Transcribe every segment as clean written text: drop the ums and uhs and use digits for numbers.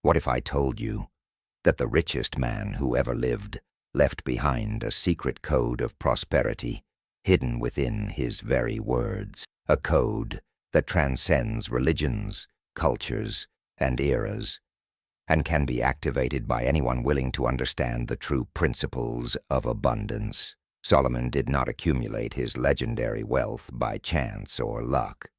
What if I told you that the richest man who ever lived left behind a secret code of prosperity hidden within his very words, a code that transcends religions, cultures, and eras, and can be activated by anyone willing to understand the true principles of abundance? Solomon did not accumulate his legendary wealth by chance or luck.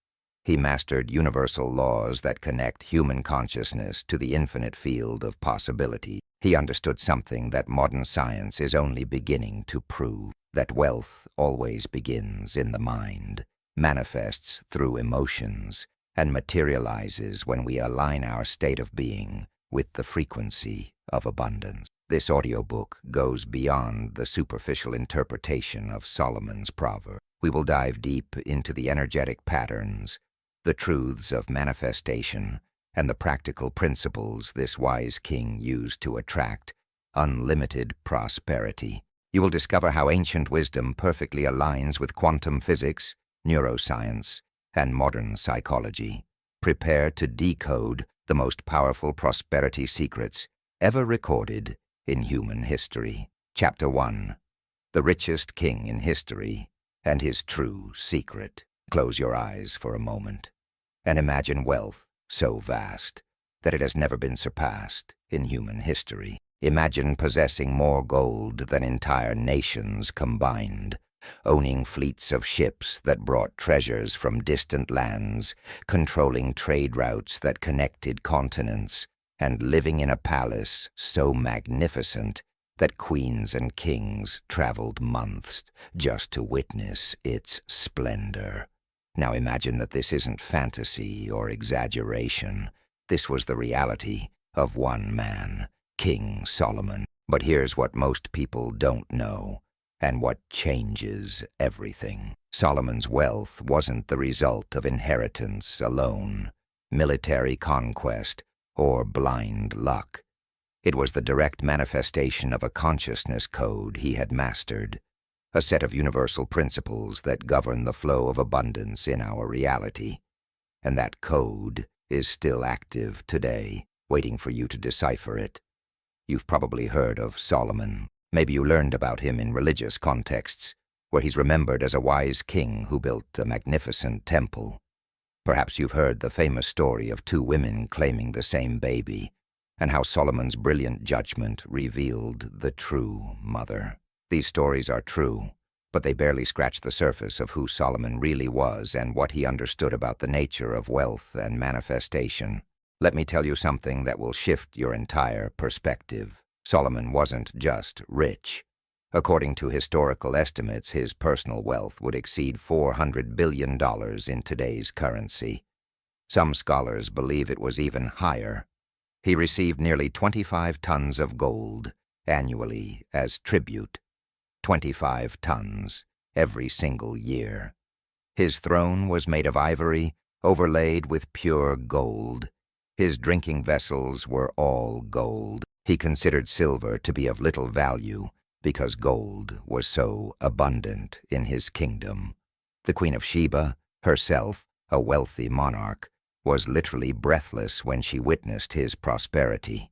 He mastered universal laws that connect human consciousness to the infinite field of possibility. He understood something that modern science is only beginning to prove, that wealth always begins in the mind, manifests through emotions, and materializes when we align our state of being with the frequency of abundance. This audiobook goes beyond the superficial interpretation of Solomon's proverb. We will dive deep into the energetic patterns, the truths of manifestation, and the practical principles this wise king used to attract unlimited prosperity. You will discover how ancient wisdom perfectly aligns with quantum physics, neuroscience, and modern psychology. Prepare to decode the most powerful prosperity secrets ever recorded in human history. Chapter 1. The richest king in history and his true secret. Close your eyes for a moment and imagine wealth so vast that it has never been surpassed in human history. Imagine possessing more gold than entire nations combined, owning fleets of ships that brought treasures from distant lands, controlling trade routes that connected continents, and living in a palace so magnificent that queens and kings traveled months just to witness its splendor. Now imagine that this isn't fantasy or exaggeration. This was the reality of one man, King Solomon. But here's what most people don't know, and what changes everything. Solomon's wealth wasn't the result of inheritance alone, military conquest, or blind luck. It was the direct manifestation of a consciousness code he had mastered, a set of universal principles that govern the flow of abundance in our reality. And that code is still active today, waiting for you to decipher it. You've probably heard of Solomon. Maybe you learned about him in religious contexts, where he's remembered as a wise king who built a magnificent temple. Perhaps you've heard the famous story of two women claiming the same baby, and how Solomon's brilliant judgment revealed the true mother. These stories are true, but they barely scratch the surface of who Solomon really was and what he understood about the nature of wealth and manifestation. Let me tell you something that will shift your entire perspective. Solomon wasn't just rich. According to historical estimates, his personal wealth would exceed $400 billion in today's currency. Some scholars believe it was even higher. He received nearly 25 tons of gold annually as tribute. 25 tons every single year. His throne was made of ivory, overlaid with pure gold. His drinking vessels were all gold. He considered silver to be of little value because gold was so abundant in his kingdom. The Queen of Sheba, herself a wealthy monarch, was literally breathless when she witnessed his prosperity.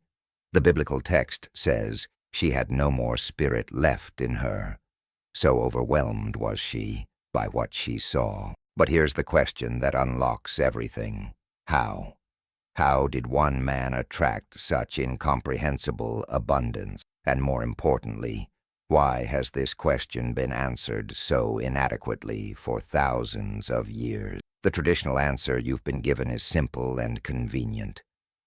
The biblical text says she had no more spirit left in her. So overwhelmed was she by what she saw. But here's the question that unlocks everything. How? How did one man attract such incomprehensible abundance? And more importantly, why has this question been answered so inadequately for thousands of years? The traditional answer you've been given is simple and convenient.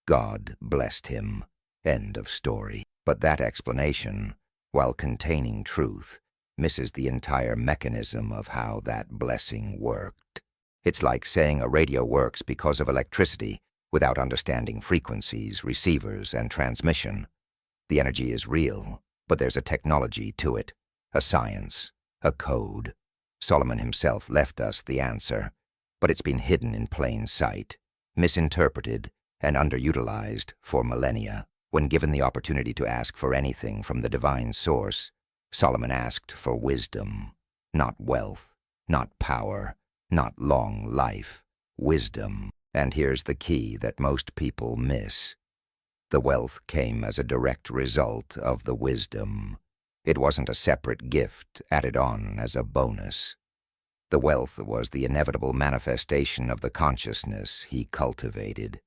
God blessed him. End of story. But that explanation, while containing truth, misses the entire mechanism of how that blessing worked. It's like saying a radio works because of electricity without understanding frequencies, receivers, and transmission. The energy is real, but there's a technology to it, a science, a code. Solomon himself left us the answer, but it's been hidden in plain sight, misinterpreted, and underutilized for millennia. When given the opportunity to ask for anything from the divine source, Solomon asked for wisdom, not wealth, not power, not long life, wisdom. And here's the key that most people miss. The wealth came as a direct result of the wisdom. It wasn't a separate gift added on as a bonus. The wealth was the inevitable manifestation of the consciousness he cultivated.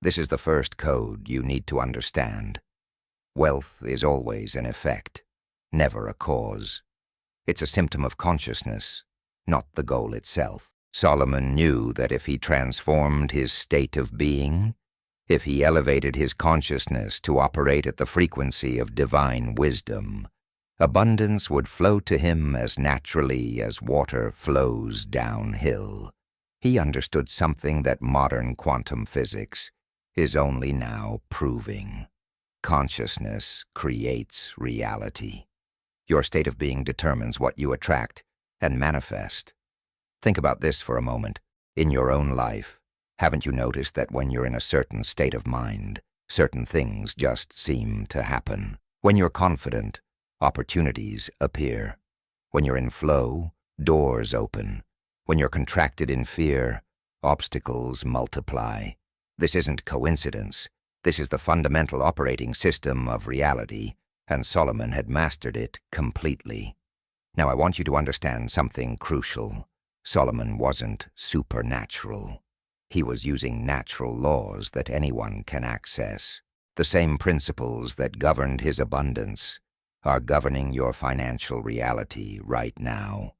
This is the first code you need to understand. Wealth is always an effect, never a cause. It's a symptom of consciousness, not the goal itself. Solomon knew that if he transformed his state of being, if he elevated his consciousness to operate at the frequency of divine wisdom, abundance would flow to him as naturally as water flows downhill. He understood something that modern quantum physics is only now proving. Consciousness creates reality. Your state of being determines what you attract and manifest. Think about this for a moment. In your own life, haven't you noticed that when you're in a certain state of mind, certain things just seem to happen? When you're confident, opportunities appear. When you're in flow, doors open. When you're contracted in fear, obstacles multiply. This isn't coincidence. This is the fundamental operating system of reality, and Solomon had mastered it completely. Now I want you to understand something crucial. Solomon wasn't supernatural. He was using natural laws that anyone can access. The same principles that governed his abundance are governing your financial reality right now.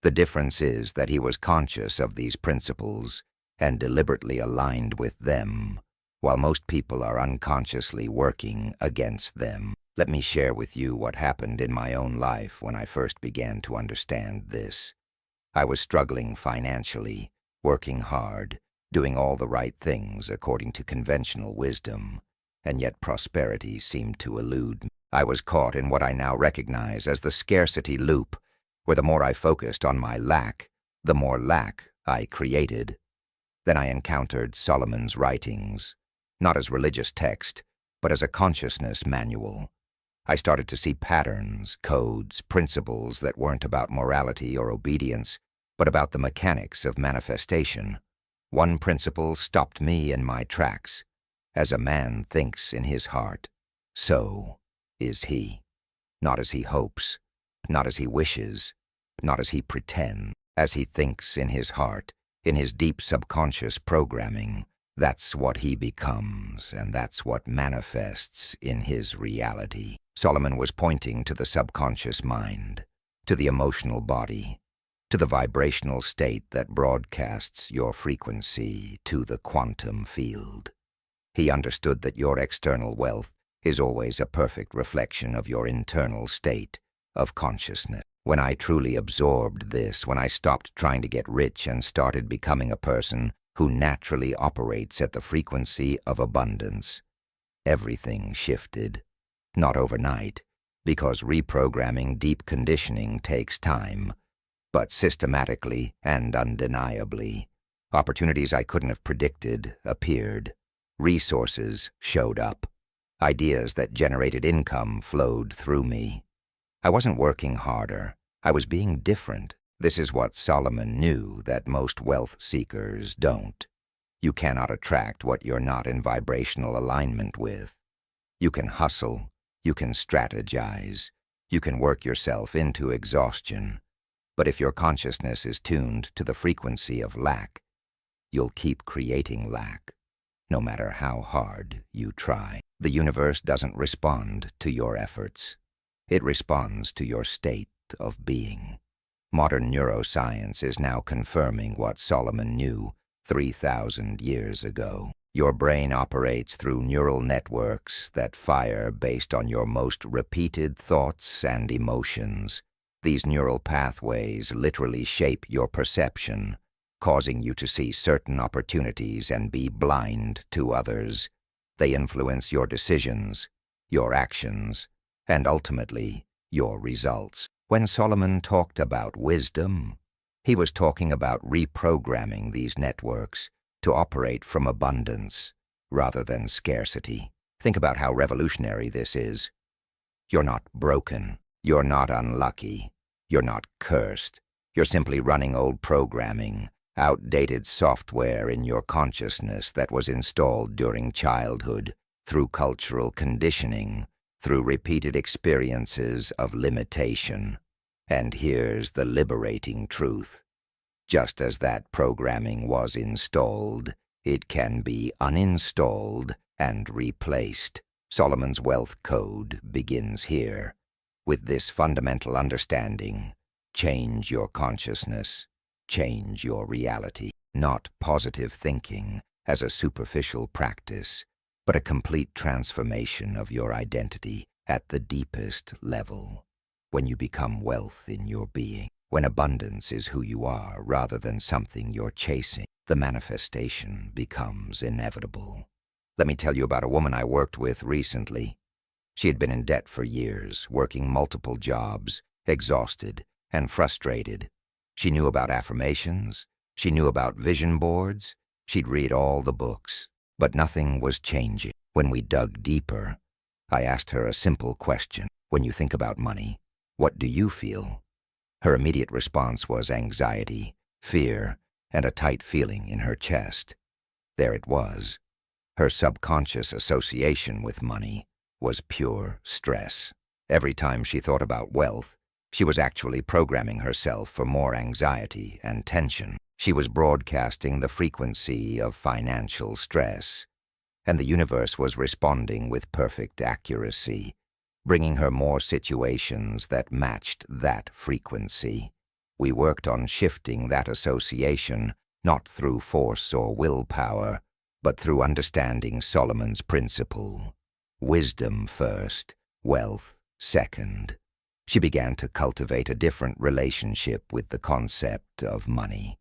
The difference is that he was conscious of these principles and deliberately aligned with them, while most people are unconsciously working against them. Let me share with you what happened in my own life when I first began to understand this. I was struggling financially, working hard, doing all the right things according to conventional wisdom, and yet prosperity seemed to elude me. I was caught in what I now recognize as the scarcity loop, where the more I focused on my lack, the more lack I created. Then I encountered Solomon's writings, not as religious text, but as a consciousness manual. I started to see patterns, codes, principles that weren't about morality or obedience, but about the mechanics of manifestation. One principle stopped me in my tracks. As a man thinks in his heart, so is he. Not as he hopes, not as he wishes, not as he pretends. As he thinks in his heart, in his deep subconscious programming, that's what he becomes, and that's what manifests in his reality. Solomon was pointing to the subconscious mind, to the emotional body, to the vibrational state that broadcasts your frequency to the quantum field. He understood that your external wealth is always a perfect reflection of your internal state of consciousness. When I truly absorbed this, when I stopped trying to get rich and started becoming a person who naturally operates at the frequency of abundance, everything shifted. Not overnight, because reprogramming deep conditioning takes time, but systematically and undeniably. Opportunities I couldn't have predicted appeared. Resources showed up. Ideas that generated income flowed through me. I wasn't working harder. I was being different. This is what Solomon knew that most wealth seekers don't. You cannot attract what you're not in vibrational alignment with. You can hustle, you can strategize, you can work yourself into exhaustion. But if your consciousness is tuned to the frequency of lack, you'll keep creating lack, no matter how hard you try. The universe doesn't respond to your efforts. It responds to your state of being. Modern neuroscience is now confirming what Solomon knew 3,000 years ago. Your brain operates through neural networks that fire based on your most repeated thoughts and emotions. These neural pathways literally shape your perception, causing you to see certain opportunities and be blind to others. They influence your decisions, your actions, and ultimately, your results. When Solomon talked about wisdom, he was talking about reprogramming these networks to operate from abundance rather than scarcity. Think about how revolutionary this is. You're not broken. You're not unlucky. You're not cursed. You're simply running old programming, outdated software in your consciousness that was installed during childhood, through cultural conditioning, through repeated experiences of limitation. And here's the liberating truth. Just as that programming was installed, it can be uninstalled and replaced. Solomon's Wealth Code begins here. With this fundamental understanding, change your consciousness, change your reality. Not positive thinking as a superficial practice, but a complete transformation of your identity at the deepest level. When you become wealth in your being, when abundance is who you are rather than something you're chasing, the manifestation becomes inevitable. Let me tell you about a woman I worked with recently. She had been in debt for years, working multiple jobs, exhausted and frustrated. She knew about affirmations. She knew about vision boards. She'd read all the books, but nothing was changing. When we dug deeper, I asked her a simple question. When you think about money, what do you feel? Her immediate response was anxiety, fear, and a tight feeling in her chest. There it was. Her subconscious association with money was pure stress. Every time she thought about wealth, she was actually programming herself for more anxiety and tension. She was broadcasting the frequency of financial stress, and the universe was responding with perfect accuracy, bringing her more situations that matched that frequency. We worked on shifting that association, not through force or willpower, but through understanding Solomon's principle. Wisdom first, wealth second. She began to cultivate a different relationship with the concept of money.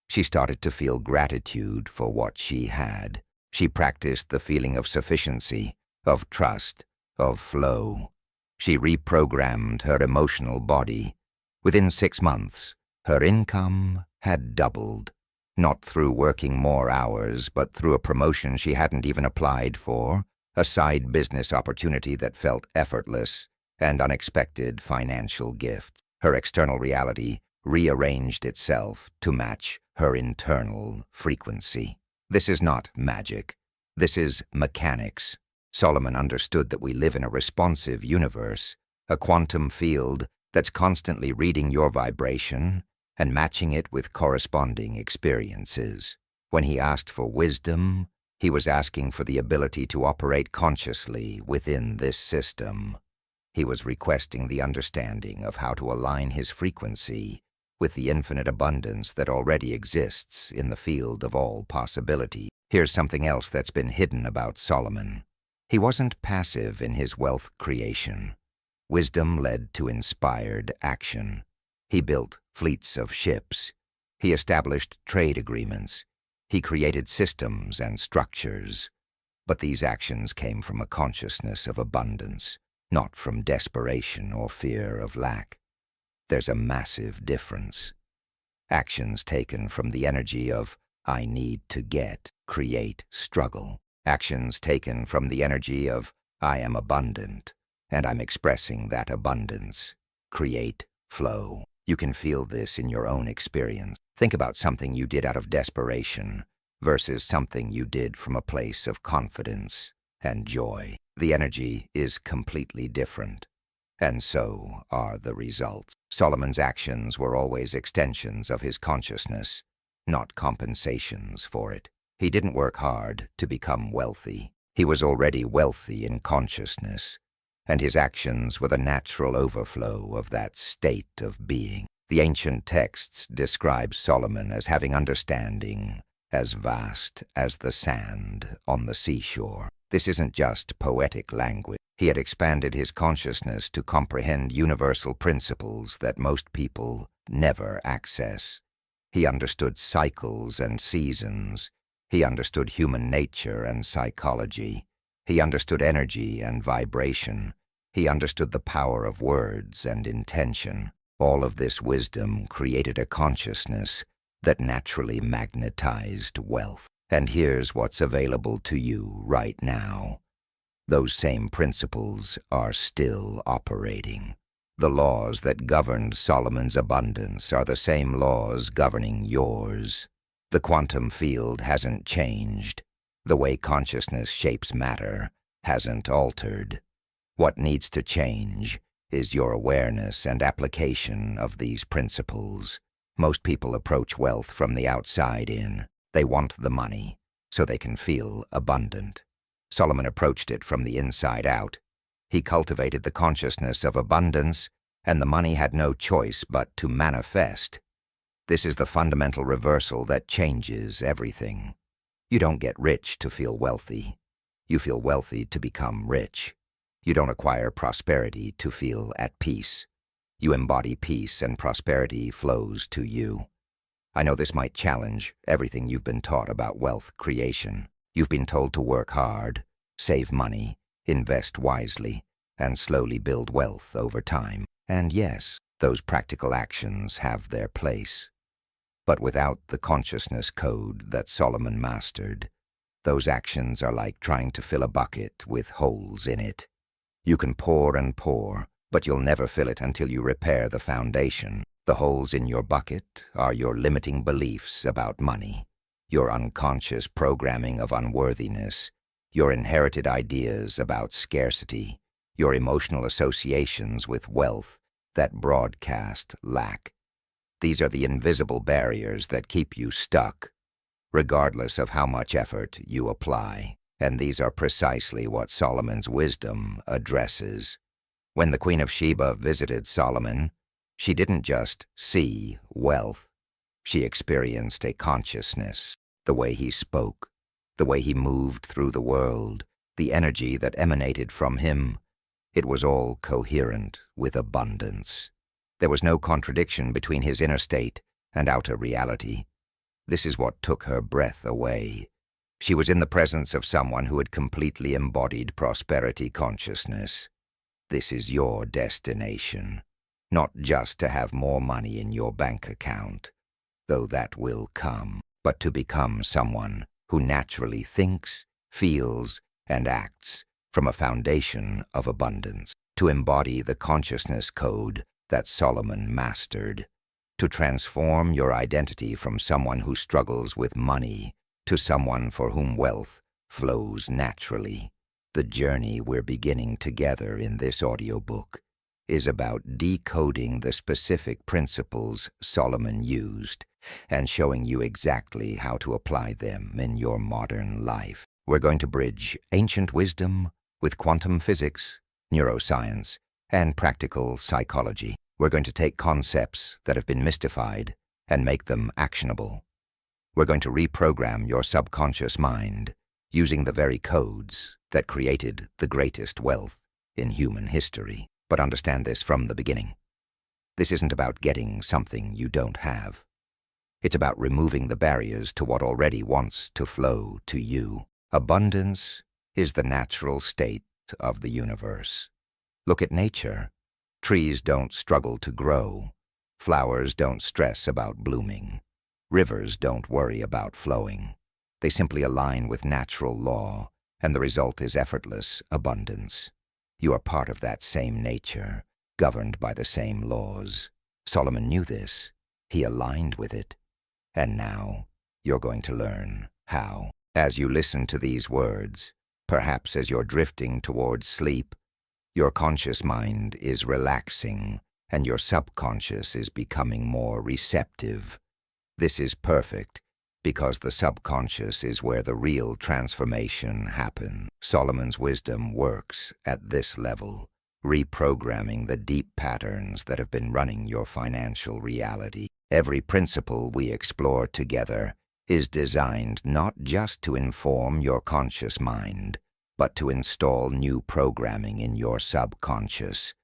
She started to feel gratitude for what she had. She practiced the feeling of sufficiency, of trust, of flow. She reprogrammed her emotional body. Within 6 months, her income had doubled, not through working more hours, but through a promotion she hadn't even applied for, a side business opportunity that felt effortless, and unexpected financial gifts. Her external reality rearranged itself to match her internal frequency. This is not magic. This is mechanics. Solomon understood that we live in a responsive universe, a quantum field that's constantly reading your vibration and matching it with corresponding experiences. When he asked for wisdom, he was asking for the ability to operate consciously within this system. He was requesting the understanding of how to align his frequency with the infinite abundance that already exists in the field of all possibility. Here's something else that's been hidden about Solomon. He wasn't passive in his wealth creation. Wisdom led to inspired action. He built fleets of ships. He established trade agreements. He created systems and structures. But these actions came from a consciousness of abundance, not from desperation or fear of lack. There's a massive difference. Actions taken from the energy of I need to get create struggle. Actions taken from the energy of I am abundant, and I'm expressing that abundance create flow. You can feel this in your own experience. Think about something you did out of desperation versus something you did from a place of confidence and joy. The energy is completely different, and so are the results. Solomon's actions were always extensions of his consciousness, not compensations for it. He didn't work hard to become wealthy. He was already wealthy in consciousness, and his actions were the natural overflow of that state of being. The ancient texts describe Solomon as having understanding as vast as the sand on the seashore. This isn't just poetic language. He had expanded his consciousness to comprehend universal principles that most people never access. He understood cycles and seasons. He understood human nature and psychology. He understood energy and vibration. He understood the power of words and intention. All of this wisdom created a consciousness that naturally magnetized wealth. And here's what's available to you right now. Those same principles are still operating. The laws that governed Solomon's abundance are the same laws governing yours. The quantum field hasn't changed. The way consciousness shapes matter hasn't altered. What needs to change is your awareness and application of these principles. Most people approach wealth from the outside in. They want the money so they can feel abundant. Solomon approached it from the inside out. He cultivated the consciousness of abundance, and the money had no choice but to manifest. This is the fundamental reversal that changes everything. You don't get rich to feel wealthy. You feel wealthy to become rich. You don't acquire prosperity to feel at peace. You embody peace, and prosperity flows to you. I know this might challenge everything you've been taught about wealth creation. You've been told to work hard, save money, invest wisely, and slowly build wealth over time. And yes, those practical actions have their place. But without the consciousness code that Solomon mastered, those actions are like trying to fill a bucket with holes in it. You can pour and pour, but you'll never fill it until you repair the foundation. The holes in your bucket are your limiting beliefs about money, your unconscious programming of unworthiness, your inherited ideas about scarcity, your emotional associations with wealth that broadcast lack. These are the invisible barriers that keep you stuck, regardless of how much effort you apply. And these are precisely what Solomon's wisdom addresses. When the Queen of Sheba visited Solomon, she didn't just see wealth. She experienced a consciousness, the way he spoke, the way he moved through the world, the energy that emanated from him. It was all coherent with abundance. There was no contradiction between his inner state and outer reality. This is what took her breath away. She was in the presence of someone who had completely embodied prosperity consciousness. This is your destination, not just to have more money in your bank account, though that will come, but to become someone who naturally thinks, feels, and acts from a foundation of abundance, to embody the consciousness code that Solomon mastered, to transform your identity from someone who struggles with money to someone for whom wealth flows naturally. The journey we're beginning together in this audiobook is about decoding the specific principles Solomon used and showing you exactly how to apply them in your modern life. We're going to bridge ancient wisdom with quantum physics, neuroscience, and practical psychology. We're going to take concepts that have been mystified and make them actionable. We're going to reprogram your subconscious mind using the very codes that created the greatest wealth in human history. But understand this from the beginning. This isn't about getting something you don't have. It's about removing the barriers to what already wants to flow to you. Abundance is the natural state of the universe. Look at nature. Trees don't struggle to grow. Flowers don't stress about blooming. Rivers don't worry about flowing. They simply align with natural law, and the result is effortless abundance. You are part of that same nature, governed by the same laws. Solomon knew this. He aligned with it. And now, you're going to learn how. As you listen to these words, perhaps as you're drifting towards sleep, your conscious mind is relaxing, and your subconscious is becoming more receptive. This is perfect, because the subconscious is where the real transformation happens. Solomon's wisdom works at this level, reprogramming the deep patterns that have been running your financial reality. Every principle we explore together is designed not just to inform your conscious mind, but to install new programming in your subconscious,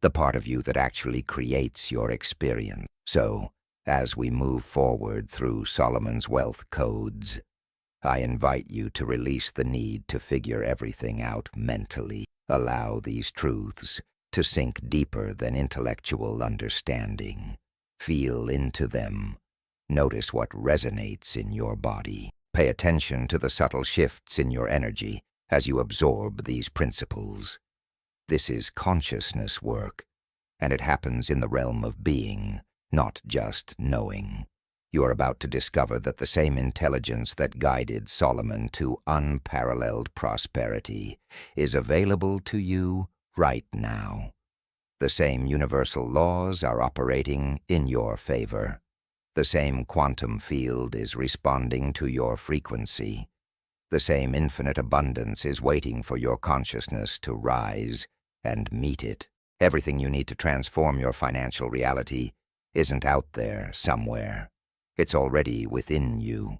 the part of you that actually creates your experience. So, as we move forward through Solomon's wealth codes, I invite you to release the need to figure everything out mentally. Allow these truths to sink deeper than intellectual understanding. Feel into them. Notice what resonates in your body. Pay attention to the subtle shifts in your energy as you absorb these principles. This is consciousness work, and it happens in the realm of being, not just knowing. You are about to discover that the same intelligence that guided Solomon to unparalleled prosperity is available to you right now. The same universal laws are operating in your favor. The same quantum field is responding to your frequency. The same infinite abundance is waiting for your consciousness to rise and meet it. Everything you need to transform your financial reality isn't out there somewhere. It's already within you,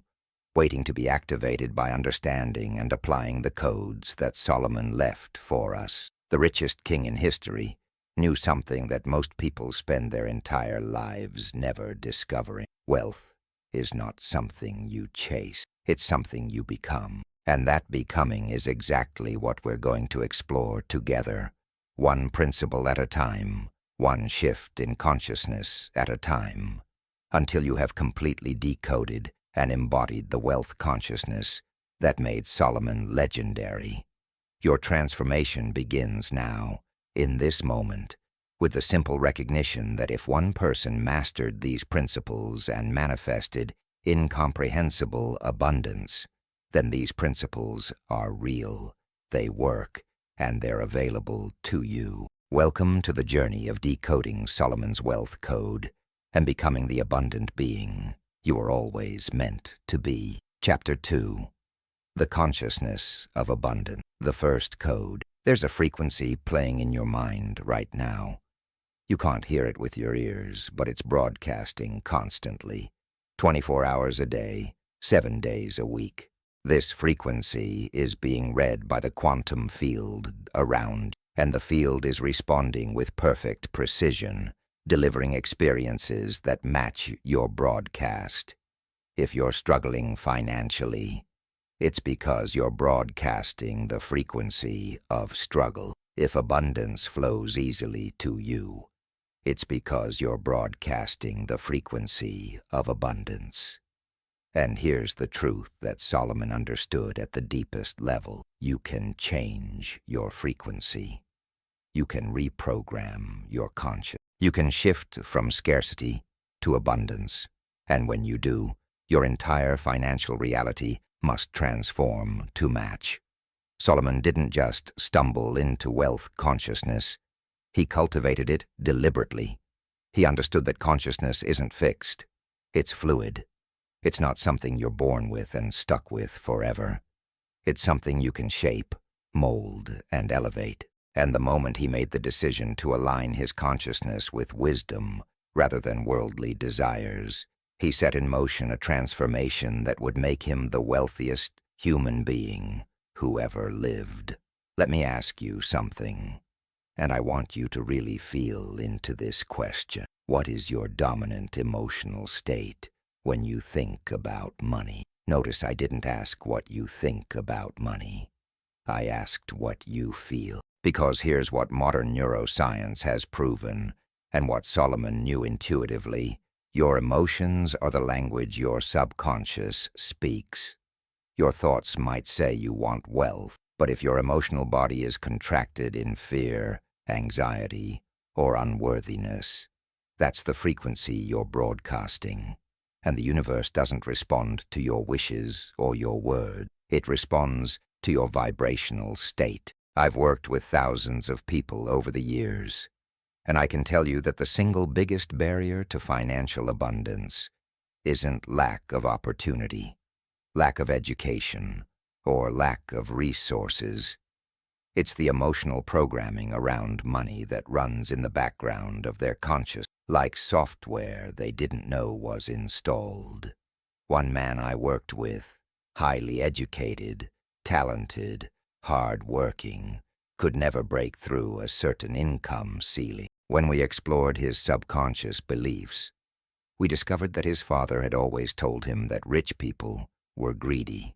waiting to be activated by understanding and applying the codes that Solomon left for us. The richest king in history knew something that most people spend their entire lives never discovering. Wealth is not something you chase, it's something you become. And that becoming is exactly what we're going to explore together, one principle at a time, one shift in consciousness at a time, until you have completely decoded and embodied the wealth consciousness that made Solomon legendary. Your transformation begins now, in this moment, with the simple recognition that if one person mastered these principles and manifested incomprehensible abundance, then these principles are real, they work, and they're available to you. Welcome to the journey of decoding Solomon's wealth code and becoming the abundant being you are always meant to be. Chapter 2. The Consciousness of Abundance. The first code. There's a frequency playing in your mind right now. You can't hear it with your ears, but it's broadcasting constantly, 24 hours a day, 7 days a week. This frequency is being read by the quantum field around, and the field is responding with perfect precision, delivering experiences that match your broadcast. If you're struggling financially, it's because you're broadcasting the frequency of struggle. If abundance flows easily to you, it's because you're broadcasting the frequency of abundance. And here's the truth that Solomon understood at the deepest level. You can change your frequency. You can reprogram your conscience. You can shift from scarcity to abundance. And when you do, your entire financial reality must transform to match. Solomon didn't just stumble into wealth consciousness. He cultivated it deliberately. He understood that consciousness isn't fixed. It's fluid. It's not something you're born with and stuck with forever. It's something you can shape, mold, and elevate. And the moment he made the decision to align his consciousness with wisdom rather than worldly desires, he set in motion a transformation that would make him the wealthiest human being who ever lived. Let me ask you something, and I want you to really feel into this question. What is your dominant emotional state when you think about money? Notice I didn't ask what you think about money. I asked what you feel. Because here's what modern neuroscience has proven, and what Solomon knew intuitively. Your emotions are the language your subconscious speaks. Your thoughts might say you want wealth, but if your emotional body is contracted in fear, anxiety, or unworthiness, that's the frequency you're broadcasting. And the universe doesn't respond to your wishes or your words. It responds to your vibrational state. I've worked with thousands of people over the years, and I can tell you that the single biggest barrier to financial abundance isn't lack of opportunity, lack of education, or lack of resources. It's the emotional programming around money that runs in the background of their conscious, like software they didn't know was installed. One man I worked with, highly educated, talented, hard-working, could never break through a certain income ceiling. When we explored his subconscious beliefs, we discovered that his father had always told him that rich people were greedy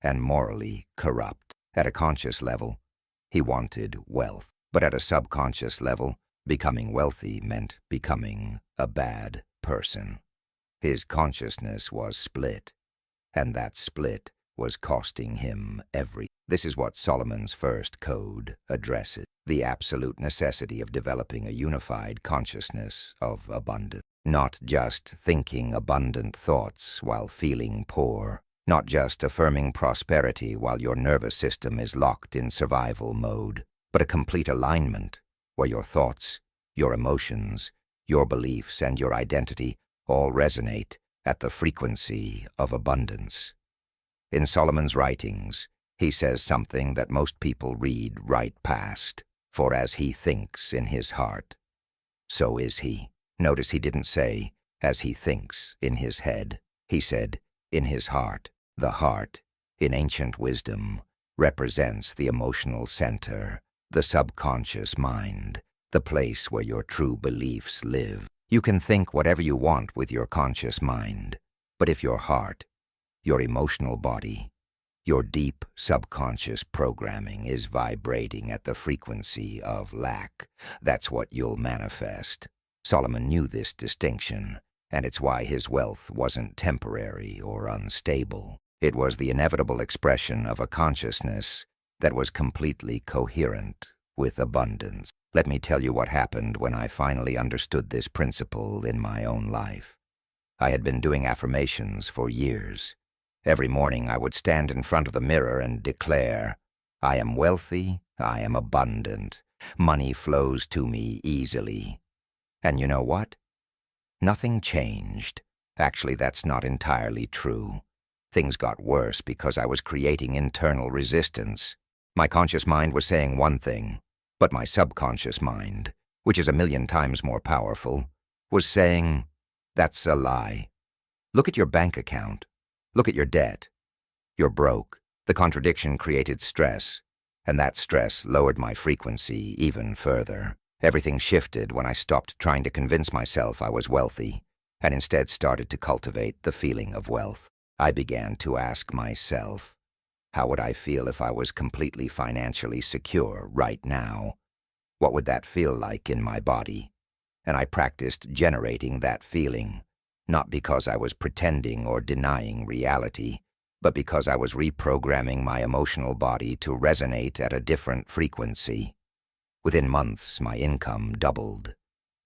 and morally corrupt. At a conscious level, he wanted wealth, but at a subconscious level, becoming wealthy meant becoming a bad person. His consciousness was split, and that split was costing him everything. This is what Solomon's first code addresses: the absolute necessity of developing a unified consciousness of abundance. Not just thinking abundant thoughts while feeling poor. Not just affirming prosperity while your nervous system is locked in survival mode, but a complete alignment where your thoughts, your emotions, your beliefs, and your identity all resonate at the frequency of abundance. In Solomon's writings, he says something that most people read right past. For as he thinks in his heart, so is he. Notice he didn't say, as he thinks in his head. He said, in his heart. The heart, in ancient wisdom, represents the emotional center, the subconscious mind, the place where your true beliefs live. You can think whatever you want with your conscious mind, but if your heart, your emotional body, your deep subconscious programming is vibrating at the frequency of lack, that's what you'll manifest. Solomon knew this distinction, and it's why his wealth wasn't temporary or unstable. It was the inevitable expression of a consciousness that was completely coherent with abundance. Let me tell you what happened when I finally understood this principle in my own life. I had been doing affirmations for years. Every morning I would stand in front of the mirror and declare, I am wealthy, I am abundant, money flows to me easily. And you know what? Nothing changed. Actually, that's not entirely true. Things got worse because I was creating internal resistance. My conscious mind was saying one thing, but my subconscious mind, which is 1,000,000 times more powerful, was saying, that's a lie. Look at your bank account. Look at your debt. You're broke. The contradiction created stress, and that stress lowered my frequency even further. Everything shifted when I stopped trying to convince myself I was wealthy, and instead started to cultivate the feeling of wealth. I began to ask myself, how would I feel if I was completely financially secure right now? What would that feel like in my body? And I practiced generating that feeling, not because I was pretending or denying reality, but because I was reprogramming my emotional body to resonate at a different frequency. Within months, my income doubled.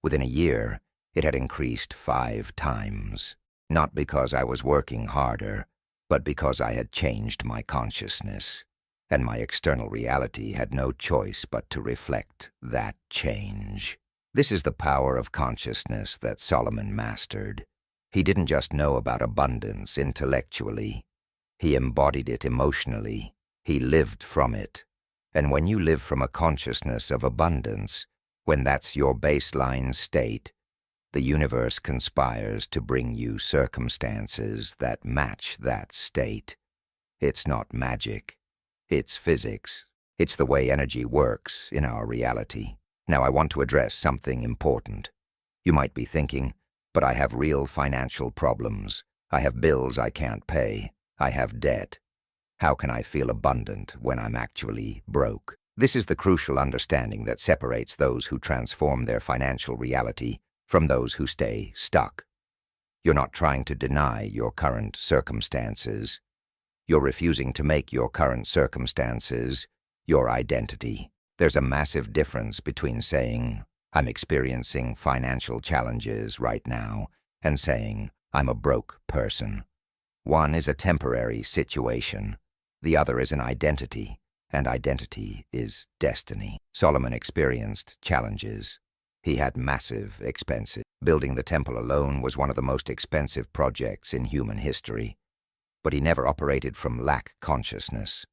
Within a year, it had increased 5 times. Not because I was working harder, but because I had changed my consciousness, and my external reality had no choice but to reflect that change. This is the power of consciousness that Solomon mastered. He didn't just know about abundance intellectually. He embodied it emotionally. He lived from it. And when you live from a consciousness of abundance, when that's your baseline state, the universe conspires to bring you circumstances that match that state. It's not magic. It's physics. It's the way energy works in our reality. Now I want to address something important. You might be thinking, but I have real financial problems. I have bills I can't pay. I have debt. How can I feel abundant when I'm actually broke? This is the crucial understanding that separates those who transform their financial reality from those who stay stuck. You're not trying to deny your current circumstances. You're refusing to make your current circumstances your identity. There's a massive difference between saying, I'm experiencing financial challenges right now, and saying, I'm a broke person. One is a temporary situation. The other is an identity, and identity is destiny. Solomon experienced challenges. He had massive expenses. Building the temple alone was one of the most expensive projects in human history. But he never operated from lack consciousness.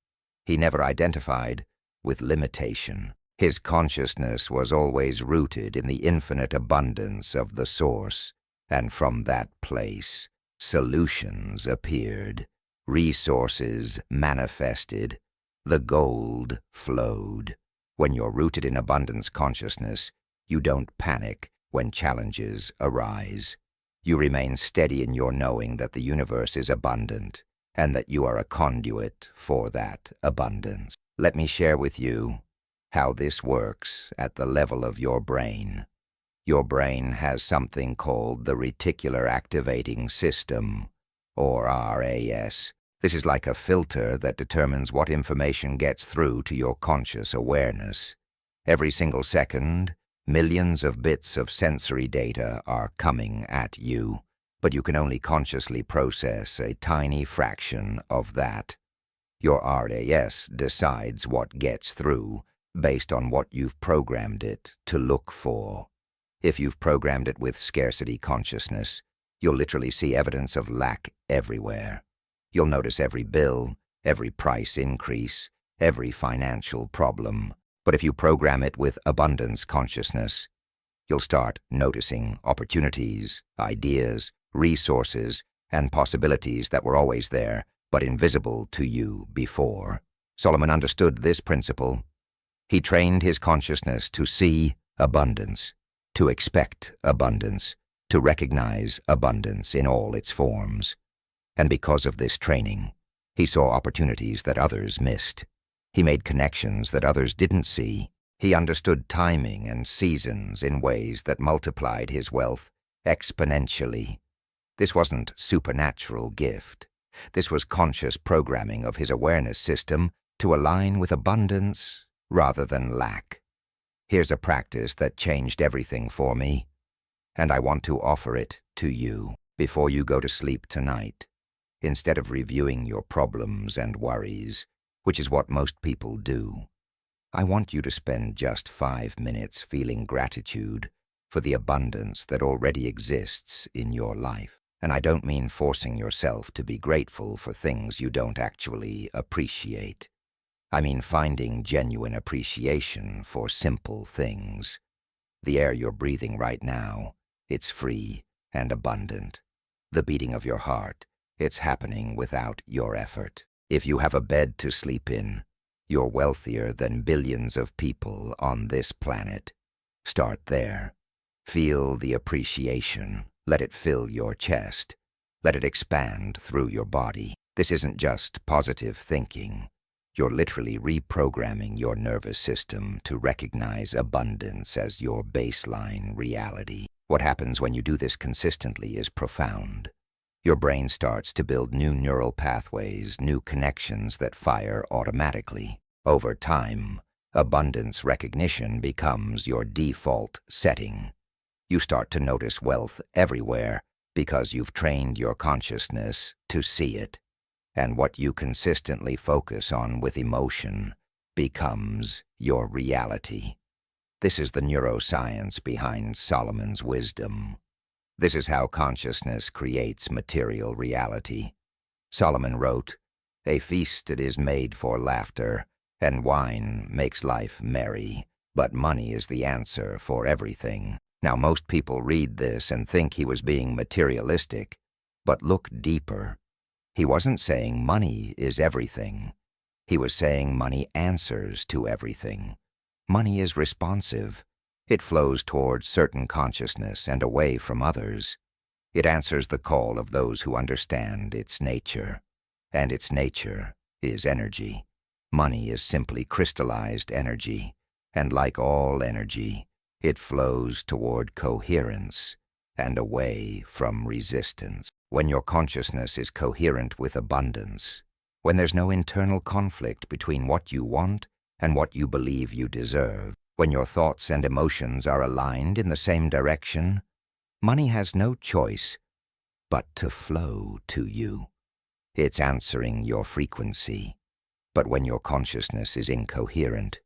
He never identified with limitation. His consciousness was always rooted in the infinite abundance of the source, and from that place, solutions appeared, resources manifested, the gold flowed. When you're rooted in abundance consciousness, you don't panic when challenges arise. You remain steady in your knowing that the universe is abundant and that you are a conduit for that abundance. Let me share with you how this works at the level of your brain. Your brain has something called the reticular activating system, or RAS. This is like a filter that determines what information gets through to your conscious awareness. Every single second, Millions of bits of sensory data are coming at you, but you can only consciously process a tiny fraction of that. Your RAS decides what gets through based on what you've programmed it to look for. If you've programmed it with scarcity consciousness, you'll literally see evidence of lack everywhere. You'll notice every bill, every price increase, every financial problem. But if you program it with abundance consciousness, you'll start noticing opportunities, ideas, resources, and possibilities that were always there, but invisible to you before. Solomon understood this principle. He trained his consciousness to see abundance, to expect abundance, to recognize abundance in all its forms. And because of this training, he saw opportunities that others missed. He made connections that others didn't see. He understood timing and seasons in ways that multiplied his wealth exponentially. This wasn't supernatural gift. This was conscious programming of his awareness system to align with abundance rather than lack. Here's a practice that changed everything for me, and I want to offer it to you before you go to sleep tonight. Instead of reviewing your problems and worries, which is what most people do, I want you to spend just 5 minutes feeling gratitude for the abundance that already exists in your life. And I don't mean forcing yourself to be grateful for things you don't actually appreciate. I mean finding genuine appreciation for simple things. The air you're breathing right now, it's free and abundant. The beating of your heart, it's happening without your effort. If you have a bed to sleep in, you're wealthier than billions of people on this planet. Start there. Feel the appreciation. Let it fill your chest. Let it expand through your body. This isn't just positive thinking. You're literally reprogramming your nervous system to recognize abundance as your baseline reality. What happens when you do this consistently is profound. Your brain starts to build new neural pathways, new connections that fire automatically. Over time, abundance recognition becomes your default setting. You start to notice wealth everywhere because you've trained your consciousness to see it. And what you consistently focus on with emotion becomes your reality. This is the neuroscience behind Solomon's wisdom. This is how consciousness creates material reality. Solomon wrote, "A feast it is made for laughter, and wine makes life merry, but money is the answer for everything." Now, most people read this and think he was being materialistic, but look deeper. He wasn't saying money is everything. He was saying money answers to everything. Money is responsive. It flows towards certain consciousness and away from others. It answers the call of those who understand its nature, and its nature is energy. Money is simply crystallized energy, and like all energy, it flows toward coherence and away from resistance. When your consciousness is coherent with abundance, when there's no internal conflict between what you want and what you believe you deserve, when your thoughts and emotions are aligned in the same direction, money has no choice but to flow to you. It's answering your frequency. But when your consciousness is incoherent,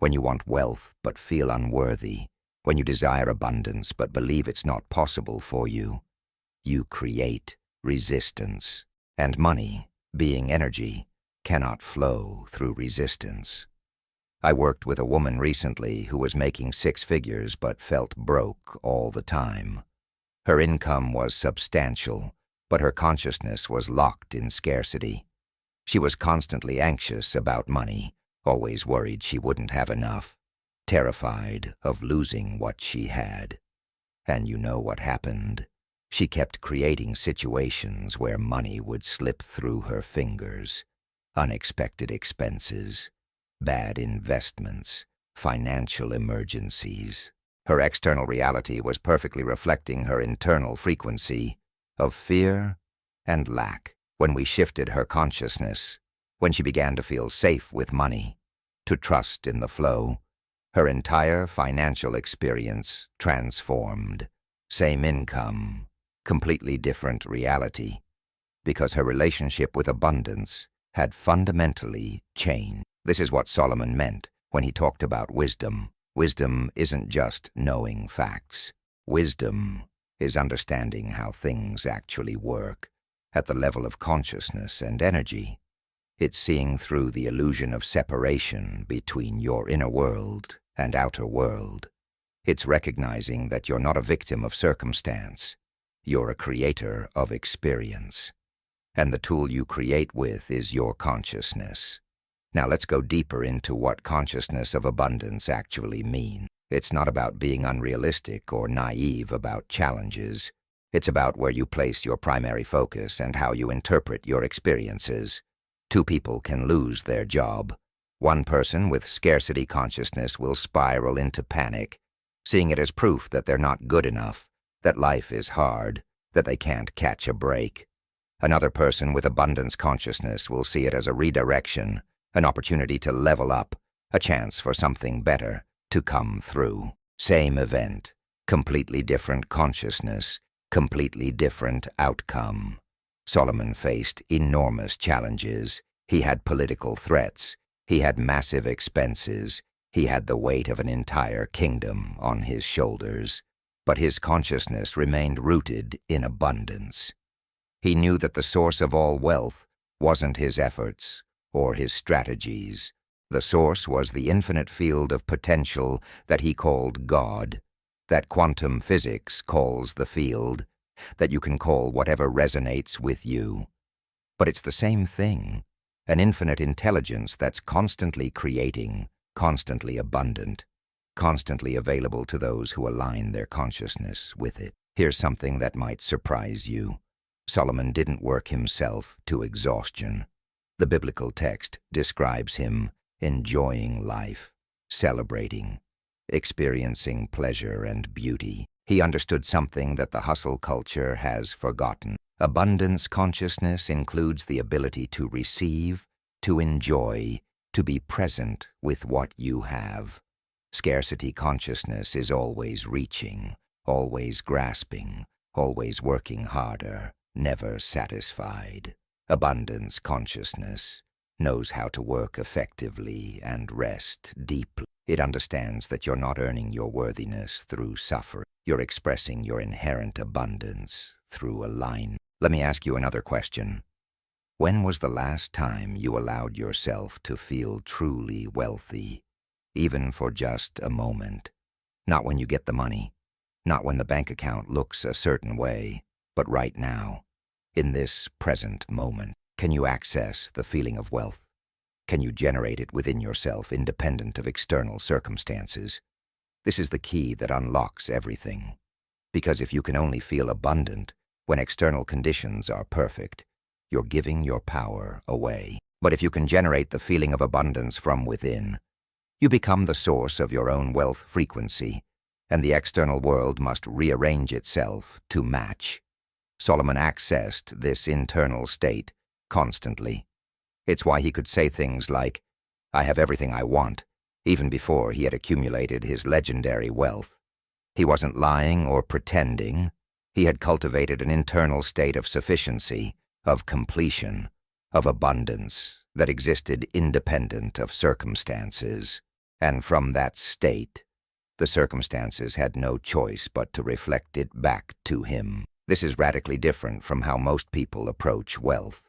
when you want wealth but feel unworthy, when you desire abundance but believe it's not possible for you, you create resistance. And money, being energy, cannot flow through resistance. I worked with a woman recently who was making 6 figures but felt broke all the time. Her income was substantial, but her consciousness was locked in scarcity. She was constantly anxious about money, always worried she wouldn't have enough, terrified of losing what she had. And you know what happened? She kept creating situations where money would slip through her fingers. Unexpected expenses, bad investments, financial emergencies. Her external reality was perfectly reflecting her internal frequency of fear and lack. When we shifted her consciousness, when she began to feel safe with money, to trust in the flow, Her entire financial experience transformed. Same income, completely different reality, because her relationship with abundance had fundamentally changed. This is what Solomon meant when he talked about wisdom. Wisdom isn't just knowing facts. Wisdom is understanding how things actually work at the level of consciousness and energy. It's seeing through the illusion of separation between your inner world and outer world. It's recognizing that you're not a victim of circumstance. You're a creator of experience. And the tool you create with is your consciousness. Now let's go deeper into what consciousness of abundance actually means. It's not about being unrealistic or naive about challenges. It's about where you place your primary focus and how you interpret your experiences. Two people can lose their job. One person with scarcity consciousness will spiral into panic, seeing it as proof that they're not good enough, that life is hard, that they can't catch a break. Another person with abundance consciousness will see it as a redirection, an opportunity to level up, a chance for something better to come through. Same event, completely different consciousness, completely different outcome. Solomon faced enormous challenges. He had political threats. He had massive expenses. He had the weight of an entire kingdom on his shoulders. But his consciousness remained rooted in abundance. He knew that the source of all wealth wasn't his efforts or his strategies. The source was the infinite field of potential that he called God, that quantum physics calls the field, that you can call whatever resonates with you. But it's the same thing, an infinite intelligence that's constantly creating, constantly abundant, constantly available to those who align their consciousness with it. Here's something that might surprise you. Solomon didn't work himself to exhaustion. The biblical text describes him enjoying life, celebrating, experiencing pleasure and beauty. He understood something that the hustle culture has forgotten. Abundance consciousness includes the ability to receive, to enjoy, to be present with what you have. Scarcity consciousness is always reaching, always grasping, always working harder, never satisfied. Abundance consciousness knows how to work effectively and rest deeply. It understands that you're not earning your worthiness through suffering. You're expressing your inherent abundance through alignment. Let me ask you another question. When was the last time you allowed yourself to feel truly wealthy, even for just a moment? Not when you get the money, not when the bank account looks a certain way, but right now, in this present moment. Can you access the feeling of wealth? Can you generate it within yourself independent of external circumstances? This is the key that unlocks everything. Because if you can only feel abundant when external conditions are perfect, you're giving your power away. But if you can generate the feeling of abundance from within, you become the source of your own wealth frequency, and the external world must rearrange itself to match. Solomon accessed this internal state constantly. It's why he could say things like, "I have everything I want," even before he had accumulated his legendary wealth. He wasn't lying or pretending. He had cultivated an internal state of sufficiency, of completion, of abundance that existed independent of circumstances. And from that state, the circumstances had no choice but to reflect it back to him. This is radically different from how most people approach wealth.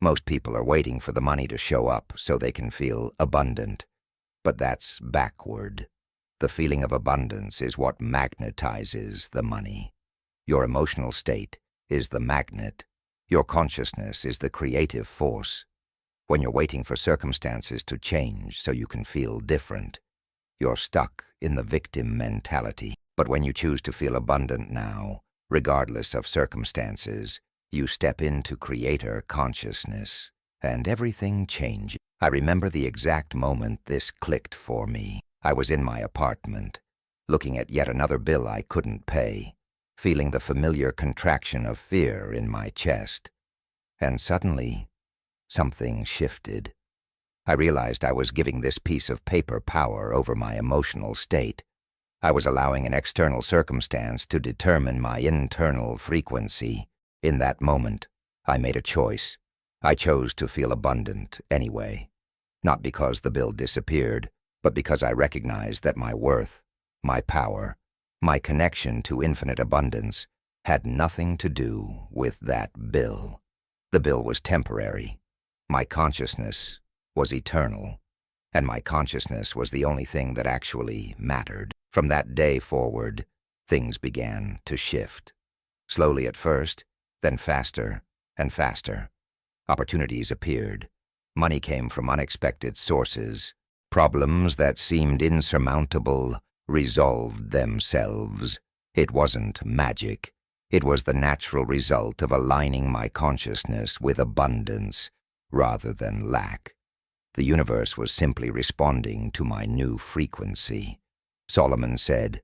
Most people are waiting for the money to show up so they can feel abundant. But that's backward. The feeling of abundance is what magnetizes the money. Your emotional state is the magnet. Your consciousness is the creative force. When you're waiting for circumstances to change so you can feel different, you're stuck in the victim mentality. But when you choose to feel abundant now, regardless of circumstances, you step into creator consciousness, and everything changes. I remember the exact moment this clicked for me. I was in my apartment, looking at yet another bill I couldn't pay, feeling the familiar contraction of fear in my chest. And suddenly, something shifted. I realized I was giving this piece of paper power over my emotional state. I was allowing an external circumstance to determine my internal frequency. In that moment, I made a choice. I chose to feel abundant anyway. Not because the bill disappeared, but because I recognized that my worth, my power, my connection to infinite abundance had nothing to do with that bill. The bill was temporary. My consciousness was eternal, and my consciousness was the only thing that actually mattered. From that day forward, things began to shift. Slowly at first, then faster and faster. Opportunities appeared. Money came from unexpected sources. Problems that seemed insurmountable resolved themselves. It wasn't magic. It was the natural result of aligning my consciousness with abundance rather than lack. The universe was simply responding to my new frequency. Solomon said,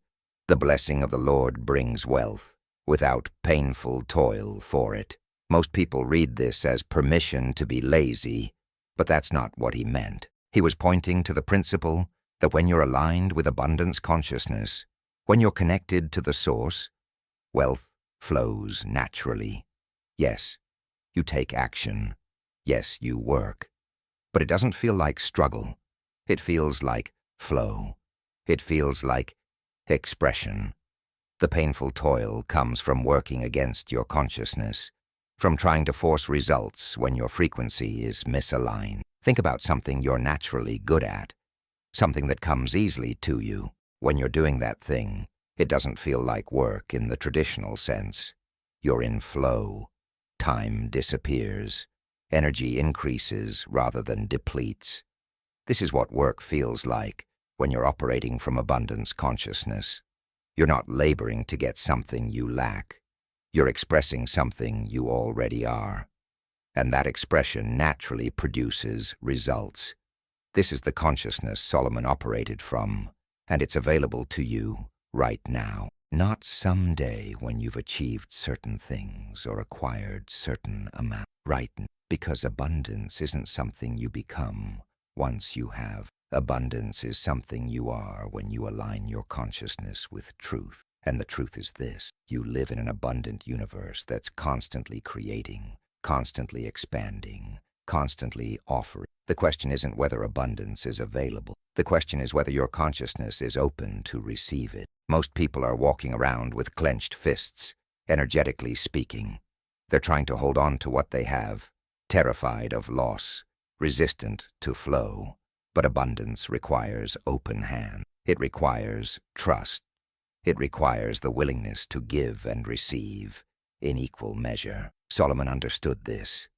"The blessing of the Lord brings wealth, without painful toil for it." Most people read this as permission to be lazy, but that's not what he meant. He was pointing to the principle that when you're aligned with abundance consciousness, when you're connected to the source, wealth flows naturally. Yes, you take action. Yes, you work. But it doesn't feel like struggle. It feels like flow. It feels like expression. The painful toil comes from working against your consciousness, from trying to force results when your frequency is misaligned. Think about something you're naturally good at, something that comes easily to you. When you're doing that thing, it doesn't feel like work in the traditional sense. You're in flow. Time disappears. Energy increases rather than depletes. This is what work feels like when you're operating from abundance consciousness. You're not laboring to get something you lack. You're expressing something you already are. And that expression naturally produces results. This is the consciousness Solomon operated from, and it's available to you right now. Not someday when you've achieved certain things or acquired certain amounts. Right now. Because abundance isn't something you become once you have. Abundance is something you are when you align your consciousness with truth. And the truth is this: you live in an abundant universe that's constantly creating, constantly expanding, constantly offering. The question isn't whether abundance is available. The question is whether your consciousness is open to receive it. Most people are walking around with clenched fists, energetically speaking. They're trying to hold on to what they have, terrified of loss, resistant to flow. But abundance requires open hand. It requires trust. It requires the willingness to give and receive in equal measure. Solomon understood this.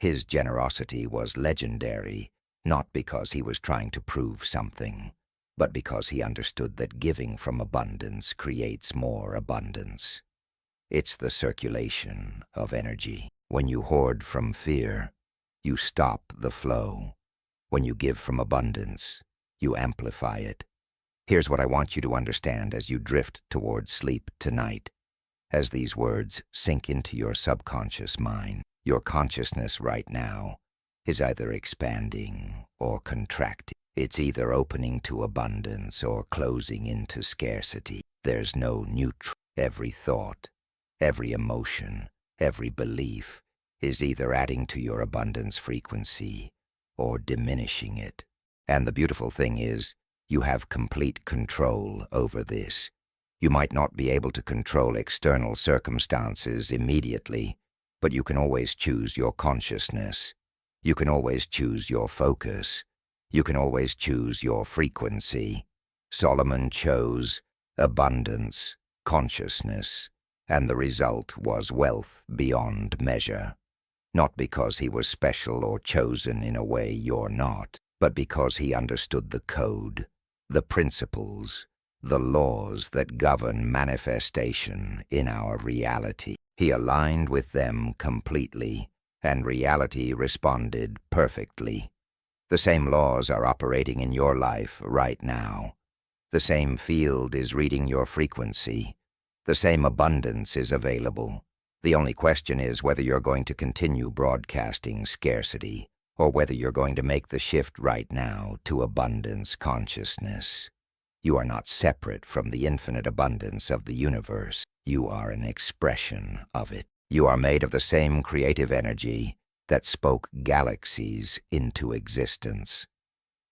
His generosity was legendary, not because he was trying to prove something, but because he understood that giving from abundance creates more abundance. It's the circulation of energy. When you hoard from fear, you stop the flow. When you give from abundance, you amplify it. Here's what I want you to understand as you drift towards sleep tonight. As these words sink into your subconscious mind, your consciousness right now is either expanding or contracting. It's either opening to abundance or closing into scarcity. There's no neutral. Every thought, every emotion, every belief is either adding to your abundance frequency or diminishing it. And the beautiful thing is, you have complete control over this. You might not be able to control external circumstances immediately, but you can always choose your consciousness. You can always choose your focus. You can always choose your frequency. Solomon chose abundance, consciousness, and the result was wealth beyond measure. Not because he was special or chosen in a way you're not, but because he understood the code, the principles, the laws that govern manifestation in our reality. He aligned with them completely, and reality responded perfectly. The same laws are operating in your life right now. The same field is reading your frequency. The same abundance is available. The only question is whether you're going to continue broadcasting scarcity or whether you're going to make the shift right now to abundance consciousness. You are not separate from the infinite abundance of the universe. You are an expression of it. You are made of the same creative energy that spoke galaxies into existence.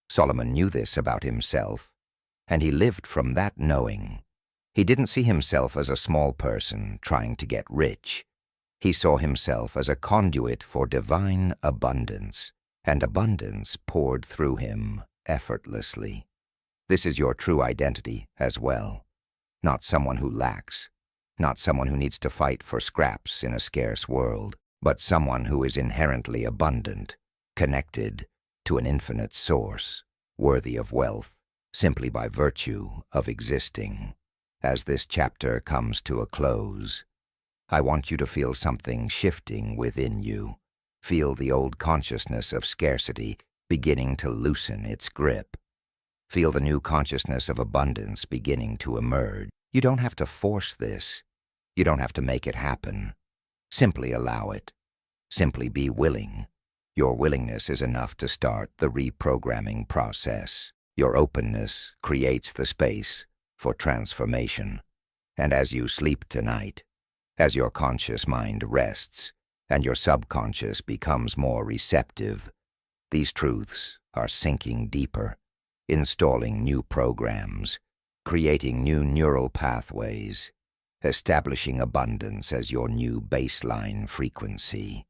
Solomon knew this about himself, and he lived from that knowing. He didn't see himself as a small person trying to get rich. He saw himself as a conduit for divine abundance, and abundance poured through him effortlessly. This is your true identity as well. Not someone who lacks, not someone who needs to fight for scraps in a scarce world, but someone who is inherently abundant, connected to an infinite source, worthy of wealth, simply by virtue of existing. As this chapter comes to a close, I want you to feel something shifting within you. Feel the old consciousness of scarcity beginning to loosen its grip. Feel the new consciousness of abundance beginning to emerge. You don't have to force this. You don't have to make it happen. Simply allow it. Simply be willing. Your willingness is enough to start the reprogramming process. Your openness creates the space for transformation. And as you sleep tonight, as your conscious mind rests and your subconscious becomes more receptive, these truths are sinking deeper, installing new programs, creating new neural pathways, establishing abundance as your new baseline frequency.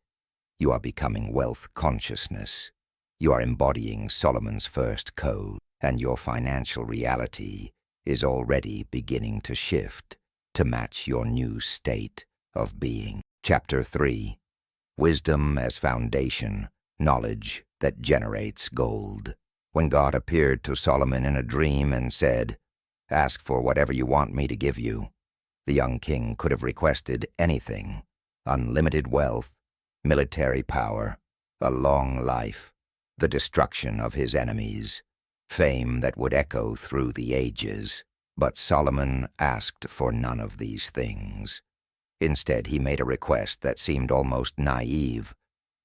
You are becoming wealth consciousness. You are embodying Solomon's first code, and your financial reality is already beginning to shift to match your new state of being. Chapter 3. Wisdom as Foundation, Knowledge that Generates Gold. When God appeared to Solomon in a dream and said, "Ask for whatever you want me to give you," the young king could have requested anything: unlimited wealth, military power, a long life, the destruction of his enemies, fame that would echo through the ages. But Solomon asked for none of these things. Instead, he made a request that seemed almost naive,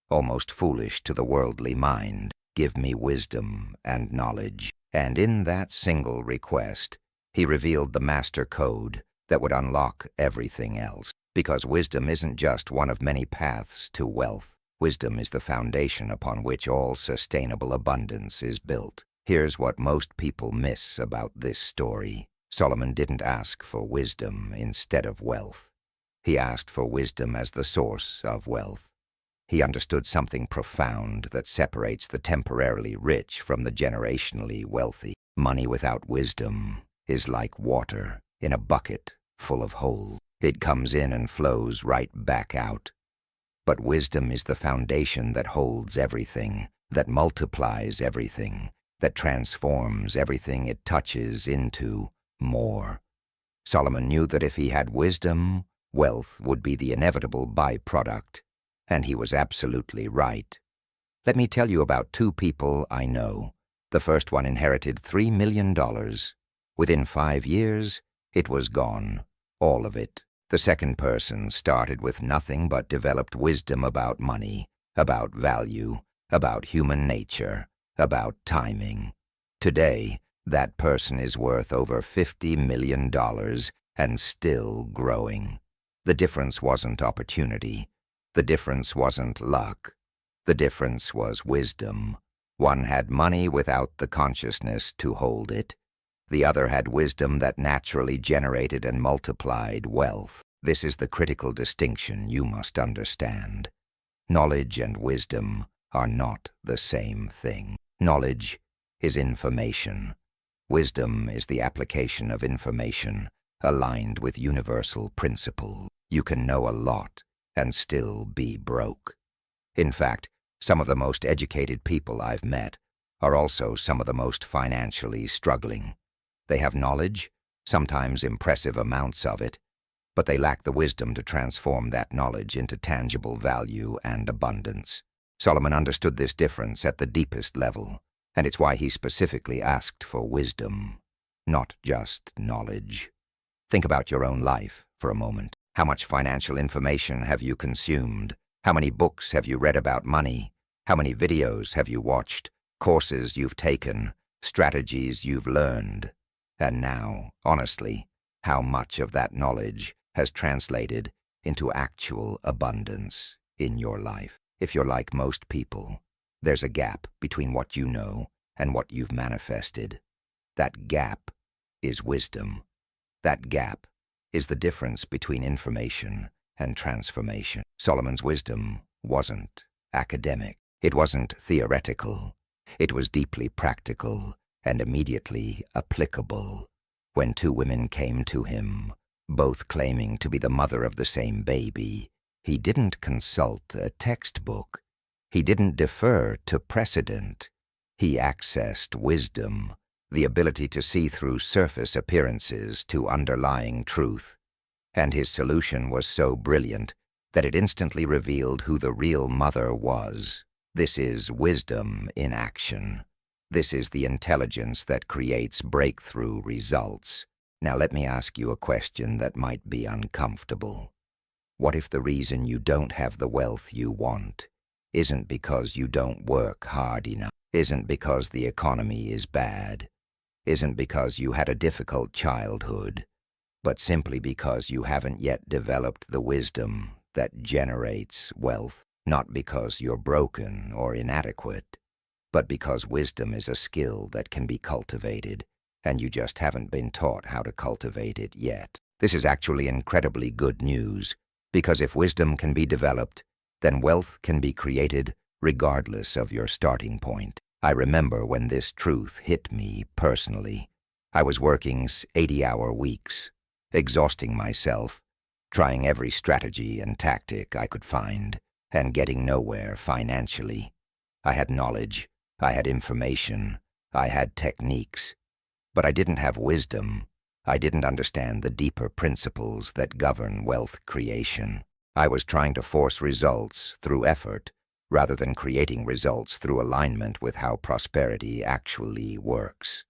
almost foolish to the worldly mind. Give me wisdom and knowledge. And in that single request, he revealed the master code that would unlock everything else. Because wisdom isn't just one of many paths to wealth. Wisdom is the foundation upon which all sustainable abundance is built. Here's what most people miss about this story. Solomon didn't ask for wisdom instead of wealth. He asked for wisdom as the source of wealth. He understood something profound that separates the temporarily rich from the generationally wealthy. Money without wisdom is like water in a bucket full of holes. It comes in and flows right back out. But wisdom is the foundation that holds everything, that multiplies everything, that transforms everything it touches into more. Solomon knew that if he had wisdom, wealth would be the inevitable byproduct, and he was absolutely right. Let me tell you about two people I know. The first one inherited $3 million. Within 5 years, it was gone, all of it. The second person started with nothing but developed wisdom about money, about value, about human nature, about timing. Today, that person is worth over $50 million and still growing. The difference wasn't opportunity. The difference wasn't luck. The difference was wisdom. One had money without the consciousness to hold it. The other had wisdom that naturally generated and multiplied wealth. This is the critical distinction you must understand. Knowledge and wisdom are not the same thing. Knowledge is information. Wisdom is the application of information aligned with universal principles. You can know a lot and still be broke. In fact, some of the most educated people I've met are also some of the most financially struggling. They have knowledge, sometimes impressive amounts of it, but they lack the wisdom to transform that knowledge into tangible value and abundance. Solomon understood this difference at the deepest level, and it's why he specifically asked for wisdom, not just knowledge. Think about your own life for a moment. How much financial information have you consumed? How many books have you read about money? How many videos have you watched, courses you've taken, strategies you've learned? And now, honestly, how much of that knowledge has translated into actual abundance in your life? If you're like most people, there's a gap between what you know and what you've manifested. That gap is wisdom. That gap is the difference between information and transformation. Solomon's wisdom wasn't academic. It wasn't theoretical. It was deeply practical and immediately applicable. When two women came to him, both claiming to be the mother of the same baby, he didn't consult a textbook. He didn't defer to precedent. He accessed wisdom, the ability to see through surface appearances to underlying truth. And his solution was so brilliant that it instantly revealed who the real mother was. This is wisdom in action. This is the intelligence that creates breakthrough results. Now let me ask you a question that might be uncomfortable. What if the reason you don't have the wealth you want isn't because you don't work hard enough, isn't because the economy is bad, isn't because you had a difficult childhood, but simply because you haven't yet developed the wisdom that generates wealth? Not because you're broken or inadequate, but because wisdom is a skill that can be cultivated, and you just haven't been taught how to cultivate it yet. This is actually incredibly good news, because if wisdom can be developed, then wealth can be created regardless of your starting point. I remember when this truth hit me personally. I was working 80-hour weeks, exhausting myself, trying every strategy and tactic I could find, and getting nowhere financially. I had knowledge, I had information, I had techniques, but I didn't have wisdom. I didn't understand the deeper principles that govern wealth creation. I was trying to force results through effort, rather than creating results through alignment with how prosperity actually works.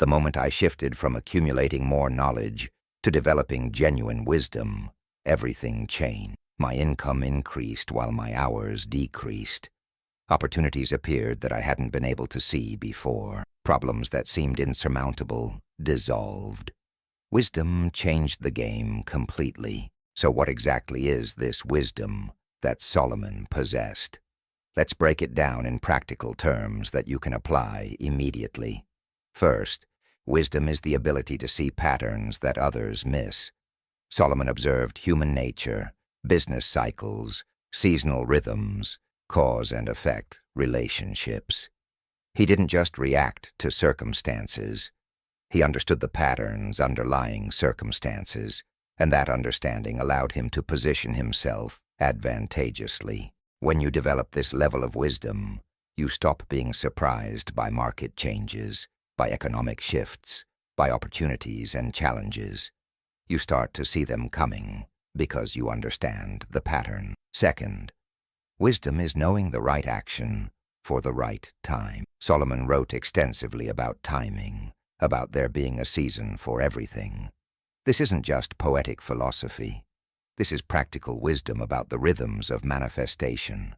The moment I shifted from accumulating more knowledge to developing genuine wisdom, everything changed. My income increased while my hours decreased. Opportunities appeared that I hadn't been able to see before. Problems that seemed insurmountable dissolved. Wisdom changed the game completely. So what exactly is this wisdom that Solomon possessed? Let's break it down in practical terms that you can apply immediately. First, wisdom is the ability to see patterns that others miss. Solomon observed human nature, business cycles, seasonal rhythms, cause and effect relationships. He didn't just react to circumstances. He understood the patterns underlying circumstances, and that understanding allowed him to position himself advantageously. When you develop this level of wisdom, you stop being surprised by market changes, by economic shifts, by opportunities and challenges. You start to see them coming because you understand the pattern. Second, wisdom is knowing the right action for the right time. Solomon wrote extensively about timing, about there being a season for everything. This isn't just poetic philosophy. This is practical wisdom about the rhythms of manifestation.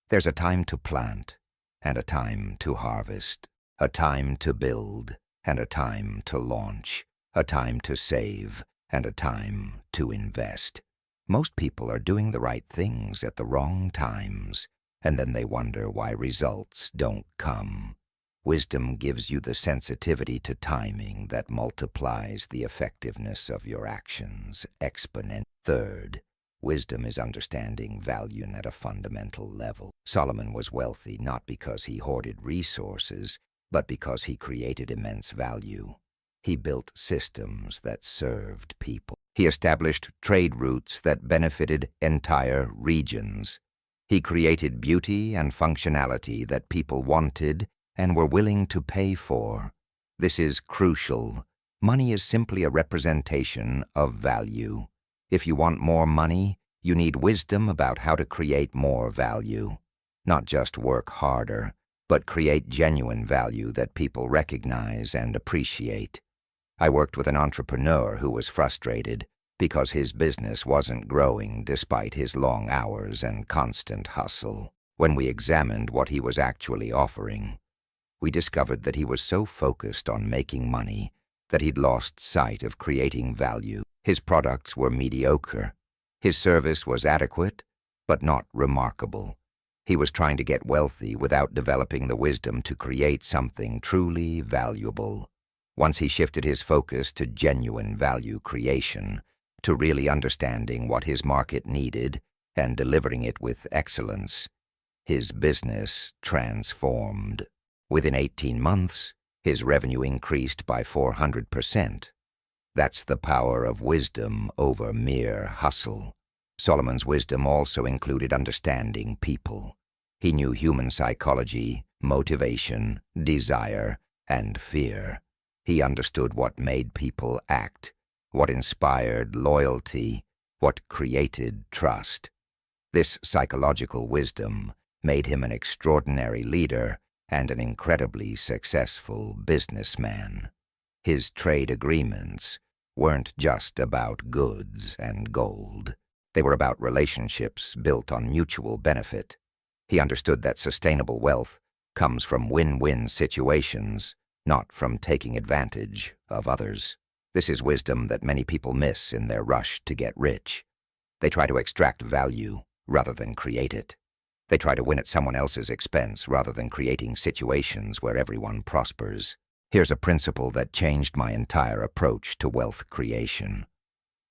There's a time to plant and a time to harvest, a time to build and a time to launch, a time to save and a time to invest. Most people are doing the right things at the wrong times, and then they wonder why results don't come. Wisdom gives you the sensitivity to timing that multiplies the effectiveness of your actions exponentially. Third, wisdom is understanding value at a fundamental level. Solomon was wealthy not because he hoarded resources, but because he created immense value. He built systems that served people. He established trade routes that benefited entire regions. He created beauty and functionality that people wanted and were willing to pay for. This is crucial. Money is simply a representation of value. If you want more money, you need wisdom about how to create more value. Not just work harder, but create genuine value that people recognize and appreciate. I worked with an entrepreneur who was frustrated because his business wasn't growing despite his long hours and constant hustle. When we examined what he was actually offering, we discovered that he was so focused on making money that he'd lost sight of creating value. His products were mediocre. His service was adequate, but not remarkable. He was trying to get wealthy without developing the wisdom to create something truly valuable. Once he shifted his focus to genuine value creation, to really understanding what his market needed and delivering it with excellence, his business transformed. Within 18 months, his revenue increased by 400%. That's the power of wisdom over mere hustle. Solomon's wisdom also included understanding people. He knew human psychology, motivation, desire, and fear. He understood what made people act, what inspired loyalty, what created trust. This psychological wisdom made him an extraordinary leader and an incredibly successful businessman. His trade agreements weren't just about goods and gold. They were about relationships built on mutual benefit. He understood that sustainable wealth comes from win-win situations, not from taking advantage of others. This is wisdom that many people miss in their rush to get rich. They try to extract value rather than create it. They try to win at someone else's expense rather than creating situations where everyone prospers. Here's a principle that changed my entire approach to wealth creation.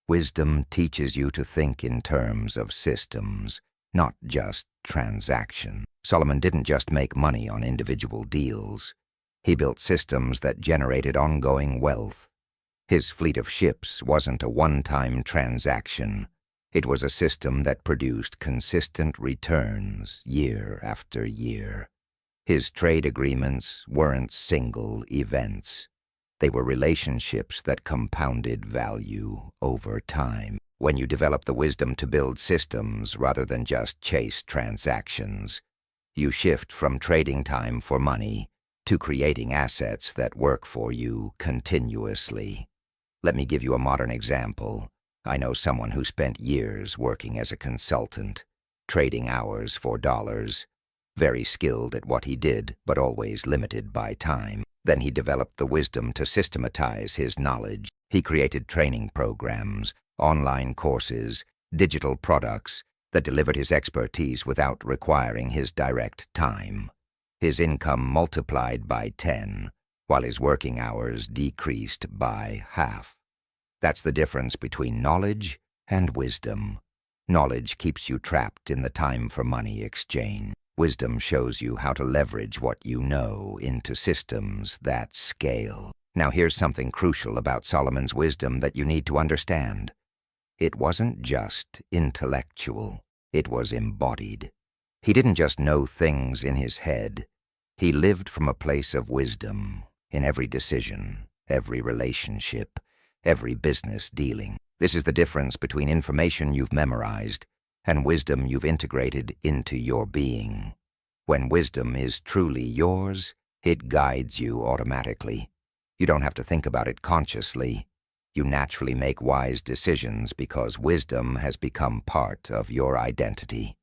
Wisdom teaches you to think in terms of systems, not just transactions. Solomon didn't just make money on individual deals. He built systems that generated ongoing wealth. His fleet of ships wasn't a one-time transaction. It was a system that produced consistent returns year after year. His trade agreements weren't single events. They were relationships that compounded value over time. When you develop the wisdom to build systems rather than just chase transactions, you shift from trading time for money to creating assets that work for you continuously. Let me give you a modern example. I know someone who spent years working as a consultant, trading hours for dollars, very skilled at what he did, but always limited by time. Then he developed the wisdom to systematize his knowledge. He created training programs, online courses, digital products that delivered his expertise without requiring his direct time. His income multiplied by 10, while his working hours decreased by half. That's the difference between knowledge and wisdom. Knowledge keeps you trapped in the time for money exchange. Wisdom shows you how to leverage what you know into systems that scale. Now here's something crucial about Solomon's wisdom that you need to understand. It wasn't just intellectual, it was embodied. He didn't just know things in his head. He lived from a place of wisdom in every decision, every relationship, every business dealing. This is the difference between information you've memorized and wisdom you've integrated into your being. When wisdom is truly yours, it guides you automatically. You don't have to think about it consciously. You naturally make wise decisions because wisdom has become part of your identity.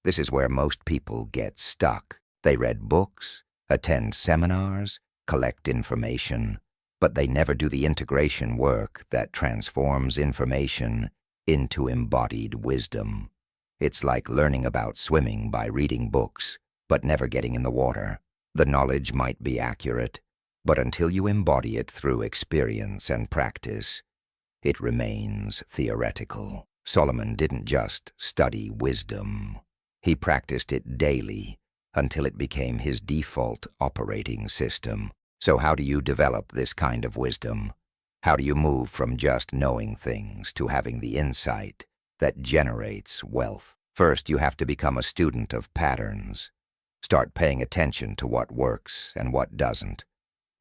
This is where most people get stuck. They read books, attend seminars, collect information, but they never do the integration work that transforms information into embodied wisdom. It's like learning about swimming by reading books, but never getting in the water. The knowledge might be accurate, but until you embody it through experience and practice, it remains theoretical. Solomon didn't just study wisdom. He practiced it daily until it became his default operating system. So how do you develop this kind of wisdom? How do you move from just knowing things to having the insight that generates wealth? First, you have to become a student of patterns. Start paying attention to what works and what doesn't,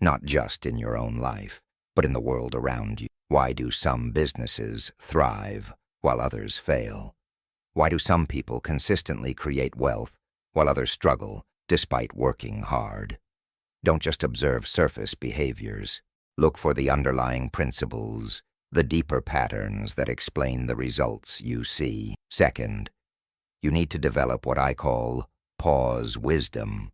not just in your own life, but in the world around you. Why do some businesses thrive while others fail? Why do some people consistently create wealth while others struggle despite working hard? Don't just observe surface behaviors. Look for the underlying principles, the deeper patterns that explain the results you see. Second, you need to develop what I call pause wisdom.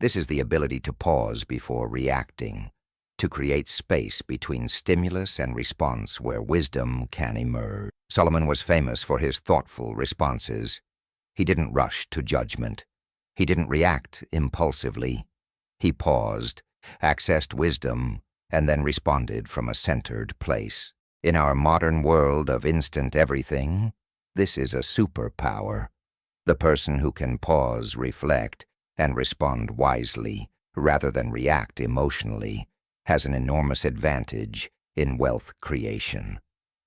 This is the ability to pause before reacting, to create space between stimulus and response where wisdom can emerge. Solomon was famous for his thoughtful responses. He didn't rush to judgment. He didn't react impulsively. He paused, accessed wisdom, and then responded from a centered place. In our modern world of instant everything, this is a superpower. The person who can pause, reflect, and respond wisely rather than react emotionally has an enormous advantage in wealth creation.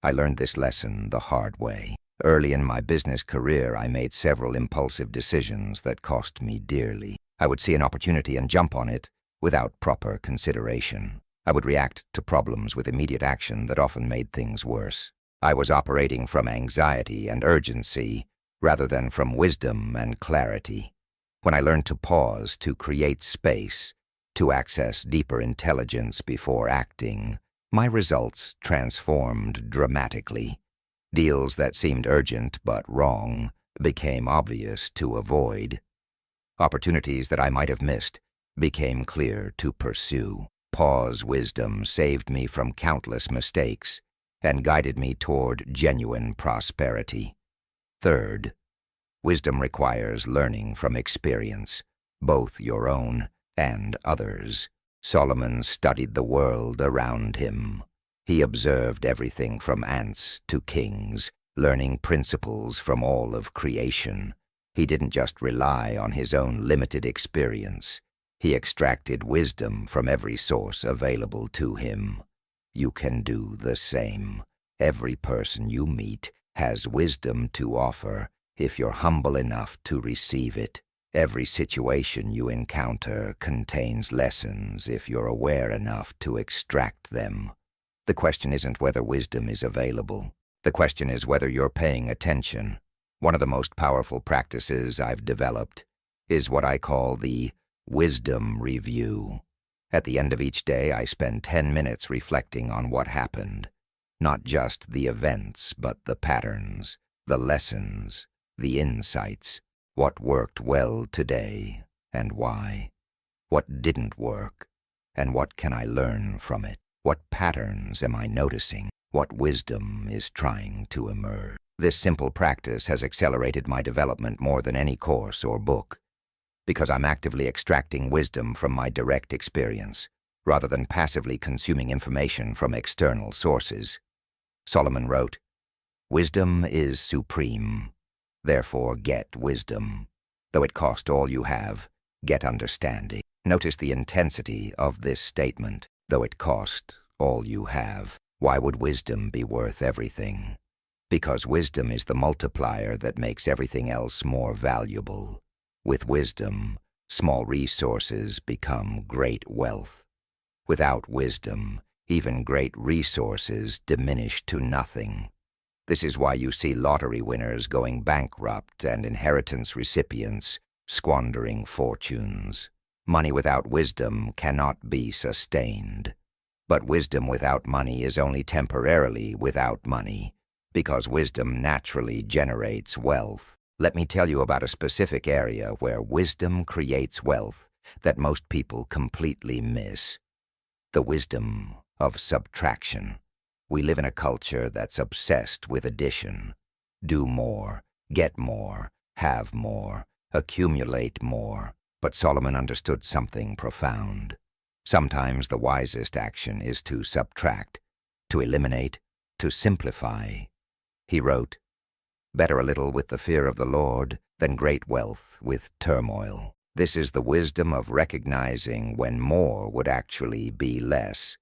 I learned this lesson the hard way. Early in my business career, I made several impulsive decisions that cost me dearly. I would see an opportunity and jump on it without proper consideration. I would react to problems with immediate action that often made things worse. I was operating from anxiety and urgency rather than from wisdom and clarity. When I learned to pause, to create space, to access deeper intelligence before acting, my results transformed dramatically. Deals that seemed urgent but wrong became obvious to avoid. Opportunities that I might have missed became clear to pursue. Pause wisdom saved me from countless mistakes and guided me toward genuine prosperity. Third, wisdom requires learning from experience, both your own and others. Solomon studied the world around him. He observed everything from ants to kings, learning principles from all of creation. He didn't just rely on his own limited experience. He extracted wisdom from every source available to him. You can do the same. Every person you meet has wisdom to offer if you're humble enough to receive it. Every situation you encounter contains lessons if you're aware enough to extract them. The question isn't whether wisdom is available. The question is whether you're paying attention. One of the most powerful practices I've developed is what I call the wisdom review. At the end of each day, I spend 10 minutes reflecting on what happened. Not just the events, but the patterns, the lessons, the insights. What worked well today, and why? What didn't work, and what can I learn from it? What patterns am I noticing? What wisdom is trying to emerge? This simple practice has accelerated my development more than any course or book, because I'm actively extracting wisdom from my direct experience, rather than passively consuming information from external sources. Solomon wrote, "Wisdom is supreme. Therefore get wisdom. Though it cost all you have, get understanding." Notice the intensity of this statement. Though it cost all you have. Why would wisdom be worth everything? Because wisdom is the multiplier that makes everything else more valuable. With wisdom, small resources become great wealth. Without wisdom, even great resources diminish to nothing. This is why you see lottery winners going bankrupt and inheritance recipients squandering fortunes. Money without wisdom cannot be sustained. But wisdom without money is only temporarily without money, because wisdom naturally generates wealth. Let me tell you about a specific area where wisdom creates wealth that most people completely miss. The wisdom of subtraction. We live in a culture that's obsessed with addition. Do more, get more, have more, accumulate more. But Solomon understood something profound. Sometimes the wisest action is to subtract, to eliminate, to simplify. He wrote, "Better a little with the fear of the Lord than great wealth with turmoil." This is the wisdom of recognizing when more would actually be less,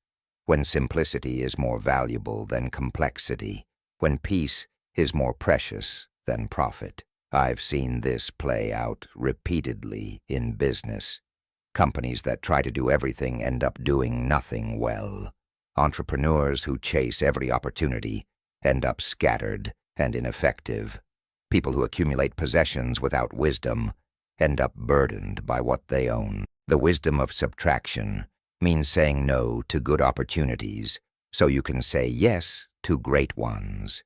when simplicity is more valuable than complexity, when peace is more precious than profit. I've seen this play out repeatedly in business. Companies that try to do everything end up doing nothing well. Entrepreneurs who chase every opportunity end up scattered and ineffective. People who accumulate possessions without wisdom end up burdened by what they own. The wisdom of subtraction means saying no to good opportunities so you can say yes to great ones.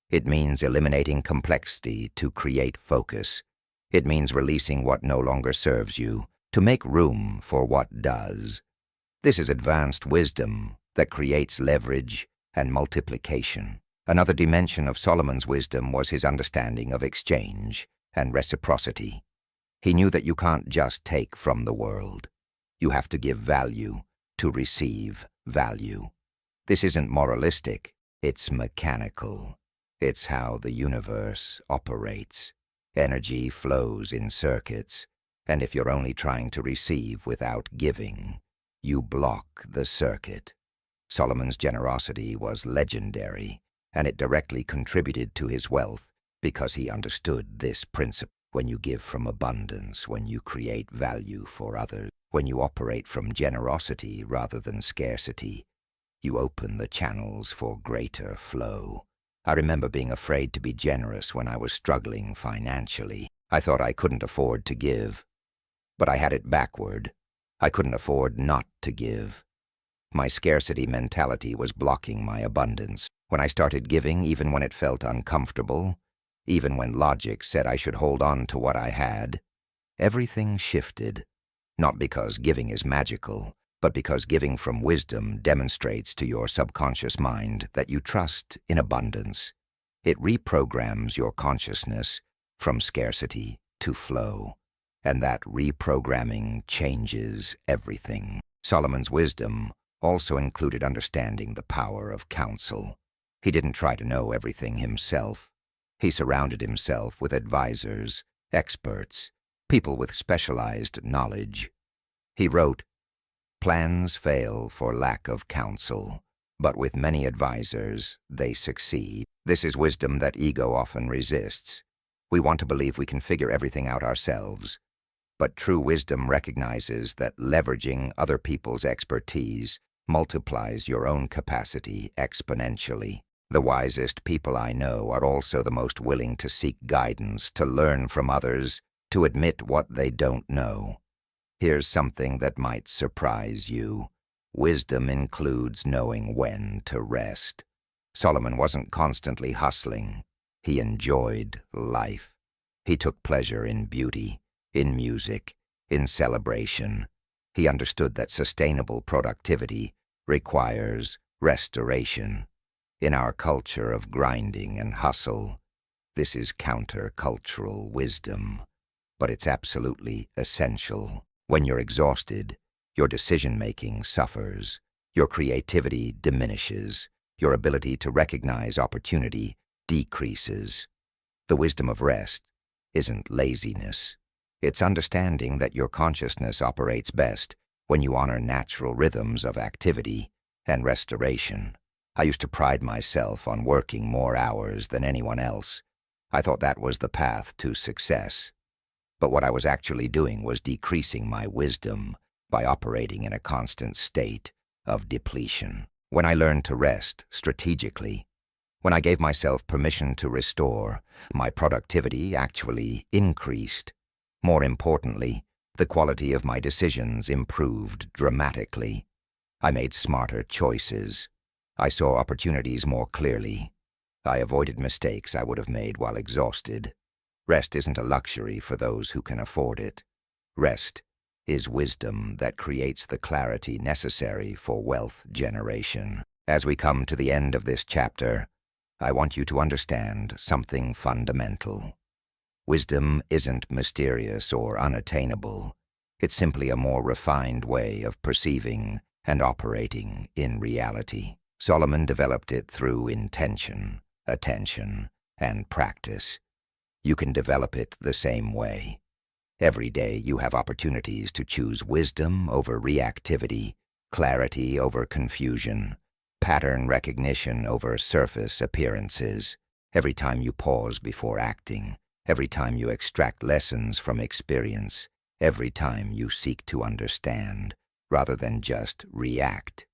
It means eliminating complexity to create focus, It means releasing what no longer serves you to make room for what does. This is advanced wisdom that creates leverage and multiplication. Another dimension of Solomon's wisdom was his understanding of exchange and reciprocity. He knew that you can't just take from the world. You have to give value to receive value. This isn't moralistic, it's mechanical. It's how the universe operates. Energy flows in circuits, and if you're only trying to receive without giving, you block the circuit. Solomon's generosity was legendary, and it directly contributed to his wealth because he understood this principle. When you give from abundance, when you create value for others, when you operate from generosity rather than scarcity, you open the channels for greater flow. I remember being afraid to be generous when I was struggling financially. I thought I couldn't afford to give, but I had it backward. I couldn't afford not to give. My scarcity mentality was blocking my abundance. When I started giving, even when it felt uncomfortable, even when logic said I should hold on to what I had, everything shifted. Not because giving is magical, but because giving from wisdom demonstrates to your subconscious mind that you trust in abundance. It reprograms your consciousness from scarcity to flow, and that reprogramming changes everything. Solomon's wisdom also included understanding the power of counsel. He didn't try to know everything himself. He surrounded himself with advisors, experts, people with specialized knowledge. He wrote, "Plans fail for lack of counsel, but with many advisors, they succeed." This is wisdom that ego often resists. We want to believe we can figure everything out ourselves, but true wisdom recognizes that leveraging other people's expertise multiplies your own capacity exponentially. The wisest people I know are also the most willing to seek guidance, to learn from others, to admit what they don't know. Here's something that might surprise you. Wisdom includes knowing when to rest. Solomon wasn't constantly hustling. He enjoyed life. He took pleasure in beauty, in music, in celebration. He understood that sustainable productivity requires restoration. In our culture of grinding and hustle, this is countercultural wisdom, but it's absolutely essential. When you're exhausted, your decision-making suffers, your creativity diminishes, your ability to recognize opportunity decreases. The wisdom of rest isn't laziness. It's understanding that your consciousness operates best when you honor natural rhythms of activity and restoration. I used to pride myself on working more hours than anyone else. I thought that was the path to success. But what I was actually doing was decreasing my wisdom by operating in a constant state of depletion. When I learned to rest strategically, when I gave myself permission to restore, my productivity actually increased. More importantly, the quality of my decisions improved dramatically. I made smarter choices. I saw opportunities more clearly. I avoided mistakes I would have made while exhausted. Rest isn't a luxury for those who can afford it. Rest is wisdom that creates the clarity necessary for wealth generation. As we come to the end of this chapter, I want you to understand something fundamental. Wisdom isn't mysterious or unattainable. It's simply a more refined way of perceiving and operating in reality. Solomon developed it through intention, attention, and practice. You can develop it the same way. Every day you have opportunities to choose wisdom over reactivity, clarity over confusion, pattern recognition over surface appearances. Every time you pause before acting, every time you extract lessons from experience, every time you seek to understand rather than just react,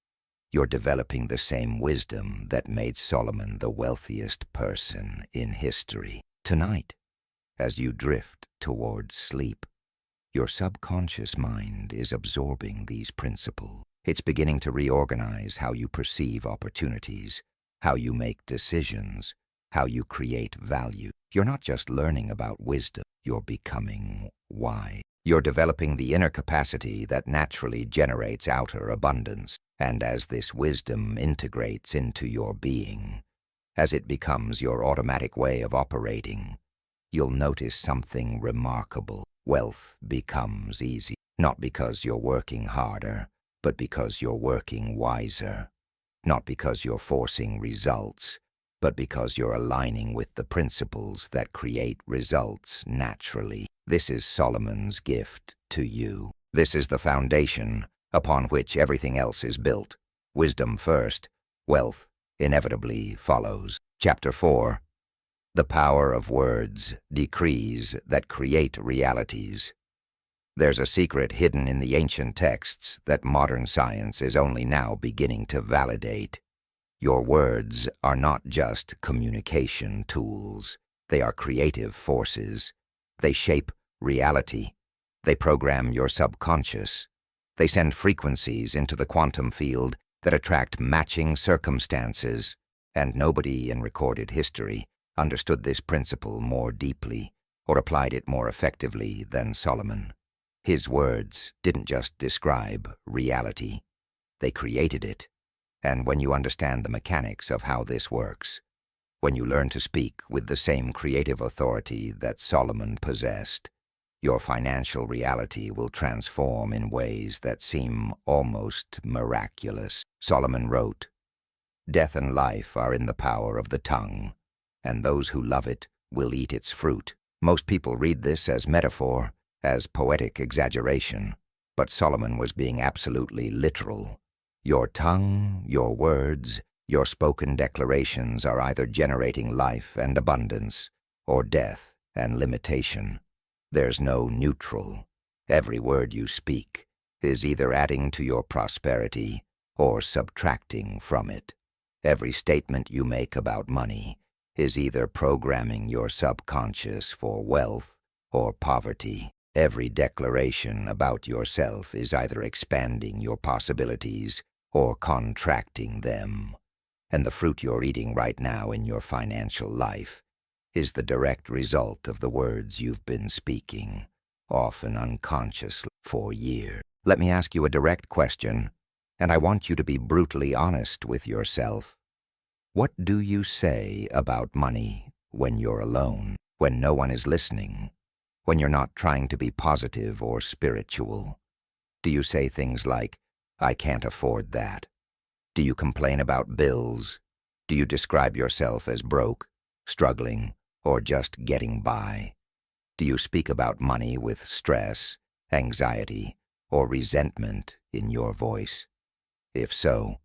you're developing the same wisdom that made Solomon the wealthiest person in history. Tonight, as you drift towards sleep, your subconscious mind is absorbing these principles. It's beginning to reorganize how you perceive opportunities, how you make decisions, how you create value. You're not just learning about wisdom, you're becoming wise. You're developing the inner capacity that naturally generates outer abundance. And as this wisdom integrates into your being, as it becomes your automatic way of operating, you'll notice something remarkable. Wealth becomes easy, not because you're working harder, but because you're working wiser. Not because you're forcing results, but because you're aligning with the principles that create results naturally. This is Solomon's gift to you. This is the foundation upon which everything else is built. Wisdom first, wealth inevitably follows. Chapter 4. The Power of Words, Decrees that Create Realities. There's a secret hidden in the ancient texts that modern science is only now beginning to validate. Your words are not just communication tools. They are creative forces. They shape reality. They program your subconscious. They send frequencies into the quantum field that attract matching circumstances. And nobody in recorded history understood this principle more deeply or applied it more effectively than Solomon. His words didn't just describe reality. They created it. And when you understand the mechanics of how this works, when you learn to speak with the same creative authority that Solomon possessed, your financial reality will transform in ways that seem almost miraculous. Solomon wrote, "Death and life are in the power of the tongue, and those who love it will eat its fruit." Most people read this as metaphor, as poetic exaggeration, but Solomon was being absolutely literal. Your tongue, your words, your spoken declarations are either generating life and abundance, or death and limitation. There's no neutral. Every word you speak is either adding to your prosperity or subtracting from it. Every statement you make about money is either programming your subconscious for wealth or poverty. Every declaration about yourself is either expanding your possibilities or contracting them. And the fruit you're eating right now in your financial life is the direct result of the words you've been speaking, often unconsciously, for years. Let me ask you a direct question, and I want you to be brutally honest with yourself. What do you say about money when you're alone, when no one is listening, when you're not trying to be positive or spiritual? Do you say things like, "I can't afford that"? Do you complain about bills? Do you describe yourself as broke, struggling, or just getting by? Do you speak about money with stress, anxiety, or resentment in your voice? If so,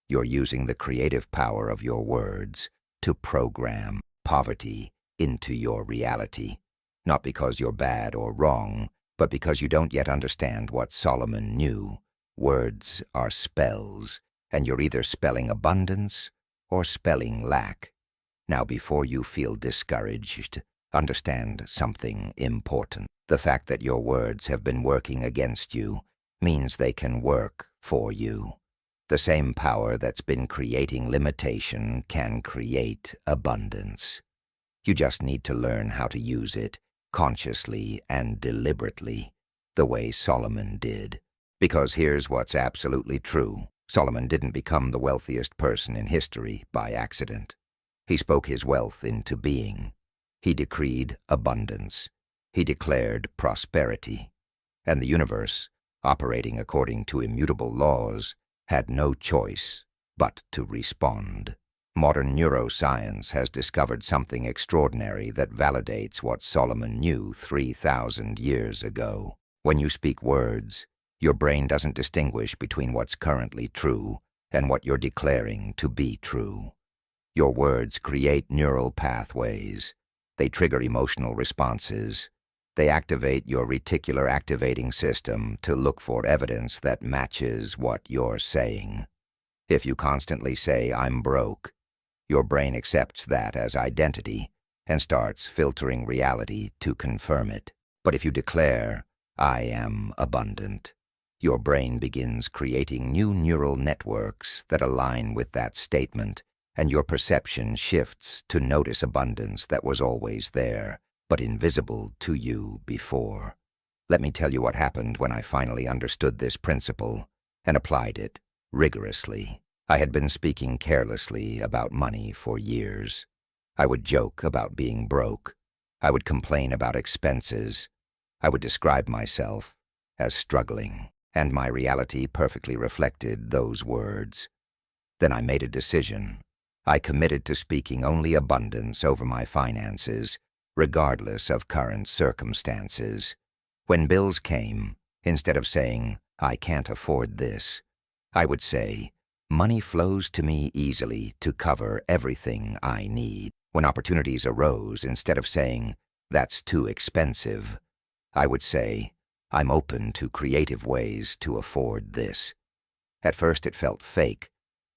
you're using the creative power of your words to program poverty into your reality, not because you're bad or wrong, but because you don't yet understand what Solomon knew. Words are spells, and you're either spelling abundance or spelling lack. Now, before you feel discouraged, understand something important. The fact that your words have been working against you means they can work for you. The same power that's been creating limitation can create abundance. You just need to learn how to use it consciously and deliberately, the way Solomon did. Because here's what's absolutely true. Solomon didn't become the wealthiest person in history by accident. He spoke his wealth into being. He decreed abundance. He declared prosperity. And the universe, operating according to immutable laws, had no choice but to respond. Modern neuroscience has discovered something extraordinary that validates what Solomon knew 3,000 years ago. When you speak words, your brain doesn't distinguish between what's currently true and what you're declaring to be true. Your words create neural pathways. They trigger emotional responses. They activate your reticular activating system to look for evidence that matches what you're saying. If you constantly say, "I'm broke," your brain accepts that as identity and starts filtering reality to confirm it. But if you declare, "I am abundant," your brain begins creating new neural networks that align with that statement, and your perception shifts to notice abundance that was always there, but invisible to you before. Let me tell you what happened when I finally understood this principle and applied it rigorously. I had been speaking carelessly about money for years. I would joke about being broke. I would complain about expenses. I would describe myself as struggling, and my reality perfectly reflected those words. Then I made a decision. I committed to speaking only abundance over my finances, regardless of current circumstances. When bills came, instead of saying, "I can't afford this," I would say, "Money flows to me easily to cover everything I need." When opportunities arose, instead of saying, "That's too expensive," I would say, "I'm open to creative ways to afford this." At first it felt fake,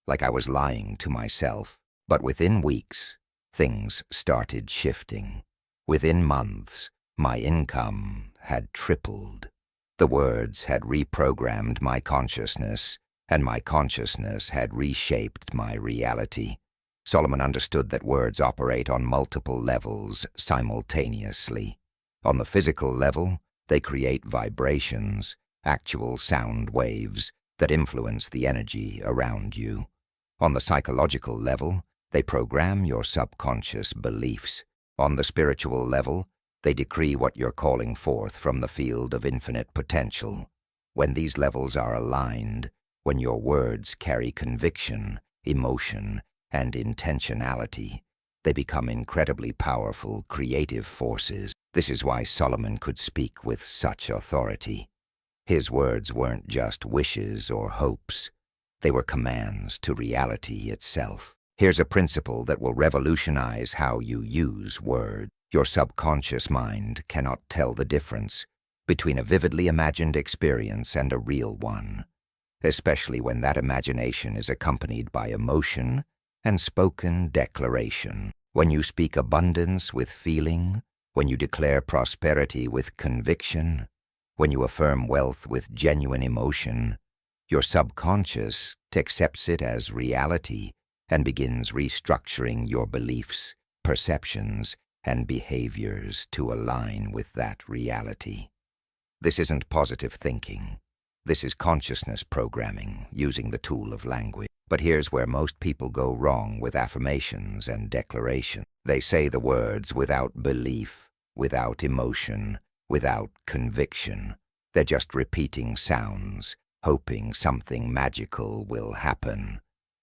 like I was lying to myself. But within weeks, things started shifting. Within months, my income had tripled. The words had reprogrammed my consciousness, and my consciousness had reshaped my reality. Solomon understood that words operate on multiple levels simultaneously. On the physical level, they create vibrations, actual sound waves that influence the energy around you. On the psychological level, they program your subconscious beliefs. On the spiritual level, they decree what you're calling forth from the field of infinite potential. When these levels are aligned, when your words carry conviction, emotion, and intentionality, they become incredibly powerful, creative forces. This is why Solomon could speak with such authority. His words weren't just wishes or hopes. They were commands to reality itself. Here's a principle that will revolutionize how you use words. Your subconscious mind cannot tell the difference between a vividly imagined experience and a real one, especially when that imagination is accompanied by emotion and spoken declaration. When you speak abundance with feeling, when you declare prosperity with conviction, when you affirm wealth with genuine emotion, your subconscious accepts it as reality and begins restructuring your beliefs, perceptions, and behaviors to align with that reality. This isn't positive thinking. This is consciousness programming using the tool of language. But here's where most people go wrong with affirmations and declarations. They say the words without belief, without emotion, without conviction. They're just repeating sounds, hoping something magical will happen.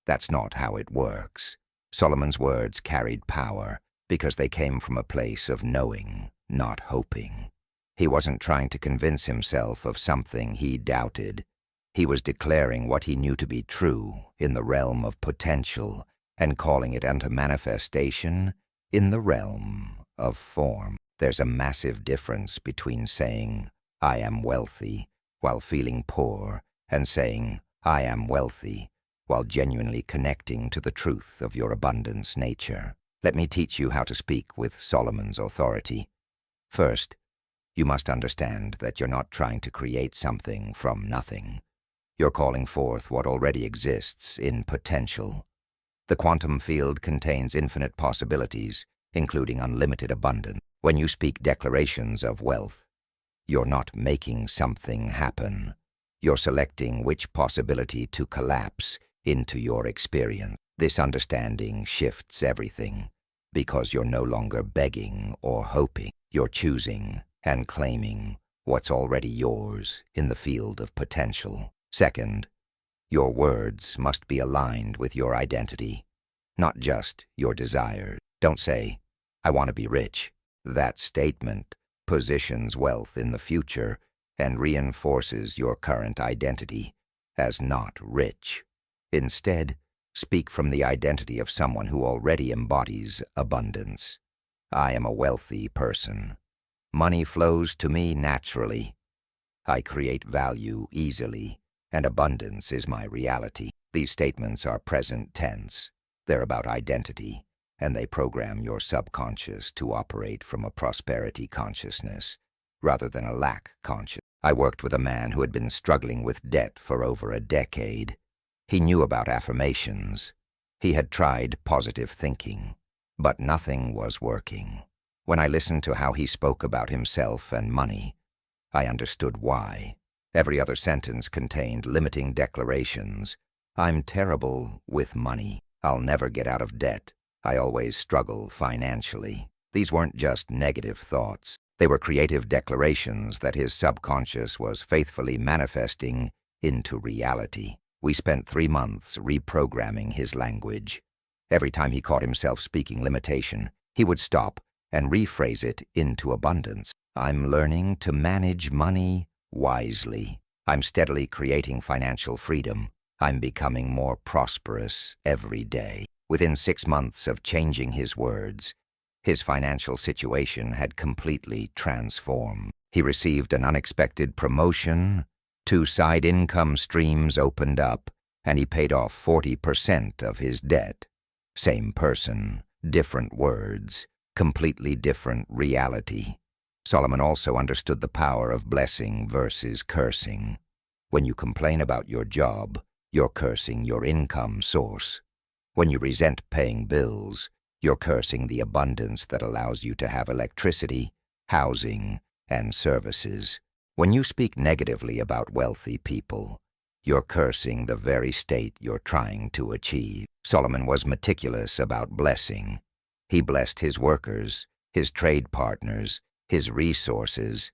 That's not how it works. Solomon's words carried power because they came from a place of knowing, not hoping. He wasn't trying to convince himself of something he doubted. He was declaring what he knew to be true in the realm of potential and calling it into manifestation in the realm of form. There's a massive difference between saying, "I am wealthy," while feeling poor, and saying, "I am wealthy," while genuinely connecting to the truth of your abundance nature. Let me teach you how to speak with Solomon's authority. First, you must understand that you're not trying to create something from nothing. You're calling forth what already exists in potential. The quantum field contains infinite possibilities, including unlimited abundance. When you speak declarations of wealth, you're not making something happen. You're selecting which possibility to collapse into your experience. This understanding shifts everything, because you're no longer begging or hoping. You're choosing and claiming what's already yours in the field of potential. Second, your words must be aligned with your identity, not just your desires. Don't say, "I want to be rich." That statement positions wealth in the future and reinforces your current identity as not rich. Instead, speak from the identity of someone who already embodies abundance. I am a wealthy person. Money flows to me naturally. I create value easily, and abundance is my reality. These statements are present tense. They're about identity, and they program your subconscious to operate from a prosperity consciousness rather than a lack consciousness. I worked with a man who had been struggling with debt for over a decade. He knew about affirmations. He had tried positive thinking, but nothing was working. When I listened to how he spoke about himself and money, I understood why. Every other sentence contained limiting declarations. I'm terrible with money. I'll never get out of debt. I always struggle financially. These weren't just negative thoughts. They were creative declarations that his subconscious was faithfully manifesting into reality. We spent 3 months reprogramming his language. Every time he caught himself speaking limitation, he would stop and rephrase it into abundance. I'm learning to manage money wisely. I'm steadily creating financial freedom. I'm becoming more prosperous every day. Within 6 months of changing his words, his financial situation had completely transformed. He received an unexpected promotion, 2 side income streams opened up, and he paid off 40% of his debt. Same person, different words, completely different reality. Solomon also understood the power of blessing versus cursing. When you complain about your job, you're cursing your income source. When you resent paying bills, you're cursing the abundance that allows you to have electricity, housing, and services. When you speak negatively about wealthy people, you're cursing the very state you're trying to achieve. Solomon was meticulous about blessing. He blessed his workers, his trade partners, his resources.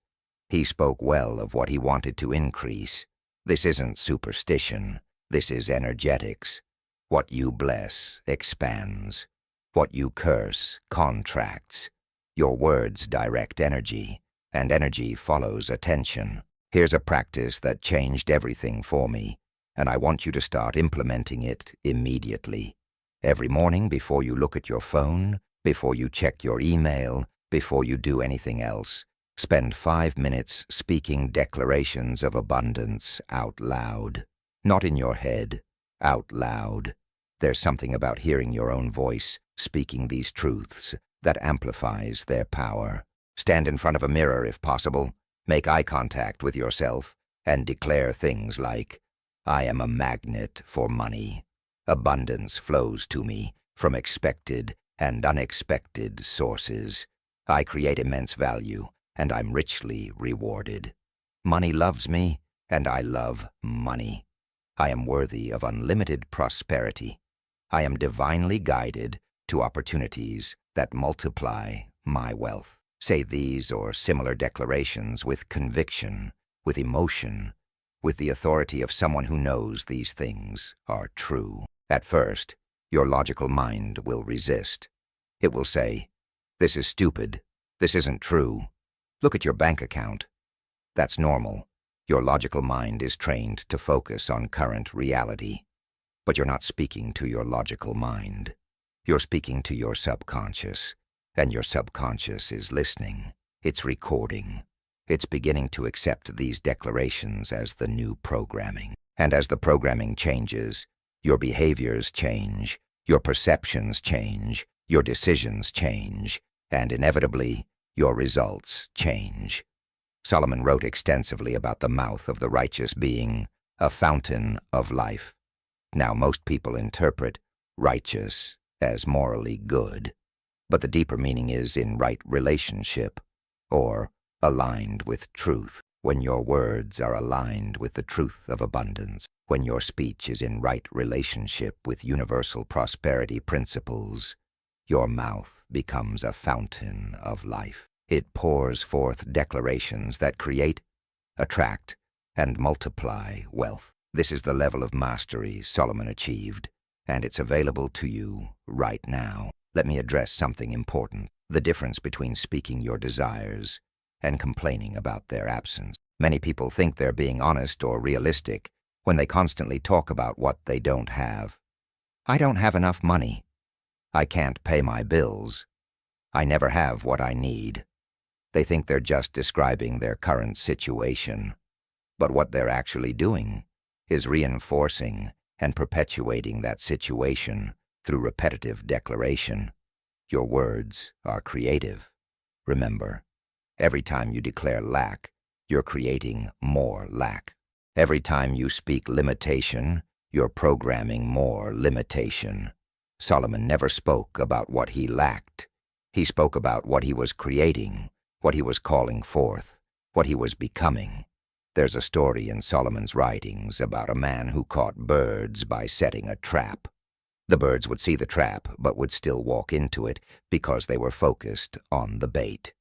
He spoke well of what he wanted to increase. This isn't superstition. This is energetics. What you bless expands. What you curse contracts. Your words direct energy, and energy follows attention. Here's a practice that changed everything for me, and I want you to start implementing it immediately. Every morning before you look at your phone, before you check your email, before you do anything else, spend 5 minutes speaking declarations of abundance out loud. Not in your head, out loud. There's something about hearing your own voice speaking these truths that amplifies their power. Stand in front of a mirror if possible, make eye contact with yourself, and declare things like, I am a magnet for money. Abundance flows to me from expected and unexpected sources. I create immense value, and I'm richly rewarded. Money loves me, and I love money. I am worthy of unlimited prosperity. I am divinely guided to opportunities that multiply my wealth. Say these or similar declarations with conviction, with emotion, with the authority of someone who knows these things are true. At first, your logical mind will resist. It will say, this is stupid. This isn't true. Look at your bank account. That's normal. Your logical mind is trained to focus on current reality. But you're not speaking to your logical mind. You're speaking to your subconscious, and your subconscious is listening. It's recording. It's beginning to accept these declarations as the new programming. And as the programming changes, your behaviors change, your perceptions change, your decisions change, and inevitably, your results change. Solomon wrote extensively about the mouth of the righteous being a fountain of life. Now, most people interpret righteous as morally good, but the deeper meaning is in right relationship, or aligned with truth. When your words are aligned with the truth of abundance, when your speech is in right relationship with universal prosperity principles, your mouth becomes a fountain of life. It pours forth declarations that create, attract, and multiply wealth. This is the level of mastery Solomon achieved, and it's available to you right now. Let me address something important: the difference between speaking your desires and complaining about their absence. Many people think they're being honest or realistic when they constantly talk about what they don't have. I don't have enough money. I can't pay my bills. I never have what I need. They think they're just describing their current situation, but what they're actually doing is reinforcing and perpetuating that situation through repetitive declaration. Your words are creative. Remember, every time you declare lack, you're creating more lack. Every time you speak limitation, you're programming more limitation. Solomon never spoke about what he lacked. He spoke about what he was creating, what he was calling forth, what he was becoming. There's a story in Solomon's writings about a man who caught birds by setting a trap. The birds would see the trap, but would still walk into it because they were focused on the bait.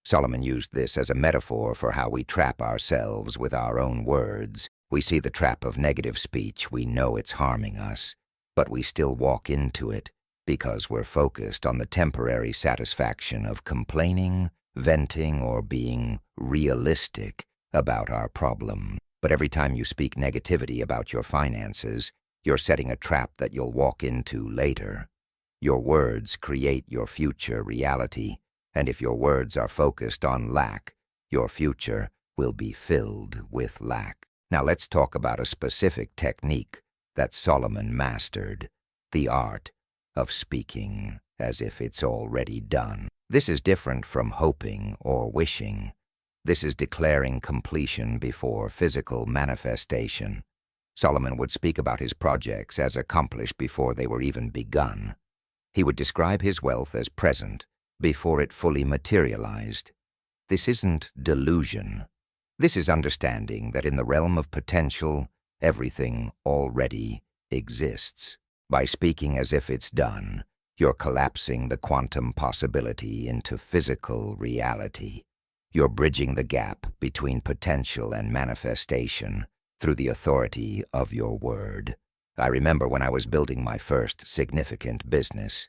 Solomon used this as a metaphor for how we trap ourselves with our own words. We see the trap of negative speech, we know it's harming us, but we still walk into it because we're focused on the temporary satisfaction of complaining, venting, or being realistic about our problem. But every time you speak negativity about your finances, you're setting a trap that you'll walk into later. Your words create your future reality, and if your words are focused on lack, your future will be filled with lack. Now let's talk about a specific technique that Solomon mastered, the art of speaking as if it's already done. This is different from hoping or wishing. This is declaring completion before physical manifestation. Solomon would speak about his projects as accomplished before they were even begun. He would describe his wealth as present before it fully materialized. This isn't delusion. This is understanding that in the realm of potential, everything already exists. By speaking as if it's done, you're collapsing the quantum possibility into physical reality. You're bridging the gap between potential and manifestation through the authority of your word. I remember when I was building my first significant business.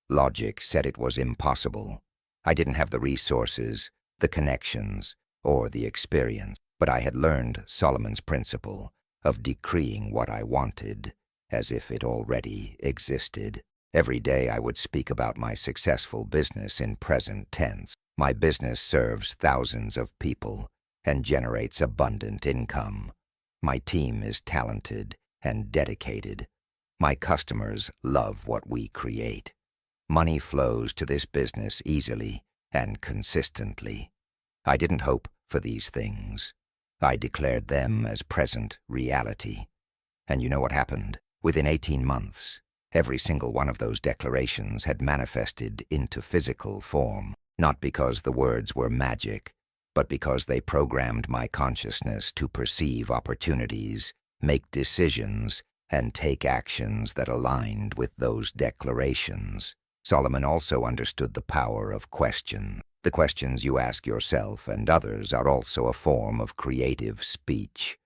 Logic said it was impossible. I didn't have the resources, the connections, or the experience, but I had learned Solomon's principle of decreeing what I wanted as if it already existed. Every day I would speak about my successful business in present tense. My business serves thousands of people and generates abundant income. My team is talented and dedicated. My customers love what we create. Money flows to this business easily and consistently. I didn't hope for these things. I declared them as present reality. And you know what happened? Within 18 months, every single one of those declarations had manifested into physical form, not because the words were magic, but because they programmed my consciousness to perceive opportunities, make decisions, and take actions that aligned with those declarations. Solomon also understood the power of question. The questions you ask yourself and others are also a form of creative speech.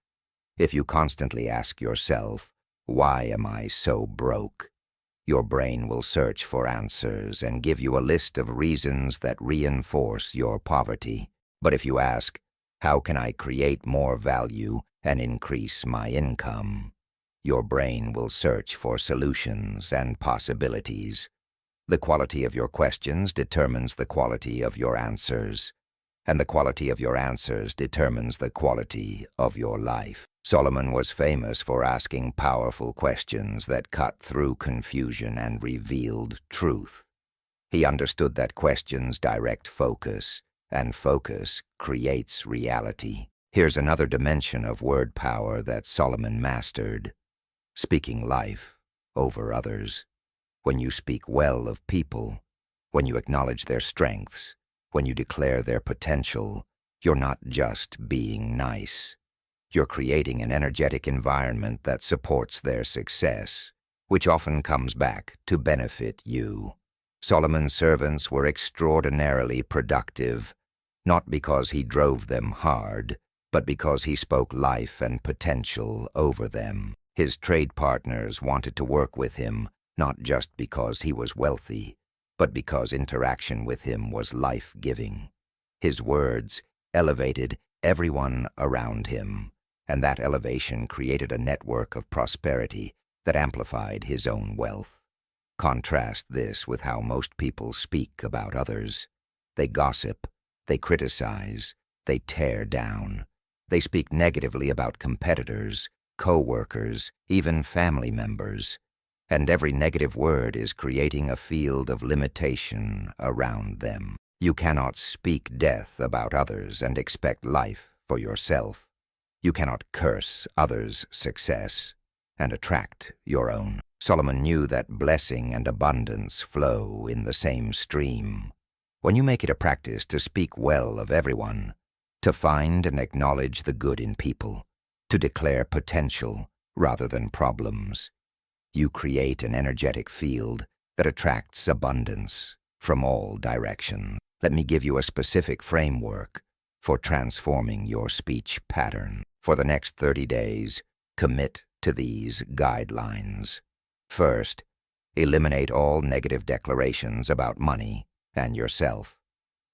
If you constantly ask yourself, "Why am I so broke?" your brain will search for answers and give you a list of reasons that reinforce your poverty. But if you ask, "How can I create more value and increase my income?" your brain will search for solutions and possibilities. The quality of your questions determines the quality of your answers, and the quality of your answers determines the quality of your life. Solomon was famous for asking powerful questions that cut through confusion and revealed truth. He understood that questions direct focus, and focus creates reality. Here's another dimension of word power that Solomon mastered: speaking life over others. When you speak well of people, when you acknowledge their strengths, when you declare their potential, you're not just being nice. You're creating an energetic environment that supports their success, which often comes back to benefit you. Solomon's servants were extraordinarily productive, not because he drove them hard, but because he spoke life and potential over them. His trade partners wanted to work with him, not just because he was wealthy, but because interaction with him was life-giving. His words elevated everyone around him, and that elevation created a network of prosperity that amplified his own wealth. Contrast this with how most people speak about others. They gossip, they criticize, they tear down. They speak negatively about competitors, co-workers, even family members. And every negative word is creating a field of limitation around them. You cannot speak death about others and expect life for yourself. You cannot curse others' success and attract your own. Solomon knew that blessing and abundance flow in the same stream. When you make it a practice to speak well of everyone, to find and acknowledge the good in people, to declare potential rather than problems, you create an energetic field that attracts abundance from all directions. Let me give you a specific framework for transforming your speech pattern. For the next 30 days, commit to these guidelines. First, eliminate all negative declarations about money and yourself.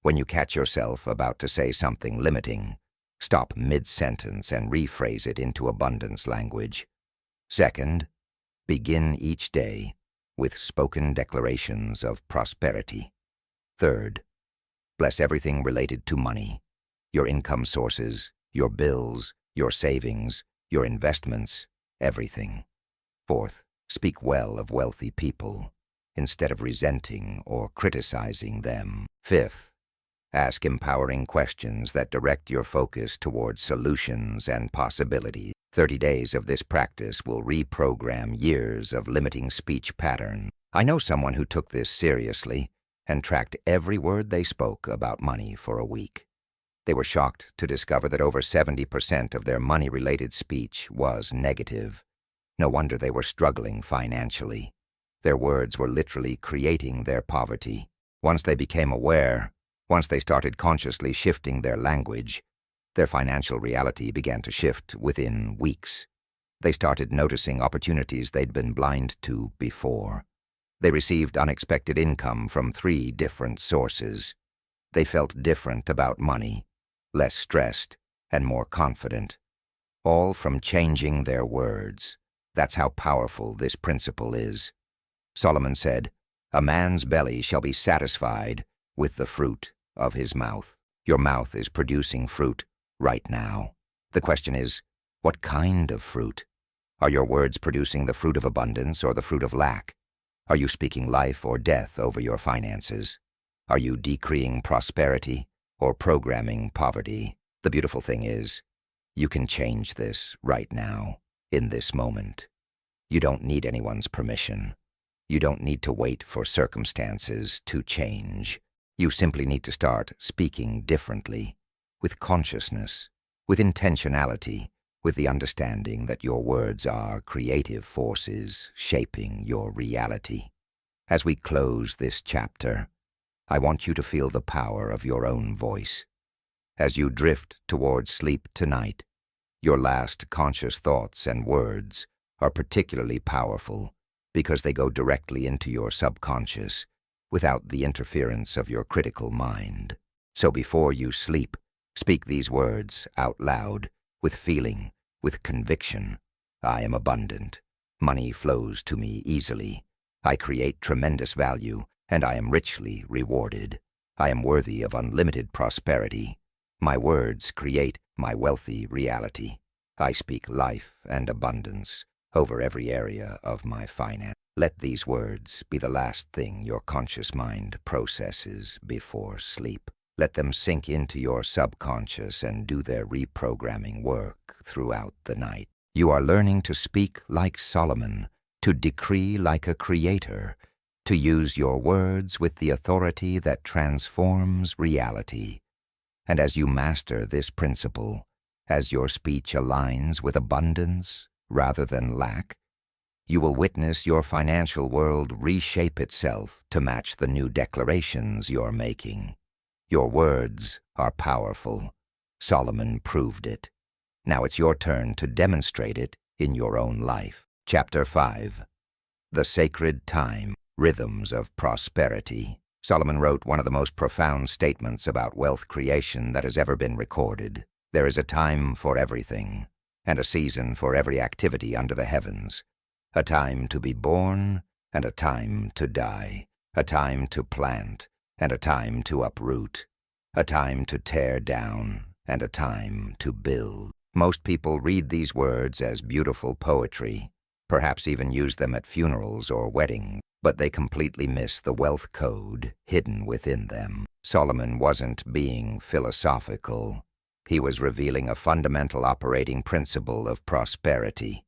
When you catch yourself about to say something limiting, stop mid-sentence and rephrase it into abundance language. Second, begin each day with spoken declarations of prosperity. Third, bless everything related to money, your income sources, your bills, your savings, your investments, everything. Fourth, speak well of wealthy people instead of resenting or criticizing them. Fifth, ask empowering questions that direct your focus towards solutions and possibilities. 30 days of this practice will reprogram years of limiting speech pattern. I know someone who took this seriously and tracked every word they spoke about money for a week. They were shocked to discover that over 70% of their money-related speech was negative. No wonder they were struggling financially. Their words were literally creating their poverty. Once they became aware, once they started consciously shifting their language, their financial reality began to shift within weeks. They started noticing opportunities they'd been blind to before. They received unexpected income from 3 different sources. They felt different about money, less stressed, and more confident. All from changing their words. That's how powerful this principle is. Solomon said, "A man's belly shall be satisfied with the fruit of his mouth." Your mouth is producing fruit right now. The question is, what kind of fruit? Are your words producing the fruit of abundance or the fruit of lack? Are you speaking life or death over your finances? Are you decreeing prosperity or programming poverty? The beautiful thing is, you can change this right now, in this moment. You don't need anyone's permission. You don't need to wait for circumstances to change. You simply need to start speaking differently, with consciousness, with intentionality, with the understanding that your words are creative forces shaping your reality. As we close this chapter, I want you to feel the power of your own voice. As you drift towards sleep tonight, your last conscious thoughts and words are particularly powerful because they go directly into your subconscious without the interference of your critical mind. So before you sleep, speak these words out loud, with feeling, with conviction. I am abundant. Money flows to me easily. I create tremendous value, and I am richly rewarded. I am worthy of unlimited prosperity. My words create my wealthy reality. I speak life and abundance over every area of my finance. Let these words be the last thing your conscious mind processes before sleep. Let them sink into your subconscious and do their reprogramming work throughout the night. You are learning to speak like Solomon, to decree like a creator, to use your words with the authority that transforms reality. And as you master this principle, as your speech aligns with abundance rather than lack, you will witness your financial world reshape itself to match the new declarations you're making. Your words are powerful. Solomon proved it. Now it's your turn to demonstrate it in your own life. Chapter 5. The Sacred Time, Rhythms of Prosperity. Solomon wrote one of the most profound statements about wealth creation that has ever been recorded. There is a time for everything, and a season for every activity under the heavens. A time to be born, and a time to die. A time to plant, and a time to uproot. A time to tear down, and a time to build. Most people read these words as beautiful poetry, perhaps even use them at funerals or weddings, but they completely miss the wealth code hidden within them. Solomon wasn't being philosophical. He was revealing a fundamental operating principle of prosperity.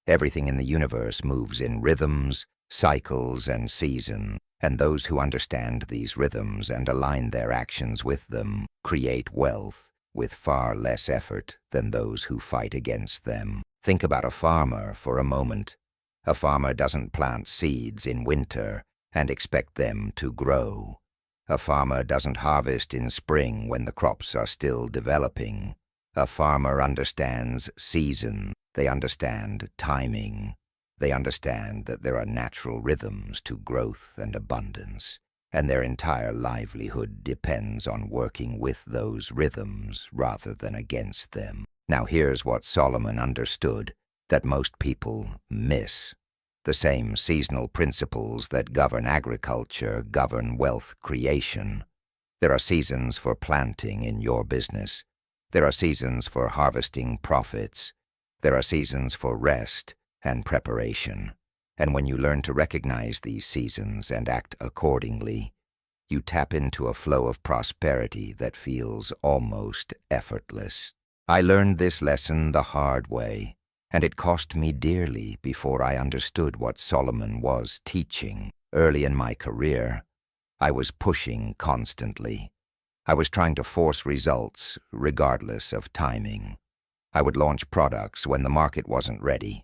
Everything in the universe moves in rhythms, cycles, and seasons, and those who understand these rhythms and align their actions with them create wealth with far less effort than those who fight against them. Think about a farmer for a moment. A farmer doesn't plant seeds in winter and expect them to grow. A farmer doesn't harvest in spring when the crops are still developing. A farmer understands season. They understand timing. They understand that there are natural rhythms to growth and abundance, and their entire livelihood depends on working with those rhythms rather than against them. Now here's what Solomon understood that most people miss. The same seasonal principles that govern agriculture govern wealth creation. There are seasons for planting in your business. There are seasons for harvesting profits. There are seasons for rest and preparation. And when you learn to recognize these seasons and act accordingly, you tap into a flow of prosperity that feels almost effortless. I learned this lesson the hard way, and it cost me dearly before I understood what Solomon was teaching. Early in my career, I was pushing constantly. I was trying to force results regardless of timing. I would launch products when the market wasn't ready.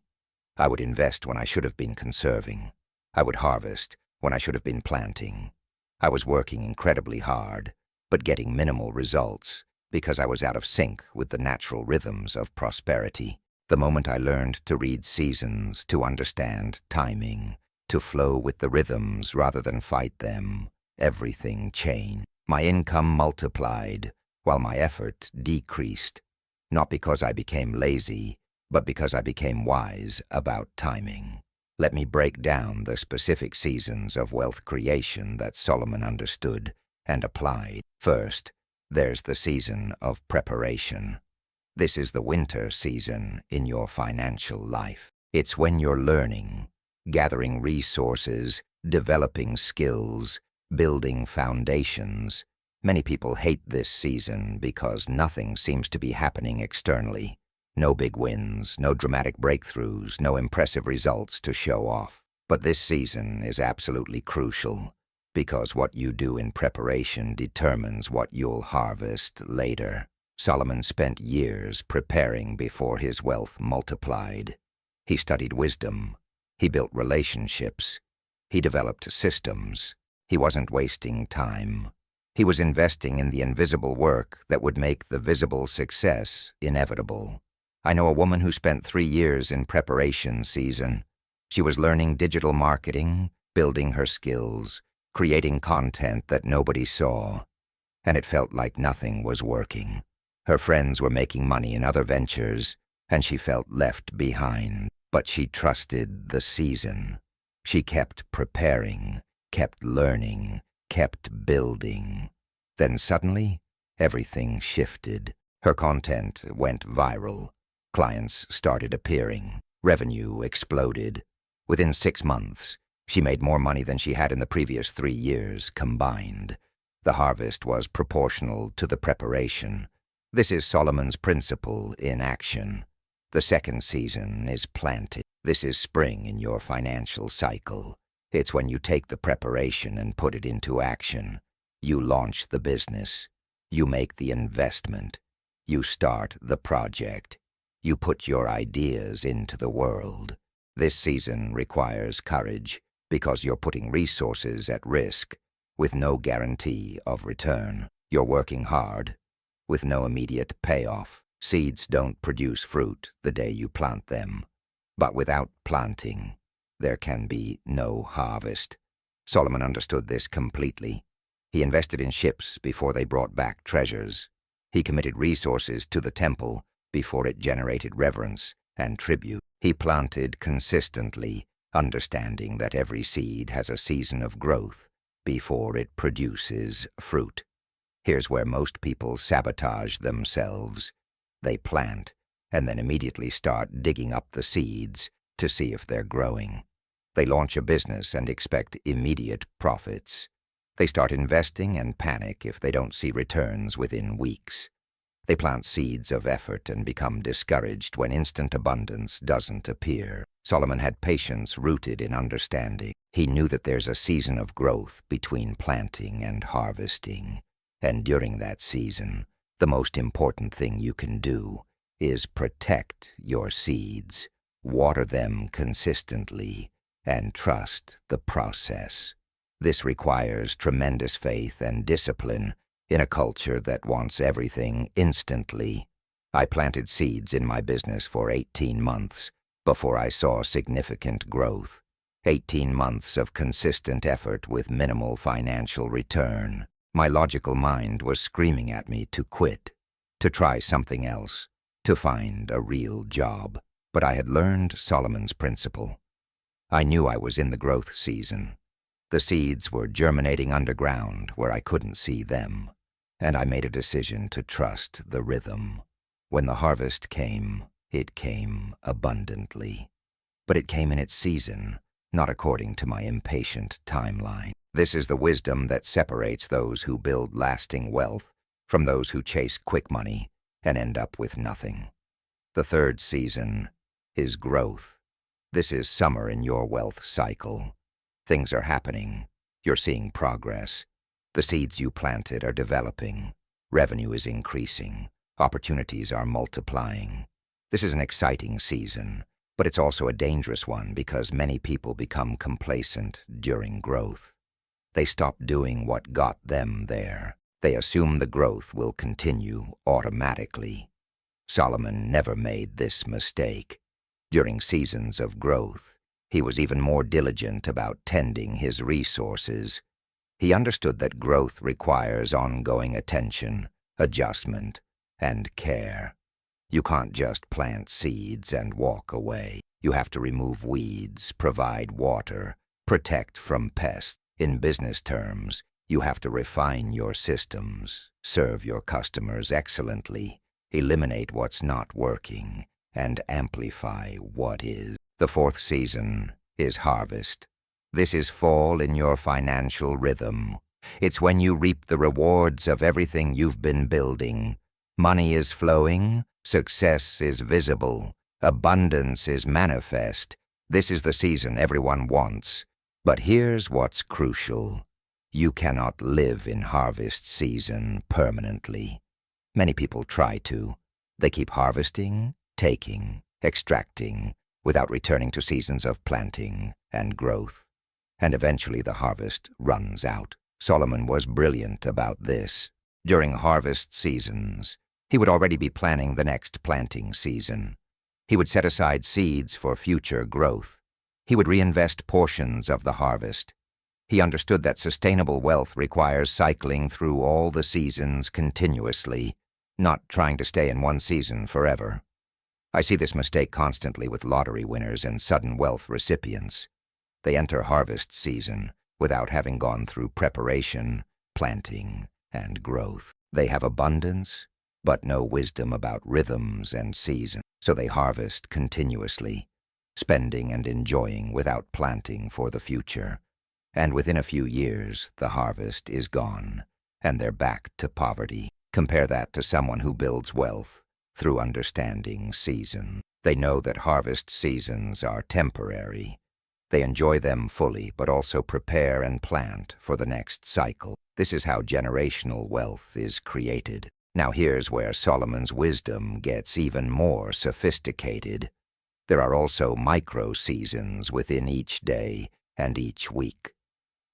I would invest when I should have been conserving. I would harvest when I should have been planting. I was working incredibly hard, but getting minimal results because I was out of sync with the natural rhythms of prosperity. The moment I learned to read seasons, to understand timing, to flow with the rhythms rather than fight them, everything changed. My income multiplied while my effort decreased, not because I became lazy, but because I became wise about timing. Let me break down the specific seasons of wealth creation that Solomon understood and applied. First, there's the season of preparation. This is the winter season in your financial life. It's when you're learning, gathering resources, developing skills, building foundations. Many people hate this season because nothing seems to be happening externally. No big wins, no dramatic breakthroughs, no impressive results to show off. But this season is absolutely crucial because what you do in preparation determines what you'll harvest later. Solomon spent years preparing before his wealth multiplied. He studied wisdom. He built relationships. He developed systems. He wasn't wasting time. He was investing in the invisible work that would make the visible success inevitable. I know a woman who spent 3 years in preparation season. She was learning digital marketing, building her skills, creating content that nobody saw, and it felt like nothing was working. Her friends were making money in other ventures, and she felt left behind. But she trusted the season. She kept preparing, kept learning, kept building. Then suddenly, everything shifted. Her content went viral. Clients started appearing. Revenue exploded. Within 6 months, she made more money than she had in the previous 3 years combined. The harvest was proportional to the preparation. This is Solomon's principle in action. The second season is planting. This is spring in your financial cycle. It's when you take the preparation and put it into action. You launch the business. You make the investment. You start the project. You put your ideas into the world. This season requires courage because you're putting resources at risk with no guarantee of return. You're working hard with no immediate payoff. Seeds don't produce fruit the day you plant them. But without planting, there can be no harvest. Solomon understood this completely. He invested in ships before they brought back treasures. He committed resources to the temple before it generated reverence and tribute. He planted consistently, understanding that every seed has a season of growth before it produces fruit. Here's where most people sabotage themselves. They plant and then immediately start digging up the seeds to see if they're growing. They launch a business and expect immediate profits. They start investing and panic if they don't see returns within weeks. They plant seeds of effort and become discouraged when instant abundance doesn't appear. Solomon had patience rooted in understanding. He knew that there's a season of growth between planting and harvesting, and during that season, the most important thing you can do is protect your seeds, water them consistently, and trust the process. This requires tremendous faith and discipline in a culture that wants everything instantly. I planted seeds in my business for 18 months before I saw significant growth. 18 months of consistent effort with minimal financial return. My logical mind was screaming at me to quit, to try something else, to find a real job. But I had learned Solomon's principle. I knew I was in the growth season. The seeds were germinating underground where I couldn't see them, and I made a decision to trust the rhythm. When the harvest came, it came abundantly. But it came in its season, not according to my impatient timeline. This is the wisdom that separates those who build lasting wealth from those who chase quick money and end up with nothing. The third season is growth. This is summer in your wealth cycle. Things are happening. You're seeing progress. The seeds you planted are developing. Revenue is increasing. Opportunities are multiplying. This is an exciting season, but it's also a dangerous one because many people become complacent during growth. They stop doing what got them there. They assume the growth will continue automatically. Solomon never made this mistake. During seasons of growth, he was even more diligent about tending his resources. He understood that growth requires ongoing attention, adjustment, and care. You can't just plant seeds and walk away. You have to remove weeds, provide water, protect from pests. In business terms, you have to refine your systems, serve your customers excellently, eliminate what's not working, and amplify what is. The fourth season is harvest. This is fall in your financial rhythm. It's when you reap the rewards of everything you've been building. Money is flowing, success is visible, abundance is manifest. This is the season everyone wants. But here's what's crucial. You cannot live in harvest season permanently. Many people try to. They keep harvesting, taking, extracting, without returning to seasons of planting and growth. And eventually the harvest runs out. Solomon was brilliant about this. During harvest seasons, he would already be planning the next planting season. He would set aside seeds for future growth. He would reinvest portions of the harvest. He understood that sustainable wealth requires cycling through all the seasons continuously, not trying to stay in one season forever. I see this mistake constantly with lottery winners and sudden wealth recipients. They enter harvest season without having gone through preparation, planting, and growth. They have abundance, but no wisdom about rhythms and seasons, so they harvest continuously, spending and enjoying without planting for the future. And within a few years, the harvest is gone, and they're back to poverty. Compare that to someone who builds wealth through understanding season. They know that harvest seasons are temporary. They enjoy them fully, but also prepare and plant for the next cycle. This is how generational wealth is created. Now here's where Solomon's wisdom gets even more sophisticated. There are also micro-seasons within each day and each week.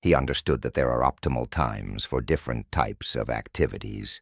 He understood that there are optimal times for different types of activities.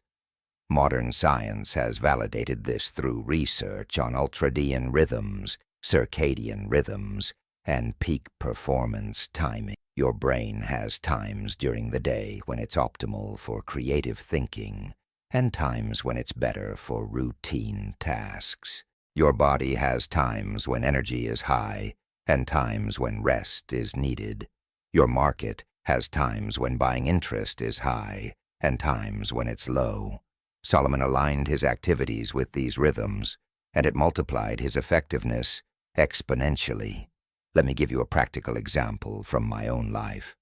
Modern science has validated this through research on ultradian rhythms, circadian rhythms, and peak performance timing. Your brain has times during the day when it's optimal for creative thinking, and times when it's better for routine tasks. Your body has times when energy is high and times when rest is needed. Your market has times when buying interest is high and times when it's low. Solomon aligned his activities with these rhythms, and it multiplied his effectiveness exponentially. Let me give you a practical example from my own life.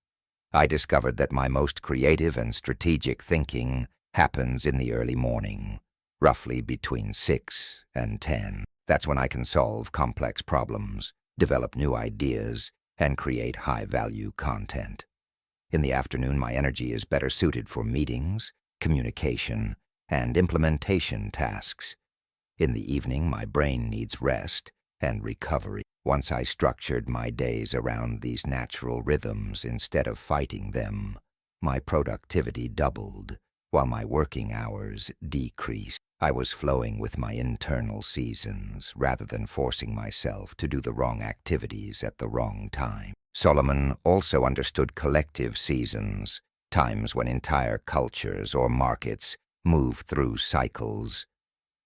I discovered that my most creative and strategic thinking happens in the early morning. roughly between 6 and 10. That's when I can solve complex problems, develop new ideas, and create high-value content. In the afternoon, my energy is better suited for meetings, communication, and implementation tasks. In the evening, my brain needs rest and recovery. Once I structured my days around these natural rhythms instead of fighting them, my productivity doubled, while my working hours decreased. I was flowing with my internal seasons rather than forcing myself to do the wrong activities at the wrong time. Solomon also understood collective seasons, times when entire cultures or markets move through cycles.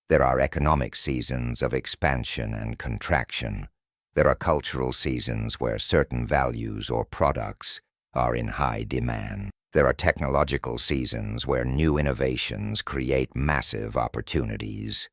There are economic seasons of expansion and contraction. There are cultural seasons where certain values or products are in high demand. There are technological seasons where new innovations create massive opportunities.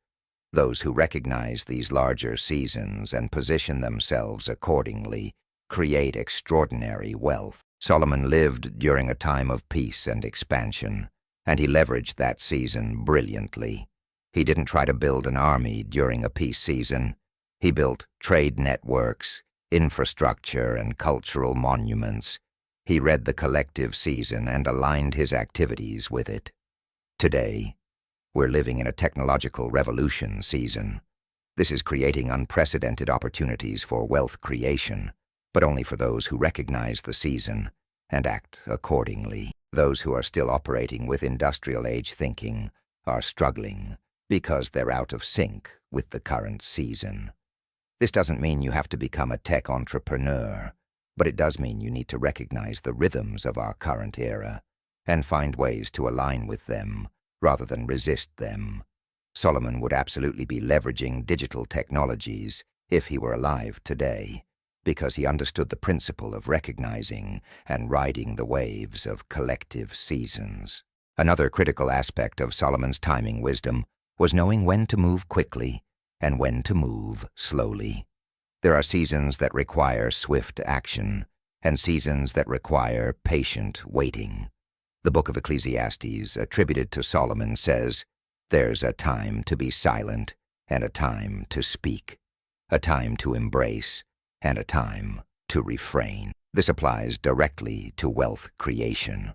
Those who recognize these larger seasons and position themselves accordingly create extraordinary wealth. Solomon lived during a time of peace and expansion, and he leveraged that season brilliantly. He didn't try to build an army during a peace season. He built trade networks, infrastructure, and cultural monuments. He read the collective season and aligned his activities with it. Today, we're living in a technological revolution season. This is creating unprecedented opportunities for wealth creation, but only for those who recognize the season and act accordingly. Those who are still operating with industrial age thinking are struggling because they're out of sync with the current season. This doesn't mean you have to become a tech entrepreneur, but it does mean you need to recognize the rhythms of our current era and find ways to align with them rather than resist them. Solomon would absolutely be leveraging digital technologies if he were alive today, because he understood the principle of recognizing and riding the waves of collective seasons. Another critical aspect of Solomon's timing wisdom was knowing when to move quickly and when to move slowly. There are seasons that require swift action and seasons that require patient waiting. The book of Ecclesiastes, attributed to Solomon, says, "There's a time to be silent and a time to speak, a time to embrace and a time to refrain." This applies directly to wealth creation.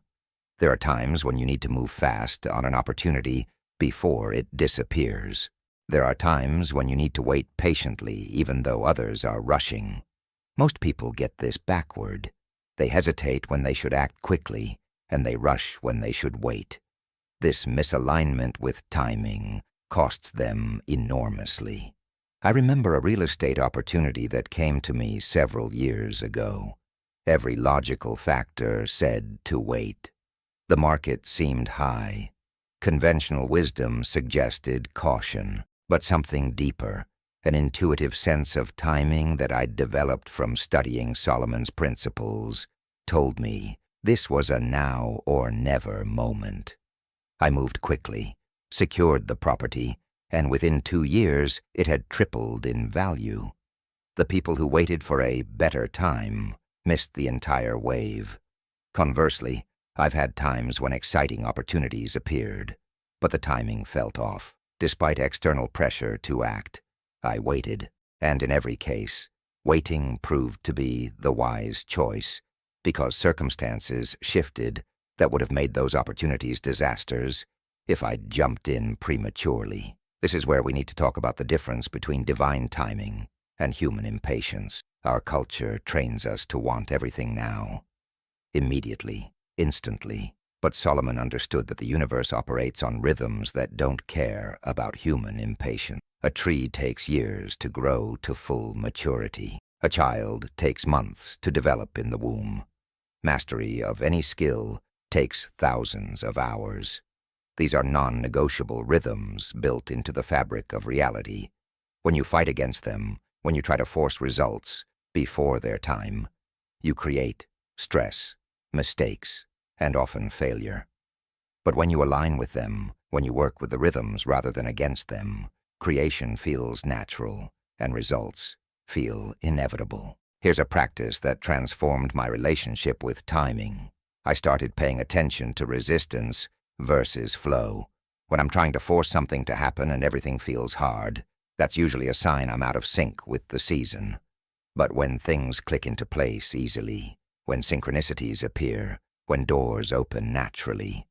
There are times when you need to move fast on an opportunity before it disappears. There are times when you need to wait patiently even though others are rushing. Most people get this backward. They hesitate when they should act quickly, and they rush when they should wait. This misalignment with timing costs them enormously. I remember a real estate opportunity that came to me several years ago. Every logical factor said to wait. The market seemed high. Conventional wisdom suggested caution. But something deeper, an intuitive sense of timing that I'd developed from studying Solomon's principles, told me this was a now or never moment. I moved quickly, secured the property, and within 2 years it had tripled in value. The people who waited for a better time missed the entire wave. Conversely, I've had times when exciting opportunities appeared, but the timing felt off. Despite external pressure to act, I waited, and in every case, waiting proved to be the wise choice, because circumstances shifted that would have made those opportunities disasters if I'd jumped in prematurely. This is where we need to talk about the difference between divine timing and human impatience. Our culture trains us to want everything now, immediately, instantly. But Solomon understood that the universe operates on rhythms that don't care about human impatience. A tree takes years to grow to full maturity. A child takes months to develop in the womb. Mastery of any skill takes thousands of hours. These are non-negotiable rhythms built into the fabric of reality. When you fight against them, when you try to force results before their time, you create stress, mistakes, and often failure. But when you align with them, when you work with the rhythms rather than against them, creation feels natural and results feel inevitable. Here's a practice that transformed my relationship with timing. I started paying attention to resistance versus flow. When I'm trying to force something to happen and everything feels hard, that's usually a sign I'm out of sync with the season. But when things click into place easily, when synchronicities appear, when doors open naturally,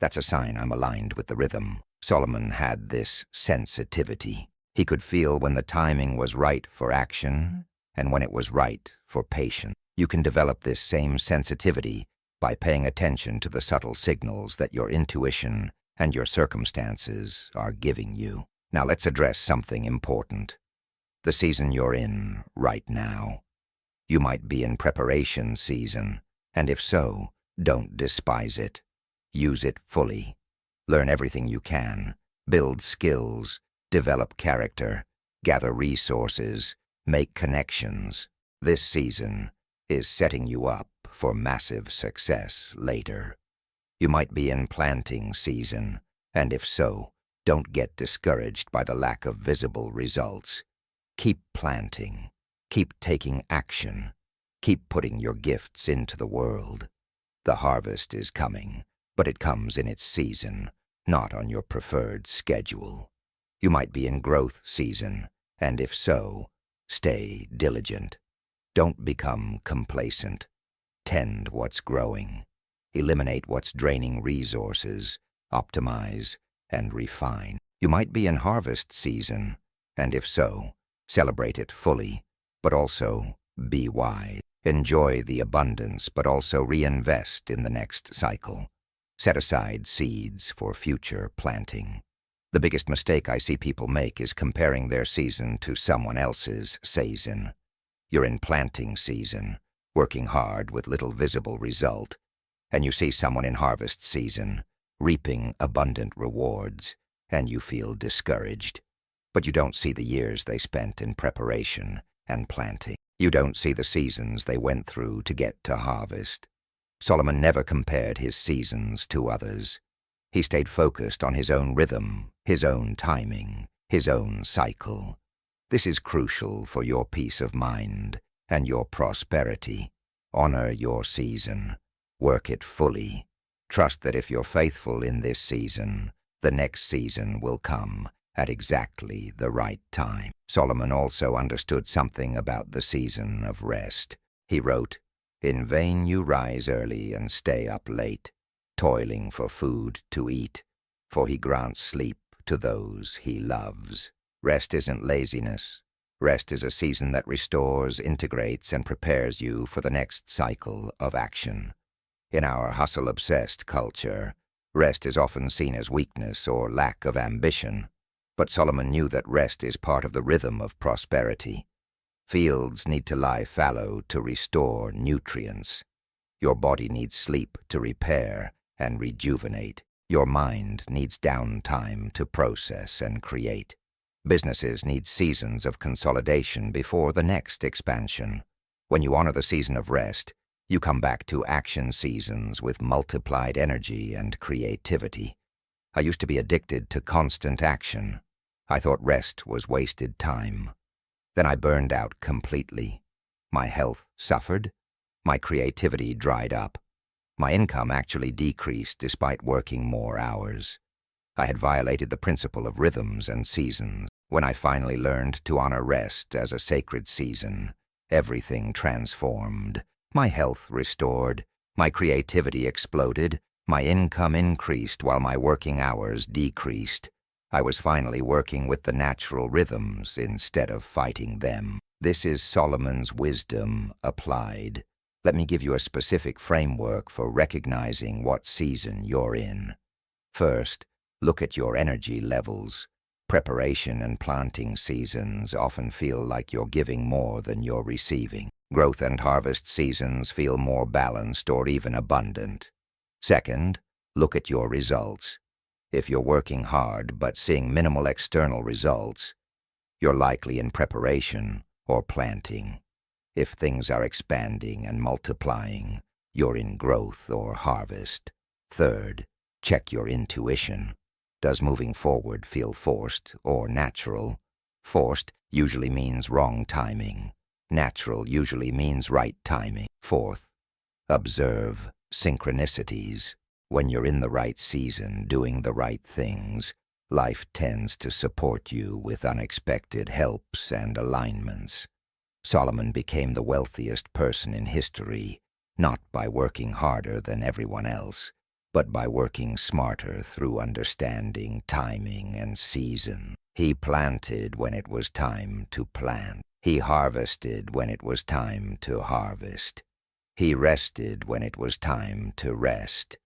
that's a sign I'm aligned with the rhythm. Solomon had this sensitivity. He could feel when the timing was right for action and when it was right for patience. You can develop this same sensitivity by paying attention to the subtle signals that your intuition and your circumstances are giving you. Now let's address something important. The season you're in right now. You might be in preparation season, and if so, don't despise it. Use it fully. Learn everything you can. Build skills. Develop character. Gather resources. Make connections. This season is setting you up for massive success later. You might be in planting season, and if so, don't get discouraged by the lack of visible results. Keep planting. Keep taking action. Keep putting your gifts into the world. The harvest is coming, but it comes in its season, not on your preferred schedule. You might be in growth season, and if so, stay diligent. Don't become complacent. Tend what's growing. Eliminate what's draining resources. Optimize and refine. You might be in harvest season, and if so, celebrate it fully, but also be wise. Enjoy the abundance, but also reinvest in the next cycle. Set aside seeds for future planting. The biggest mistake I see people make is comparing their season to someone else's season. You're in planting season, working hard with little visible result, and you see someone in harvest season, reaping abundant rewards, and you feel discouraged. But you don't see the years they spent in preparation and planting. You don't see the seasons they went through to get to harvest. Solomon never compared his seasons to others. He stayed focused on his own rhythm, his own timing, his own cycle. This is crucial for your peace of mind and your prosperity. Honor your season. Work it fully. Trust that if you're faithful in this season, the next season will come at exactly the right time. Solomon also understood something about the season of rest. He wrote, "In vain you rise early and stay up late, toiling for food to eat, for he grants sleep to those he loves." Rest isn't laziness. Rest is a season that restores, integrates, and prepares you for the next cycle of action. In our hustle-obsessed culture, rest is often seen as weakness or lack of ambition. But Solomon knew that rest is part of the rhythm of prosperity. Fields need to lie fallow to restore nutrients. Your body needs sleep to repair and rejuvenate. Your mind needs downtime to process and create. Businesses need seasons of consolidation before the next expansion. When you honor the season of rest, you come back to action seasons with multiplied energy and creativity. I used to be addicted to constant action. I thought rest was wasted time. Then I burned out completely. My health suffered. My creativity dried up. My income actually decreased despite working more hours. I had violated the principle of rhythms and seasons. When I finally learned to honor rest as a sacred season, everything transformed. My health restored. My creativity exploded. My income increased while my working hours decreased. I was finally working with the natural rhythms instead of fighting them. This is Solomon's wisdom applied. Let me give you a specific framework for recognizing what season you're in. First, look at your energy levels. Preparation and planting seasons often feel like you're giving more than you're receiving. Growth and harvest seasons feel more balanced or even abundant. Second, look at your results. If you're working hard but seeing minimal external results, you're likely in preparation or planting. If things are expanding and multiplying, you're in growth or harvest. Third, check your intuition. Does moving forward feel forced or natural? Forced usually means wrong timing. Natural usually means right timing. Fourth, observe synchronicities. When you're in the right season, doing the right things, life tends to support you with unexpected helps and alignments. Solomon became the wealthiest person in history, not by working harder than everyone else, but by working smarter through understanding timing and season. He planted when it was time to plant. He harvested when it was time to harvest. He rested when it was time to rest.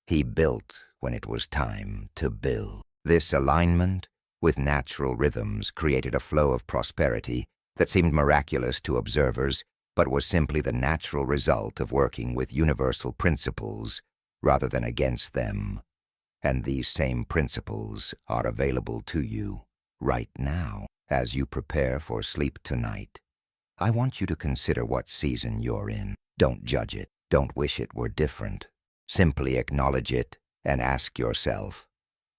He built when it was time to build. This alignment with natural rhythms created a flow of prosperity that seemed miraculous to observers, but was simply the natural result of working with universal principles rather than against them. And these same principles are available to you right now. As you prepare for sleep tonight, I want you to consider what season you're in. Don't judge it. Don't wish it were different. Simply acknowledge it and ask yourself,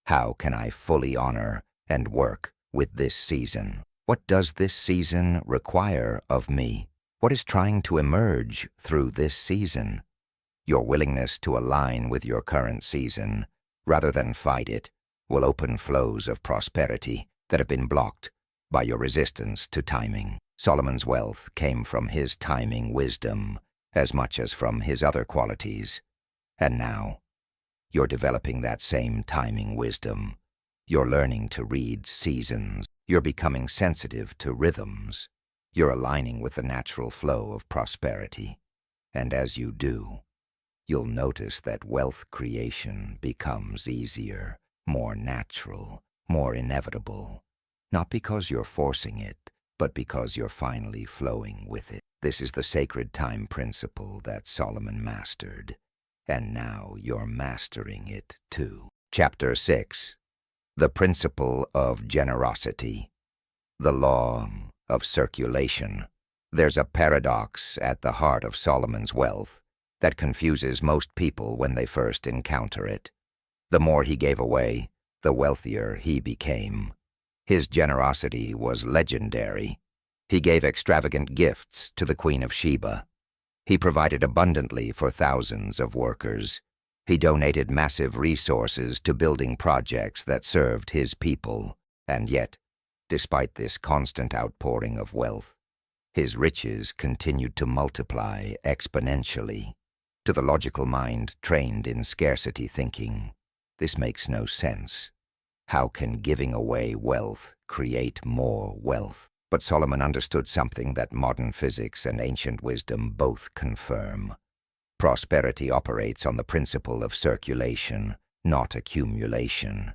how can I fully honor and work with this season? What does this season require of me? What is trying to emerge through this season? Your willingness to align with your current season, rather than fight it, will open flows of prosperity that have been blocked by your resistance to timing. Solomon's wealth came from his timing wisdom as much as from his other qualities. And now, you're developing that same timing wisdom. You're learning to read seasons. You're becoming sensitive to rhythms. You're aligning with the natural flow of prosperity. And as you do, you'll notice that wealth creation becomes easier, more natural, more inevitable. Not because you're forcing it, but because you're finally flowing with it. This is the sacred time principle that Solomon mastered, and now you're mastering it too. Chapter 6. The Principle of Generosity. The Law of Circulation. There's a paradox at the heart of Solomon's wealth that confuses most people when they first encounter it. The more he gave away, the wealthier he became. His generosity was legendary. He gave extravagant gifts to the Queen of Sheba. He provided abundantly for thousands of workers. He donated massive resources to building projects that served his people. And yet, despite this constant outpouring of wealth, his riches continued to multiply exponentially. To the logical mind trained in scarcity thinking, this makes no sense. How can giving away wealth create more wealth? But Solomon understood something that modern physics and ancient wisdom both confirm. Prosperity operates on the principle of circulation, not accumulation.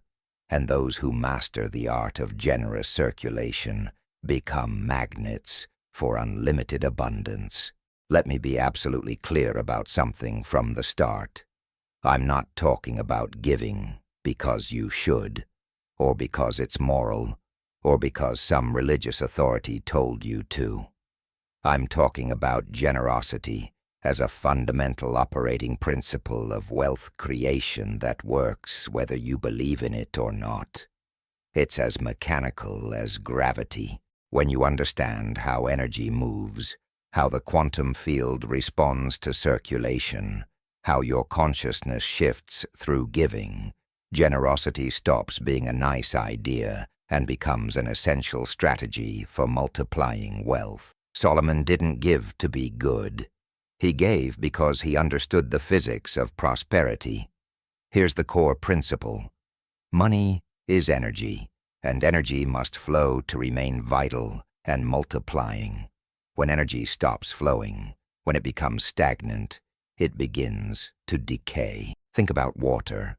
And those who master the art of generous circulation become magnets for unlimited abundance. Let me be absolutely clear about something from the start. I'm not talking about giving because you should, or because it's moral, or because some religious authority told you to. I'm talking about generosity as a fundamental operating principle of wealth creation that works whether you believe in it or not. It's as mechanical as gravity. When you understand how energy moves, how the quantum field responds to circulation, how your consciousness shifts through giving, generosity stops being a nice idea and becomes an essential strategy for multiplying wealth. Solomon didn't give to be good. He gave because he understood the physics of prosperity. Here's the core principle. Money is energy, and energy must flow to remain vital and multiplying. When energy stops flowing, when it becomes stagnant, it begins to decay. Think about water.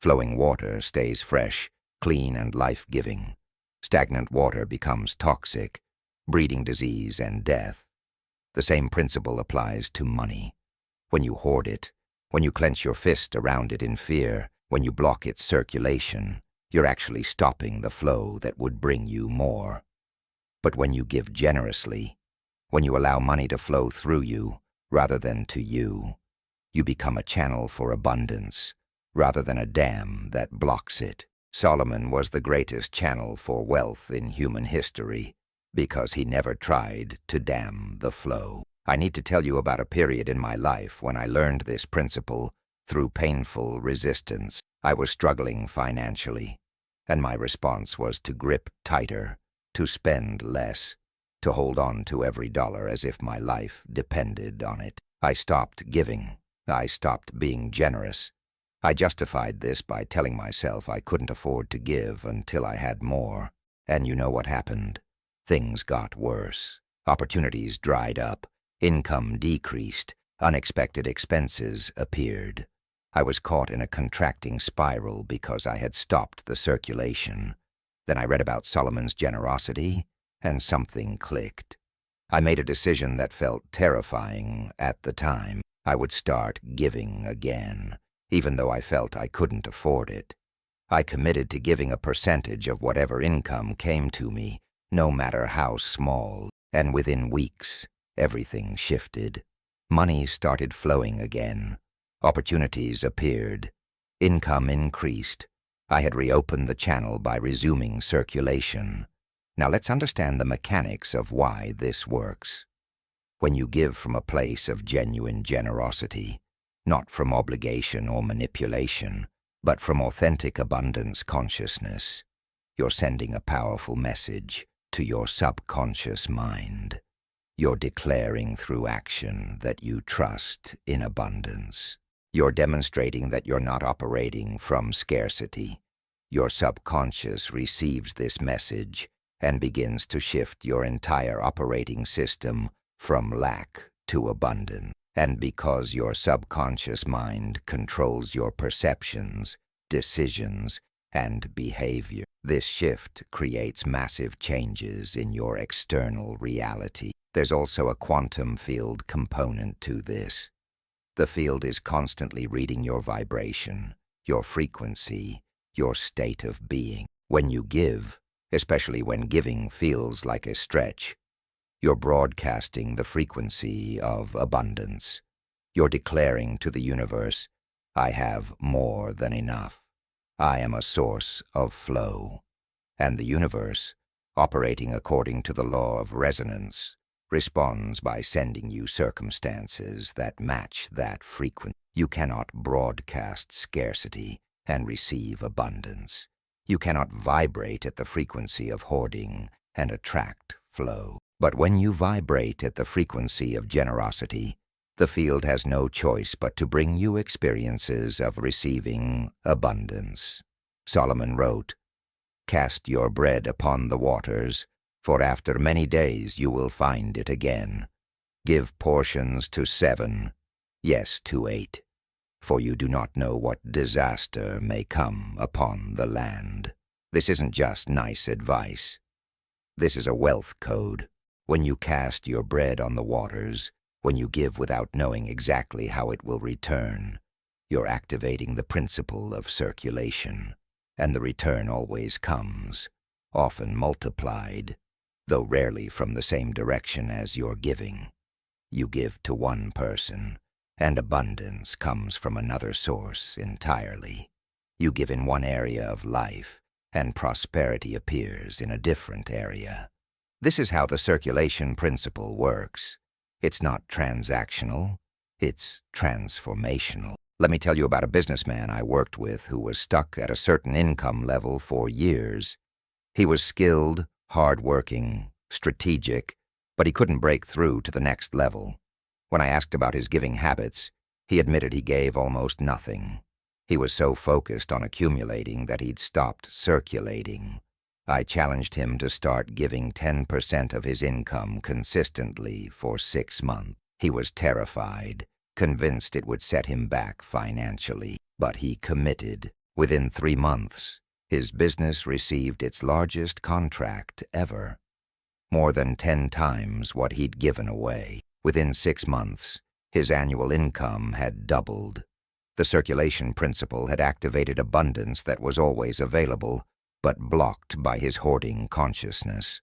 Flowing water stays fresh, clean, and life-giving. Stagnant water becomes toxic, breeding disease and death. The same principle applies to money. When you hoard it, when you clench your fist around it in fear, when you block its circulation, you're actually stopping the flow that would bring you more. But when you give generously, when you allow money to flow through you rather than to you, you become a channel for abundance rather than a dam that blocks it. Solomon was the greatest channel for wealth in human history because he never tried to dam the flow. I need to tell you about a period in my life when I learned this principle through painful resistance. I was struggling financially, and my response was to grip tighter, to spend less, to hold on to every dollar as if my life depended on it. I stopped giving. I stopped being generous. I justified this by telling myself I couldn't afford to give until I had more. And you know what happened? Things got worse. Opportunities dried up. Income decreased. Unexpected expenses appeared. I was caught in a contracting spiral because I had stopped the circulation. Then I read about Solomon's generosity, and something clicked. I made a decision that felt terrifying at the time. I would start giving again, even though I felt I couldn't afford it. I committed to giving a percentage of whatever income came to me, no matter how small, and within weeks, everything shifted. Money started flowing again. Opportunities appeared. Income increased. I had reopened the channel by resuming circulation. Now let's understand the mechanics of why this works. When you give from a place of genuine generosity, not from obligation or manipulation, but from authentic abundance consciousness, you're sending a powerful message to your subconscious mind. You're declaring through action that you trust in abundance. You're demonstrating that you're not operating from scarcity. Your subconscious receives this message and begins to shift your entire operating system from lack to abundance. And because your subconscious mind controls your perceptions, decisions, and behavior, this shift creates massive changes in your external reality. There's also a quantum field component to this. The field is constantly reading your vibration, your frequency, your state of being. When you give, especially when giving feels like a stretch, you're broadcasting the frequency of abundance. You're declaring to the universe, I have more than enough. I am a source of flow. And the universe, operating according to the law of resonance, responds by sending you circumstances that match that frequency. You cannot broadcast scarcity and receive abundance. You cannot vibrate at the frequency of hoarding and attract flow. But when you vibrate at the frequency of generosity, the field has no choice but to bring you experiences of receiving abundance. Solomon wrote, "Cast your bread upon the waters, for after many days you will find it again. Give portions to 7, yes, to 8, for you do not know what disaster may come upon the land." This isn't just nice advice. This is a wealth code. When you cast your bread on the waters, when you give without knowing exactly how it will return, you're activating the principle of circulation, and the return always comes, often multiplied, though rarely from the same direction as you're giving. You give to one person, and abundance comes from another source entirely. You give in one area of life, and prosperity appears in a different area. This is how the circulation principle works. It's not transactional, it's transformational. Let me tell you about a businessman I worked with who was stuck at a certain income level for years. He was skilled, hard-working, strategic, but he couldn't break through to the next level. When I asked about his giving habits, he admitted he gave almost nothing. He was so focused on accumulating that he'd stopped circulating. I challenged him to start giving 10% of his income consistently for 6 months. He was terrified, convinced it would set him back financially, but he committed. Within 3 months, his business received its largest contract ever, more than 10 times what he'd given away. Within 6 months, his annual income had doubled. The circulation principle had activated abundance that was always available, but blocked by his hoarding consciousness.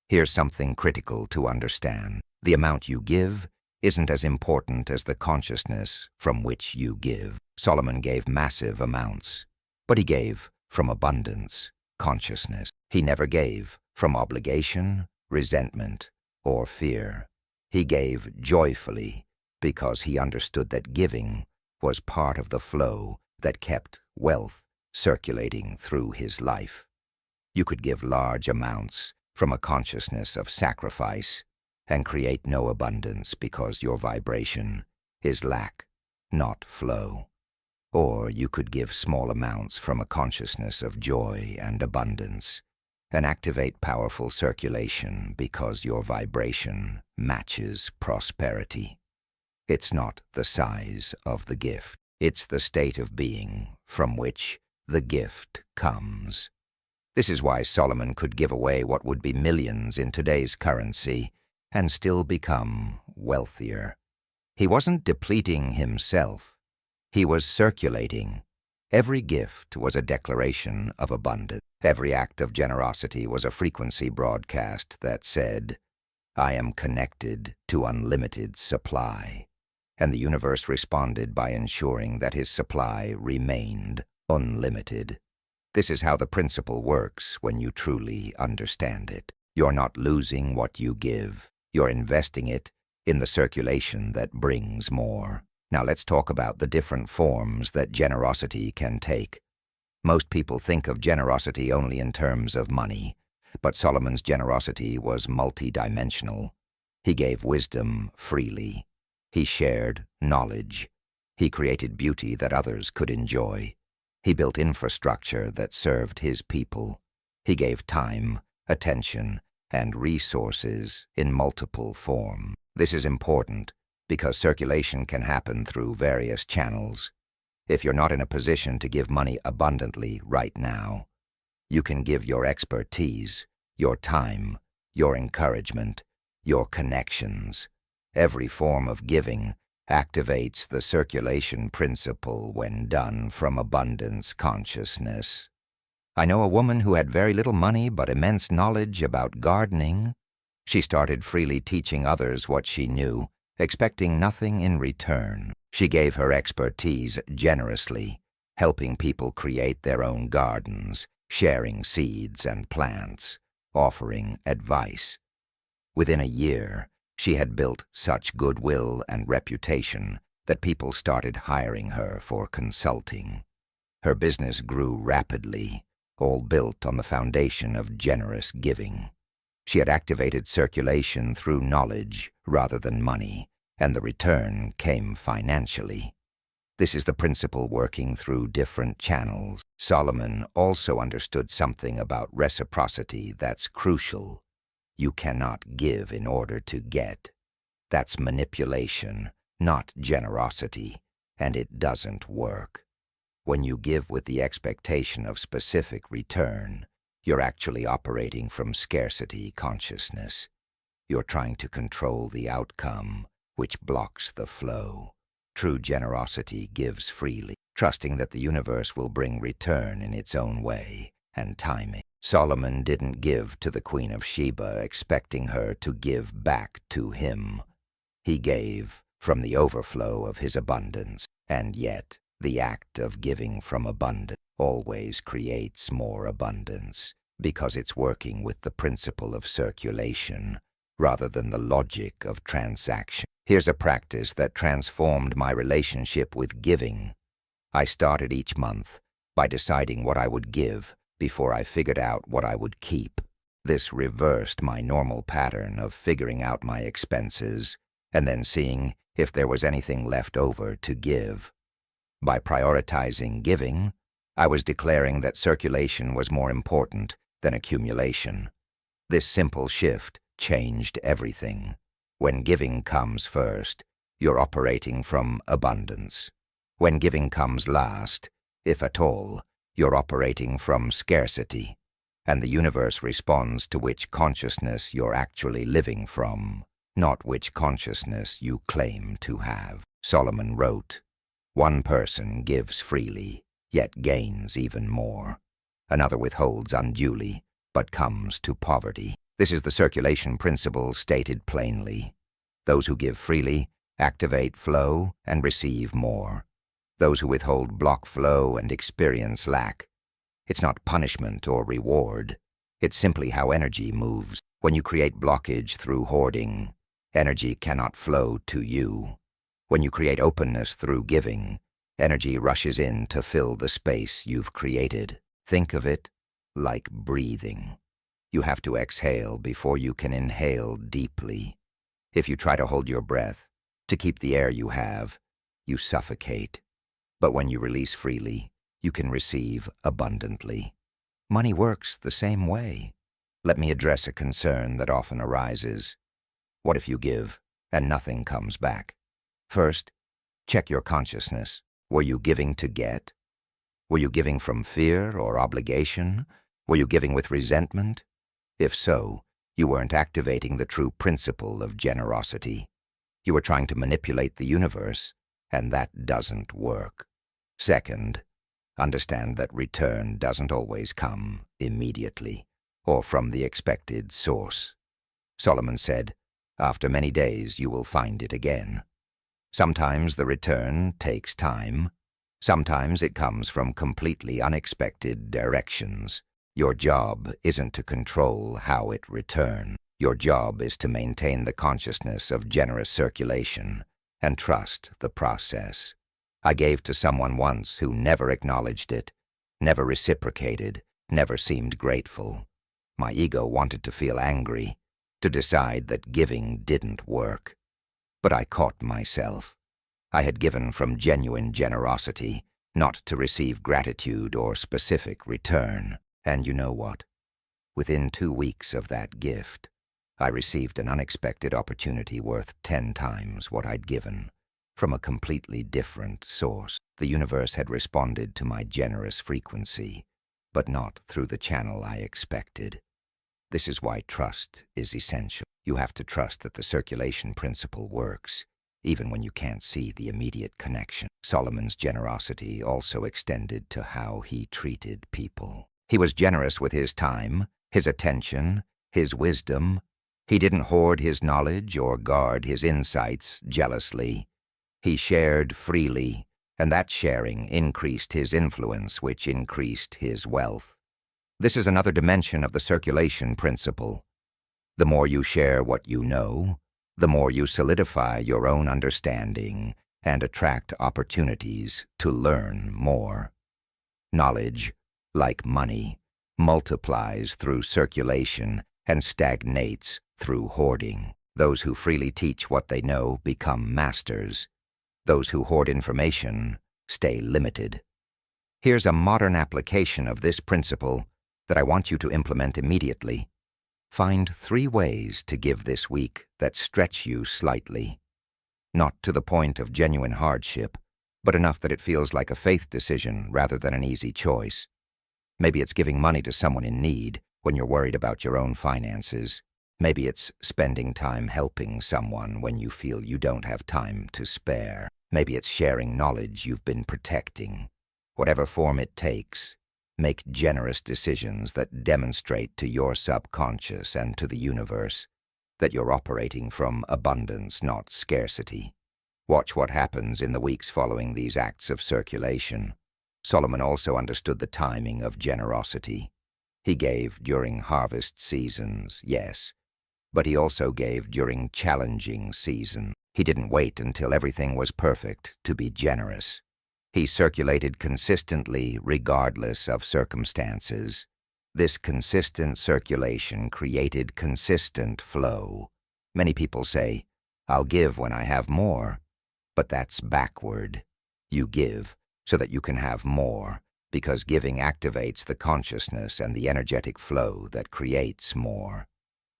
Here's something critical to understand. The amount you give isn't as important as the consciousness from which you give. Solomon gave massive amounts, but he gave from abundance, consciousness. He never gave from obligation, resentment, or fear. He gave joyfully because he understood that giving was part of the flow that kept wealth circulating through his life. You could give large amounts from a consciousness of sacrifice and create no abundance because your vibration is lack, not flow. Or you could give small amounts from a consciousness of joy and abundance and activate powerful circulation because your vibration matches prosperity. It's not the size of the gift, it's the state of being from which the gift comes. This is why Solomon could give away what would be millions in today's currency and still become wealthier. He wasn't depleting himself, he was circulating. Every gift was a declaration of abundance. Every act of generosity was a frequency broadcast that said, "I am connected to unlimited supply." And the universe responded by ensuring that his supply remained unlimited. This is how the principle works when you truly understand it. You're not losing what you give. You're investing it in the circulation that brings more. Now let's talk about the different forms that generosity can take. Most people think of generosity only in terms of money, but Solomon's generosity was multidimensional. He gave wisdom freely. He shared knowledge. He created beauty that others could enjoy. He built infrastructure that served his people. He gave time, attention, and resources in multiple forms. This is important because circulation can happen through various channels. If you're not in a position to give money abundantly right now, you can give your expertise, your time, your encouragement, your connections. Every form of giving activates the circulation principle when done from abundance consciousness. I know a woman who had very little money but immense knowledge about gardening. She started freely teaching others what she knew, expecting nothing in return. She gave her expertise generously, helping people create their own gardens, sharing seeds and plants, offering advice. Within a year, she had built such goodwill and reputation that people started hiring her for consulting. Her business grew rapidly, all built on the foundation of generous giving. She had activated circulation through knowledge rather than money, and the return came financially. This is the principle working through different channels. Solomon also understood something about reciprocity that's crucial. You cannot give in order to get. That's manipulation, not generosity, and it doesn't work. When you give with the expectation of specific return, you're actually operating from scarcity consciousness. You're trying to control the outcome, which blocks the flow. True generosity gives freely, trusting that the universe will bring return in its own way and timing. Solomon didn't give to the Queen of Sheba expecting her to give back to him. He gave from the overflow of his abundance, and yet the act of giving from abundance always creates more abundance because it's working with the principle of circulation rather than the logic of transaction. Here's a practice that transformed my relationship with giving. I started each month by deciding what I would give before I figured out what I would keep. This reversed my normal pattern of figuring out my expenses and then seeing if there was anything left over to give. By prioritizing giving, I was declaring that circulation was more important than accumulation. This simple shift changed everything. When giving comes first, you're operating from abundance. When giving comes last, if at all, you're operating from scarcity, and the universe responds to which consciousness you're actually living from, not which consciousness you claim to have. Solomon wrote, "One person gives freely, yet gains even more. Another withholds unduly, but comes to poverty." This is the circulation principle stated plainly. Those who give freely activate flow and receive more. Those who withhold block flow and experience lack. It's not punishment or reward. It's simply how energy moves. When you create blockage through hoarding, energy cannot flow to you. When you create openness through giving, Energy rushes in to fill the space you've created. Think of it like breathing. You have to exhale before you can inhale deeply. If you try to hold your breath, to keep the air you have, you suffocate. But when you release freely, you can receive abundantly. Money works the same way. Let me address a concern that often arises. What if you give and nothing comes back? First, check your consciousness. Were you giving to get? Were you giving from fear or obligation? Were you giving with resentment? If so, you weren't activating the true principle of generosity. You were trying to manipulate the universe, and that doesn't work. Second, understand that return doesn't always come immediately or from the expected source. Solomon said, "After many days you will find it again." Sometimes the return takes time. Sometimes it comes from completely unexpected directions. Your job isn't to control how it returns. Your job is to maintain the consciousness of generous circulation and trust the process. I gave to someone once who never acknowledged it, never reciprocated, never seemed grateful. My ego wanted to feel angry, to decide that giving didn't work. But I caught myself. I had given from genuine generosity, not to receive gratitude or specific return. And you know what? Within 2 weeks of that gift, I received an unexpected opportunity worth 10 times what I'd given, from a completely different source. The universe had responded to my generous frequency, but not through the channel I expected. This is why trust is essential. You have to trust that the circulation principle works, even when you can't see the immediate connection. Solomon's generosity also extended to how he treated people. He was generous with his time, his attention, his wisdom. He didn't hoard his knowledge or guard his insights jealously. He shared freely, and that sharing increased his influence, which increased his wealth. This is another dimension of the circulation principle. The more you share what you know, the more you solidify your own understanding and attract opportunities to learn more. Knowledge, like money, multiplies through circulation and stagnates through hoarding. Those who freely teach what they know become masters. Those who hoard information stay limited. Here's a modern application of this principle that I want you to implement immediately. Find 3 ways to give this week that stretch you slightly. Not to the point of genuine hardship, but enough that it feels like a faith decision rather than an easy choice. Maybe it's giving money to someone in need when you're worried about your own finances. Maybe it's spending time helping someone when you feel you don't have time to spare. Maybe it's sharing knowledge you've been protecting. Whatever form it takes, make generous decisions that demonstrate to your subconscious and to the universe that you're operating from abundance, not scarcity. Watch what happens in the weeks following these acts of circulation. Solomon also understood the timing of generosity. He gave during harvest seasons, yes, but he also gave during challenging seasons. He didn't wait until everything was perfect to be generous. He circulated consistently regardless of circumstances. This consistent circulation created consistent flow. Many people say, "I'll give when I have more," but that's backward. You give so that you can have more, because giving activates the consciousness and the energetic flow that creates more.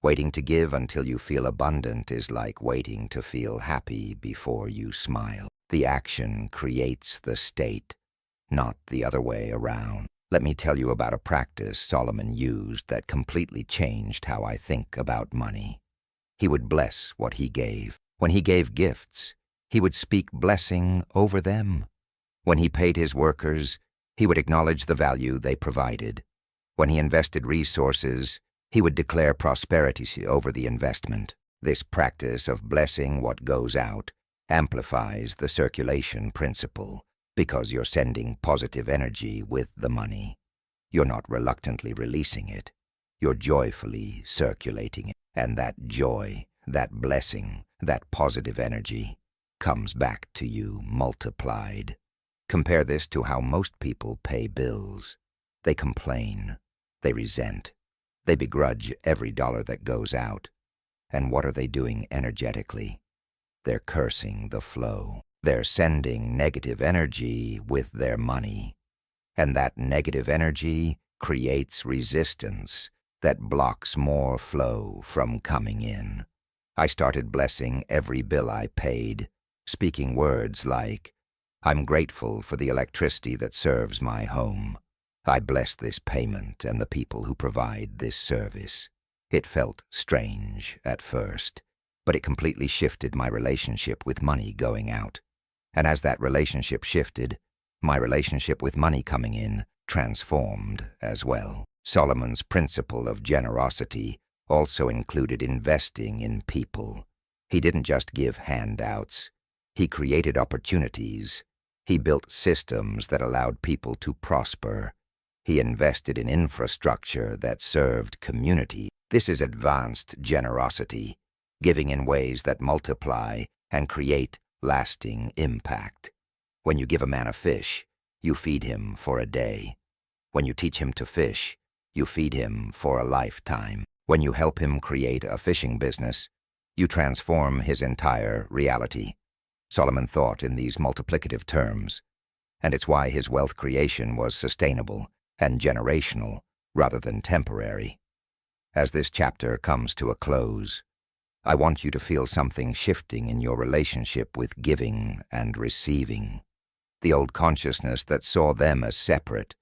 Waiting to give until you feel abundant is like waiting to feel happy before you smile. The action creates the state, not the other way around. Let me tell you about a practice Solomon used that completely changed how I think about money. He would bless what he gave. When he gave gifts, he would speak blessing over them. When he paid his workers, he would acknowledge the value they provided. When he invested resources, he would declare prosperity over the investment. This practice of blessing what goes out amplifies the circulation principle because you're sending positive energy with the money. You're not reluctantly releasing it. You're joyfully circulating it. And that joy, that blessing, that positive energy comes back to you multiplied. Compare this to how most people pay bills. They complain, they resent, they begrudge every dollar that goes out. And what are they doing energetically? They're cursing the flow. They're sending negative energy with their money. And that negative energy creates resistance that blocks more flow from coming in. I started blessing every bill I paid, speaking words like, "I'm grateful for the electricity that serves my home. I bless this payment and the people who provide this service." It felt strange at first, but it completely shifted my relationship with money going out. And as that relationship shifted, my relationship with money coming in transformed as well. Solomon's principle of generosity also included investing in people. He didn't just give handouts. He created opportunities. He built systems that allowed people to prosper. He invested in infrastructure that served community. This is advanced generosity, giving in ways that multiply and create lasting impact. When you give a man a fish, you feed him for a day. When you teach him to fish, you feed him for a lifetime. When you help him create a fishing business, you transform his entire reality. Solomon thought in these multiplicative terms, and it's why his wealth creation was sustainable and generational rather than temporary. As this chapter comes to a close, I want you to feel something shifting in your relationship with giving and receiving. The old consciousness that saw them as separate,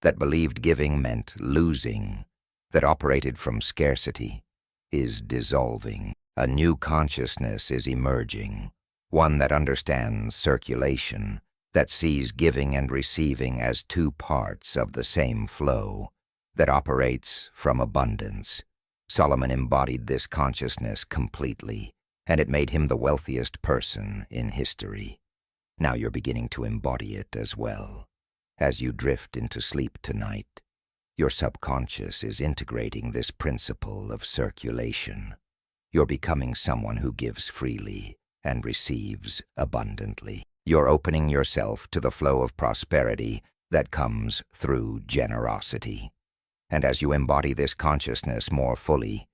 that believed giving meant losing, that operated from scarcity, is dissolving. A new consciousness is emerging, one that understands circulation, that sees giving and receiving as two parts of the same flow, that operates from abundance. Solomon embodied this consciousness completely, and it made him the wealthiest person in history. Now you're beginning to embody it as well. As you drift into sleep tonight, your subconscious is integrating this principle of circulation. You're becoming someone who gives freely and receives abundantly. You're opening yourself to the flow of prosperity that comes through generosity. And as you embody this consciousness more fully,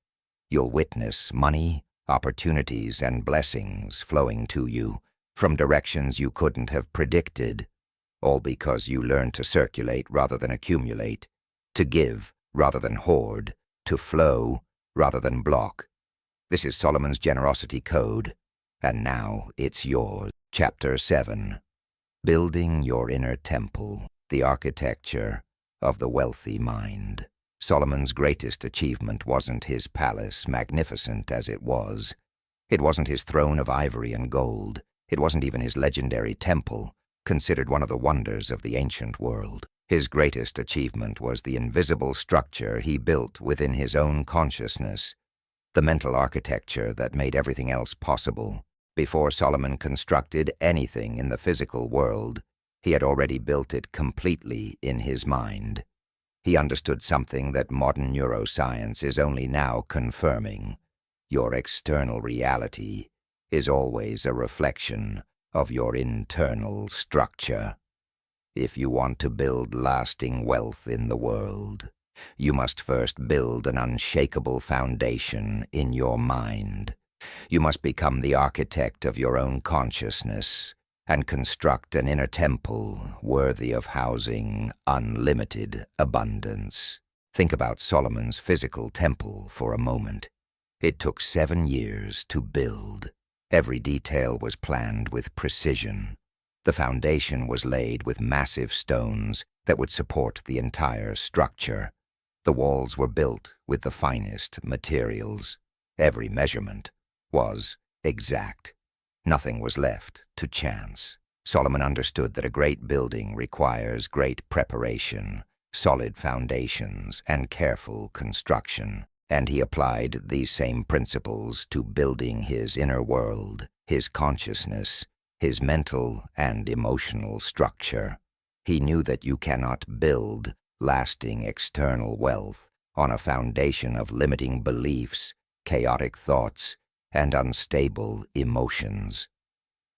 you'll witness money, opportunities, and blessings flowing to you from directions you couldn't have predicted, all because you learned to circulate rather than accumulate, to give rather than hoard, to flow rather than block. This is Solomon's generosity code, and now it's yours. Chapter 7. Building Your Inner Temple, the Architecture of the Wealthy Mind. Solomon's greatest achievement wasn't his palace, magnificent as it was. It wasn't his throne of ivory and gold. It wasn't even his legendary temple, considered one of the wonders of the ancient world. His greatest achievement was the invisible structure he built within his own consciousness, the mental architecture that made everything else possible. Before Solomon constructed anything in the physical world, he had already built it completely in his mind. He understood something that modern neuroscience is only now confirming. Your external reality is always a reflection of your internal structure. If you want to build lasting wealth in the world, you must first build an unshakable foundation in your mind. You must become the architect of your own consciousness and construct an inner temple worthy of housing unlimited abundance. Think about Solomon's physical temple for a moment. It took 7 years to build. Every detail was planned with precision. The foundation was laid with massive stones that would support the entire structure. The walls were built with the finest materials. Every measurement was exact. Nothing was left to chance. Solomon understood that a great building requires great preparation, solid foundations, and careful construction, and he applied these same principles to building his inner world, his consciousness, his mental and emotional structure. He knew that you cannot build lasting external wealth on a foundation of limiting beliefs, chaotic thoughts, and unstable emotions.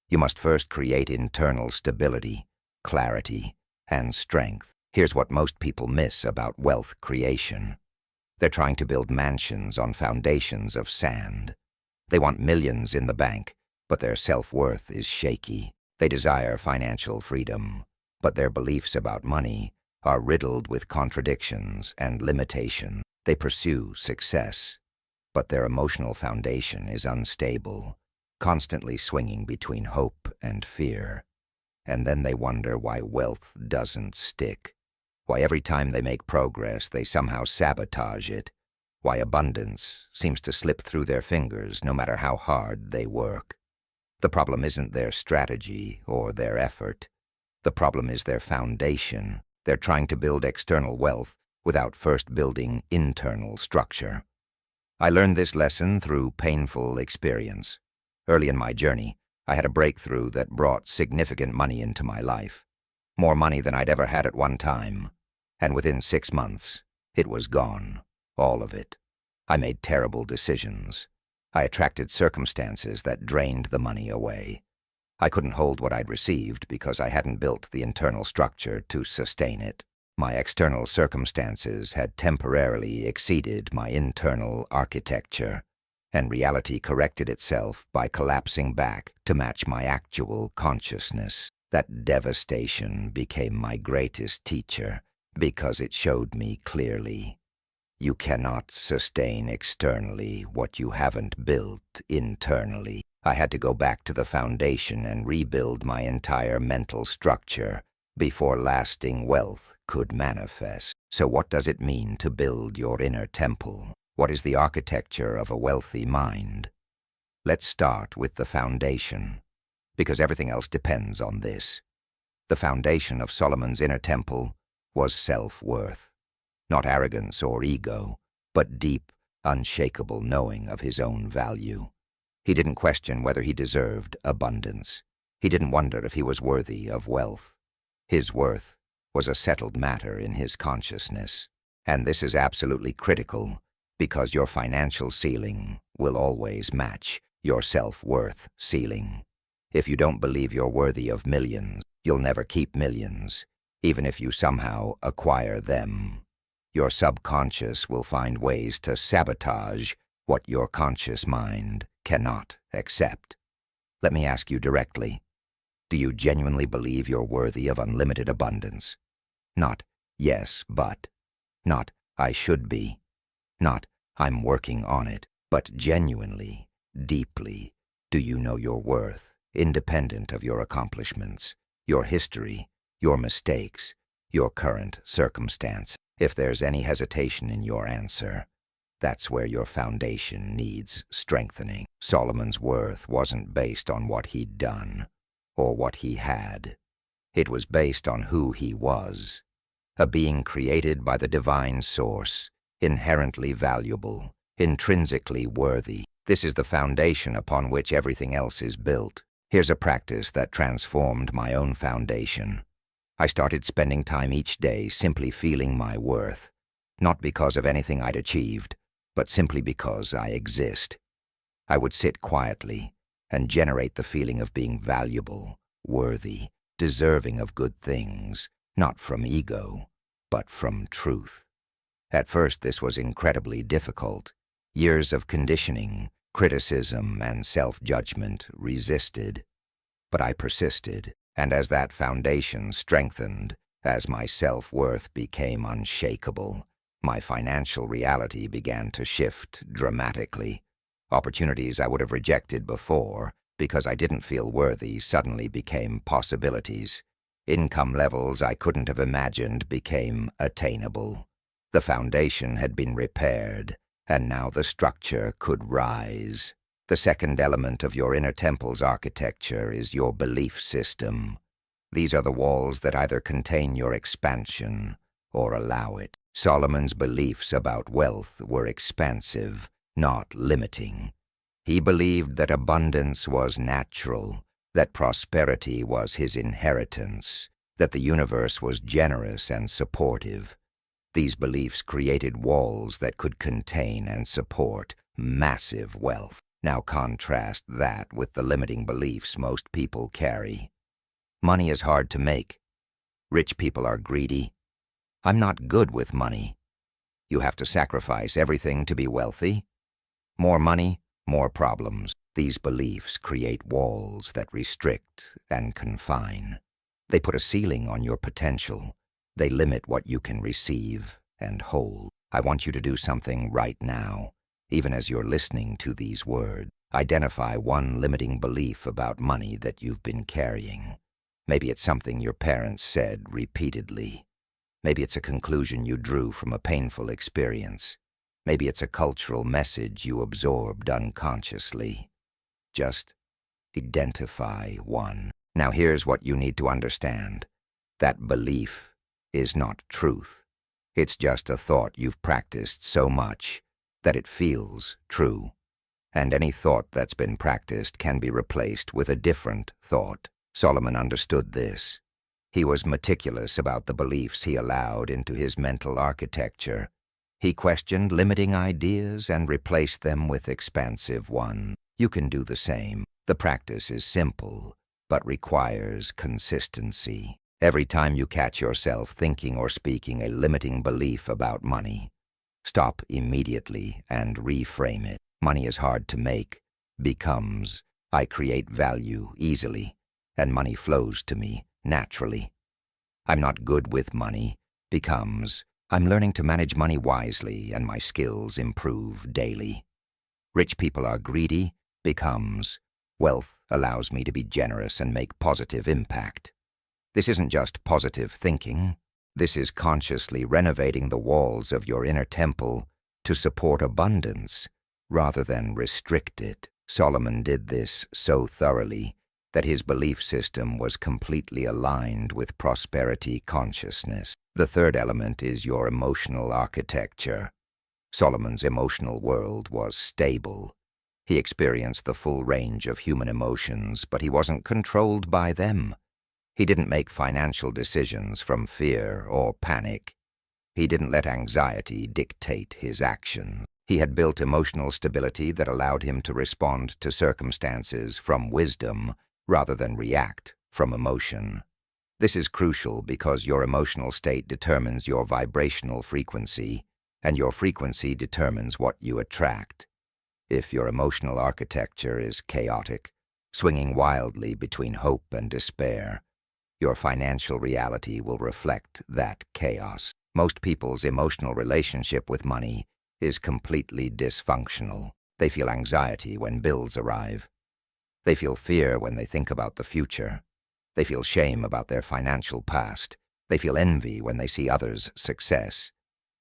You must first create internal stability, clarity, and strength. Here's what most people miss about wealth creation. They're trying to build mansions on foundations of sand. They want millions in the bank, but their self-worth is shaky. They desire financial freedom, but their beliefs about money are riddled with contradictions and limitation. They pursue success, but their emotional foundation is unstable, constantly swinging between hope and fear. And then they wonder why wealth doesn't stick, why every time they make progress they somehow sabotage it, why abundance seems to slip through their fingers no matter how hard they work. The problem isn't their strategy or their effort. The problem is their foundation. They're trying to build external wealth without first building internal structure. I learned this lesson through painful experience. Early in my journey, I had a breakthrough that brought significant money into my life. More money than I'd ever had at one time. And within 6 months, it was gone. All of it. I made terrible decisions. I attracted circumstances that drained the money away. I couldn't hold what I'd received because I hadn't built the internal structure to sustain it. My external circumstances had temporarily exceeded my internal architecture, and reality corrected itself by collapsing back to match my actual consciousness. That devastation became my greatest teacher because it showed me clearly. You cannot sustain externally what you haven't built internally. I had to go back to the foundation and rebuild my entire mental structure before lasting wealth could manifest. So what does it mean to build your inner temple? What is the architecture of a wealthy mind? Let's start with the foundation, because everything else depends on this. The foundation of Solomon's inner temple was self-worth. Not arrogance or ego, but deep, unshakable knowing of his own value. He didn't question whether he deserved abundance. He didn't wonder if he was worthy of wealth. His worth was a settled matter in his consciousness. And this is absolutely critical, because your financial ceiling will always match your self-worth ceiling. If you don't believe you're worthy of millions, you'll never keep millions, even if you somehow acquire them. Your subconscious will find ways to sabotage what your conscious mind cannot accept. Let me ask you directly, do you genuinely believe you're worthy of unlimited abundance? Not, yes, but. Not, I should be. Not, I'm working on it. But genuinely, deeply, do you know your worth, independent of your accomplishments, your history, your mistakes, your current circumstance? If there's any hesitation in your answer, that's where your foundation needs strengthening. Solomon's worth wasn't based on what he'd done or what he had. It was based on who he was, a being created by the divine source, inherently valuable, intrinsically worthy. This is the foundation upon which everything else is built. Here's a practice that transformed my own foundation. I started spending time each day simply feeling my worth, not because of anything I'd achieved, but simply because I exist. I would sit quietly and generate the feeling of being valuable, worthy, deserving of good things, not from ego, but from truth. At first, this was incredibly difficult. Years of conditioning, criticism, and self-judgment resisted. But I persisted. And as that foundation strengthened, as my self-worth became unshakable, my financial reality began to shift dramatically. Opportunities I would have rejected before because I didn't feel worthy suddenly became possibilities. Income levels I couldn't have imagined became attainable. The foundation had been repaired, and now the structure could rise. The second element of your inner temple's architecture is your belief system. These are the walls that either contain your expansion or allow it. Solomon's beliefs about wealth were expansive, not limiting. He believed that abundance was natural, that prosperity was his inheritance, that the universe was generous and supportive. These beliefs created walls that could contain and support massive wealth. Now contrast that with the limiting beliefs most people carry. Money is hard to make. Rich people are greedy. I'm not good with money. You have to sacrifice everything to be wealthy. More money, more problems. These beliefs create walls that restrict and confine. They put a ceiling on your potential. They limit what you can receive and hold. I want you to do something right now, even as you're listening to these words. Identify one limiting belief about money that you've been carrying. Maybe it's something your parents said repeatedly. Maybe it's a conclusion you drew from a painful experience. Maybe it's a cultural message you absorbed unconsciously. Just identify one. Now here's what you need to understand. That belief is not truth. It's just a thought you've practiced so much that it feels true. And any thought that's been practiced can be replaced with a different thought. Solomon understood this. He was meticulous about the beliefs he allowed into his mental architecture. He questioned limiting ideas and replaced them with expansive ones. You can do the same. The practice is simple, but requires consistency. Every time you catch yourself thinking or speaking a limiting belief about money, stop immediately and reframe it. Money is hard to make becomes, I create value easily, and money flows to me naturally. I'm not good with money becomes, I'm learning to manage money wisely and my skills improve daily. Rich people are greedy becomes, wealth allows me to be generous and make positive impact. This isn't just positive thinking. This is consciously renovating the walls of your inner temple to support abundance rather than restrict it. Solomon did this so thoroughly that his belief system was completely aligned with prosperity consciousness. The third element is your emotional architecture. Solomon's emotional world was stable. He experienced the full range of human emotions, but he wasn't controlled by them. He didn't make financial decisions from fear or panic. He didn't let anxiety dictate his actions. He had built emotional stability that allowed him to respond to circumstances from wisdom rather than react from emotion. This is crucial because your emotional state determines your vibrational frequency, and your frequency determines what you attract. If your emotional architecture is chaotic, swinging wildly between hope and despair, your financial reality will reflect that chaos. Most people's emotional relationship with money is completely dysfunctional. They feel anxiety when bills arrive. They feel fear when they think about the future. They feel shame about their financial past. They feel envy when they see others' success.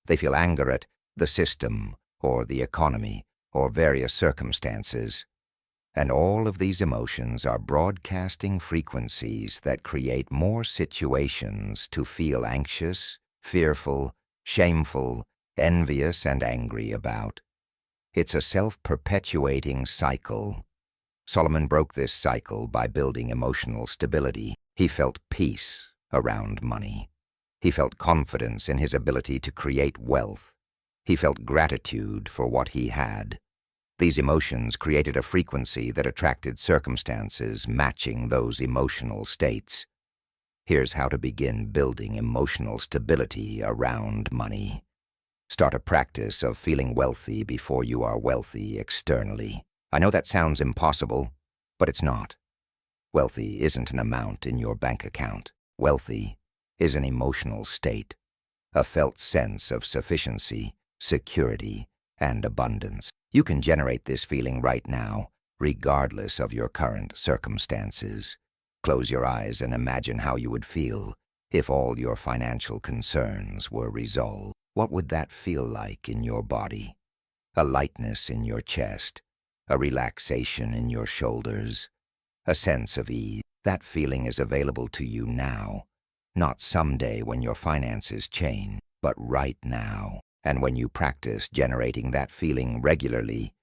They feel anger at the system or the economy or various circumstances. And all of these emotions are broadcasting frequencies that create more situations to feel anxious, fearful, shameful, envious, and angry about. It's a self-perpetuating cycle. Solomon broke this cycle by building emotional stability. He felt peace around money. He felt confidence in his ability to create wealth. He felt gratitude for what he had. These emotions created a frequency that attracted circumstances matching those emotional states. Here's how to begin building emotional stability around money. Start a practice of feeling wealthy before you are wealthy externally. I know that sounds impossible, but it's not. Wealthy isn't an amount in your bank account. Wealthy is an emotional state, a felt sense of sufficiency, security, and abundance. You can generate this feeling right now, regardless of your current circumstances. Close your eyes and imagine how you would feel if all your financial concerns were resolved. What would that feel like in your body? A lightness in your chest, a relaxation in your shoulders, a sense of ease. That feeling is available to you now, not someday when your finances change, but right now. And when you practice generating that feeling regularly,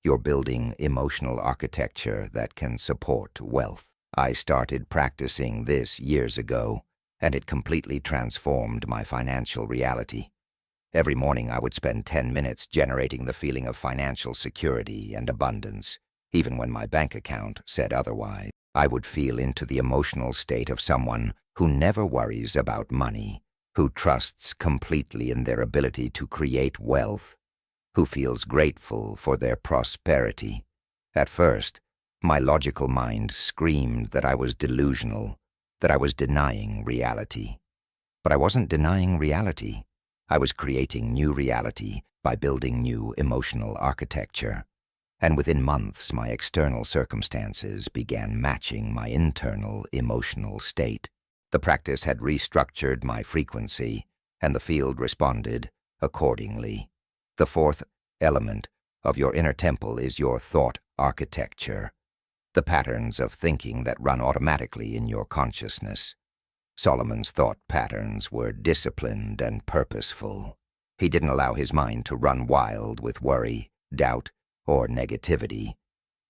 you're building emotional architecture that can support wealth. I started practicing this years ago, and it completely transformed my financial reality. Every morning I would spend 10 minutes generating the feeling of financial security and abundance, even when my bank account said otherwise. I would feel into the emotional state of someone who never worries about money, who trusts completely in their ability to create wealth, who feels grateful for their prosperity. At first, my logical mind screamed that I was delusional, that I was denying reality. But I wasn't denying reality. I was creating new reality by building new emotional architecture. And within months, my external circumstances began matching my internal emotional state. The practice had restructured my frequency, and the field responded accordingly. The fourth element of your inner temple is your thought architecture, the patterns of thinking that run automatically in your consciousness. Solomon's thought patterns were disciplined and purposeful. He didn't allow his mind to run wild with worry, doubt, or negativity.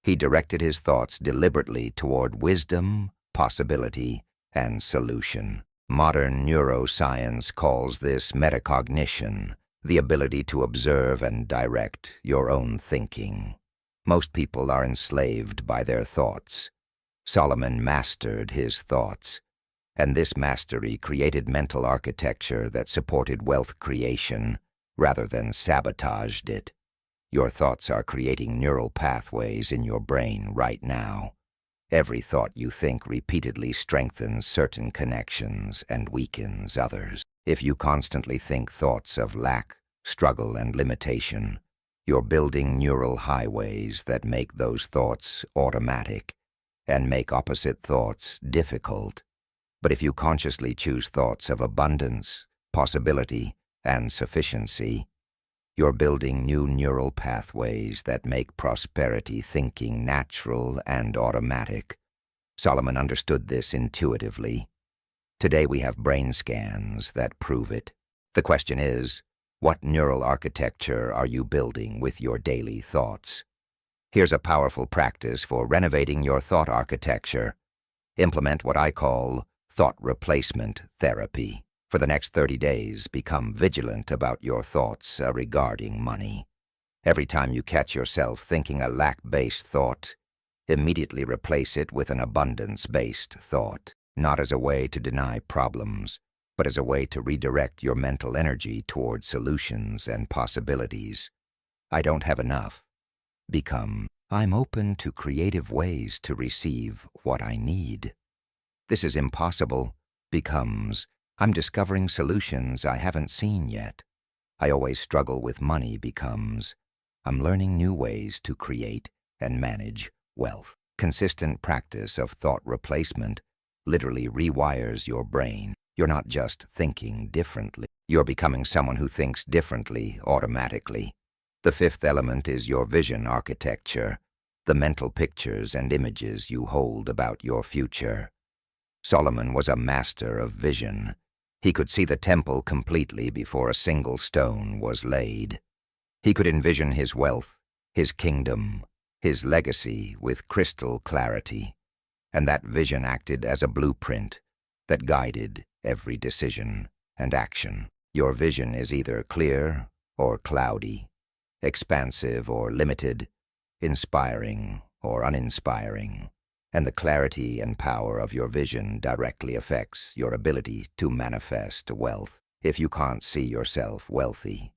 He directed his thoughts deliberately toward wisdom, possibility, and solution. Modern neuroscience calls this metacognition, the ability to observe and direct your own thinking. Most people are enslaved by their thoughts. Solomon mastered his thoughts, and this mastery created mental architecture that supported wealth creation rather than sabotaged it. Your thoughts are creating neural pathways in your brain right now. Every thought you think repeatedly strengthens certain connections and weakens others. If you constantly think thoughts of lack, struggle, and limitation, you're building neural highways that make those thoughts automatic and make opposite thoughts difficult. But if you consciously choose thoughts of abundance, possibility, and sufficiency, you're building new neural pathways that make prosperity thinking natural and automatic. Solomon understood this intuitively. Today we have brain scans that prove it. The question is, what neural architecture are you building with your daily thoughts? Here's a powerful practice for renovating your thought architecture. Implement what I call thought replacement therapy. For the next 30 days, become vigilant about your thoughts regarding money. Every time you catch yourself thinking a lack-based thought, immediately replace it with an abundance-based thought, not as a way to deny problems, but as a way to redirect your mental energy toward solutions and possibilities. I don't have enough. Become, I'm open to creative ways to receive what I need. This is impossible. Becomes, I'm discovering solutions I haven't seen yet. I always struggle with money. Becomes, I'm learning new ways to create and manage wealth. Consistent practice of thought replacement literally rewires your brain. You're not just thinking differently. You're becoming someone who thinks differently automatically. The fifth element is your vision architecture, the mental pictures and images you hold about your future. Solomon was a master of vision. He could see the temple completely before a single stone was laid. He could envision his wealth, his kingdom, his legacy with crystal clarity, and that vision acted as a blueprint that guided every decision and action. Your vision is either clear or cloudy, expansive or limited, inspiring or uninspiring, and the clarity and power of your vision directly affects your ability to manifest wealth. If you can't see yourself wealthy,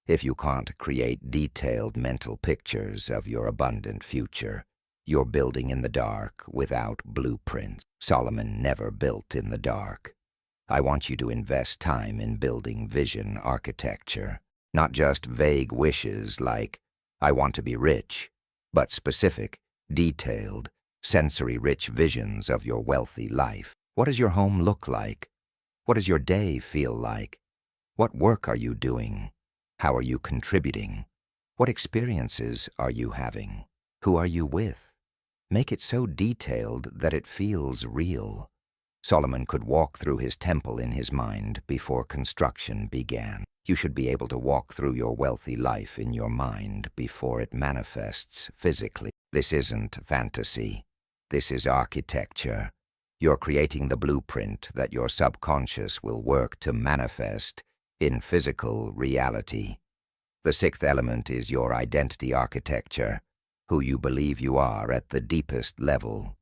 if you can't create detailed mental pictures of your abundant future, you're building in the dark without blueprints. Solomon never built in the dark. I want you to invest time in building vision architecture, not just vague wishes like, I want to be rich, but specific, detailed, sensory-rich visions of your wealthy life. What does your home look like? What does your day feel like? What work are you doing? How are you contributing? What experiences are you having? Who are you with? Make it so detailed that it feels real. Solomon could walk through his temple in his mind before construction began. You should be able to walk through your wealthy life in your mind before it manifests physically. This isn't fantasy. This is architecture. You're creating the blueprint that your subconscious will work to manifest in physical reality. The sixth element is your identity architecture, who you believe you are at the deepest level.